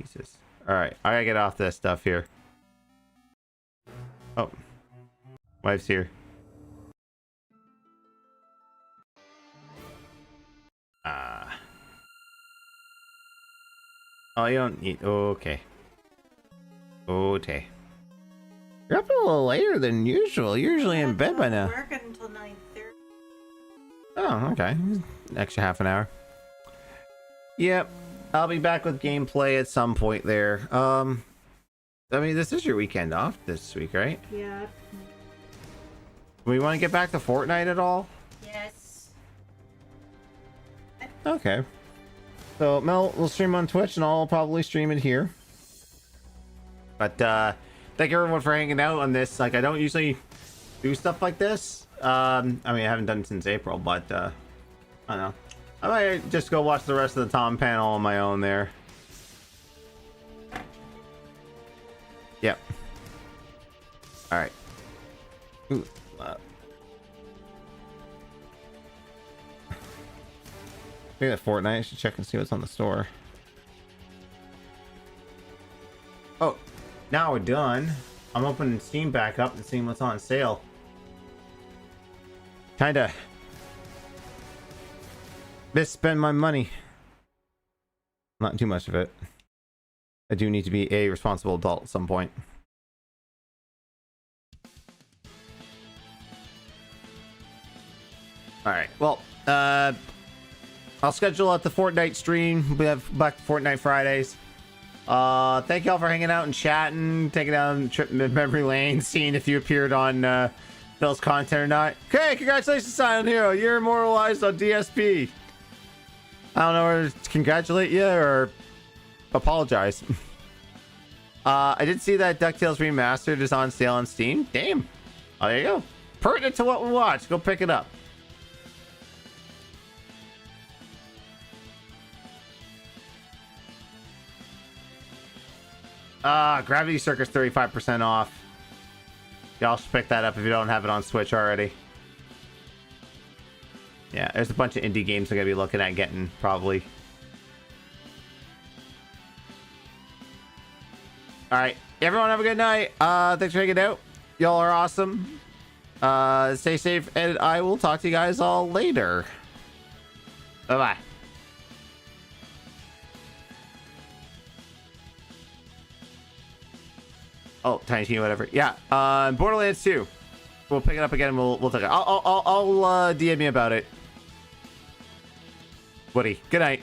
Jesus. Alright, I gotta get off this stuff here. Oh. Wife's here. Oh, you don't need. Okay. Okay. You're up a little later than usual. You're usually in bed by now. Working until 9:30. Oh, okay. An extra half an hour. Yep. I'll be back with gameplay at some point there. I mean, this is your weekend off this week, right? Yeah. We want to get back to Fortnite at all? Yes. Okay. So Mel will stream on Twitch and I'll probably stream it here. But thank everyone for hanging out on this. Like, I don't usually do stuff like this. I mean, I haven't done it since April, but I don't know. I might just go watch the rest of the Tom panel on my own there. Yep. All right. Ooh, Speaking of Fortnite, I should check and see what's on the store. Oh, now we're done. I'm opening Steam back up and seeing what's on sale. Kinda misspend my money. Not too much of it. I do need to be a responsible adult at some point. Alright, well, I'll schedule out the Fortnite stream. We have back to Fortnite Fridays. Thank y'all for hanging out and chatting, taking down a trip in memory lane, seeing if you appeared on Phil's content or not. Okay, congratulations, Silent Hero. You're immortalized on DSP. I don't know whether to congratulate you or apologize. I did see that DuckTales Remastered is on sale on Steam. Damn. Oh, there you go. Pertinent to what we watch. Go pick it up. Gravity Circus 35% off. Y'all should pick that up if you don't have it on Switch already. Yeah, there's a bunch of indie games I'm gonna be looking at getting, probably. Alright, everyone have a good night. Thanks for hanging out. Y'all are awesome. Stay safe, and I will talk to you guys all later. Bye-bye. Oh, Tiny Teen, whatever. Yeah, Borderlands 2. We'll pick it up again and we'll take it. I'll DM you about it. Woody, good night.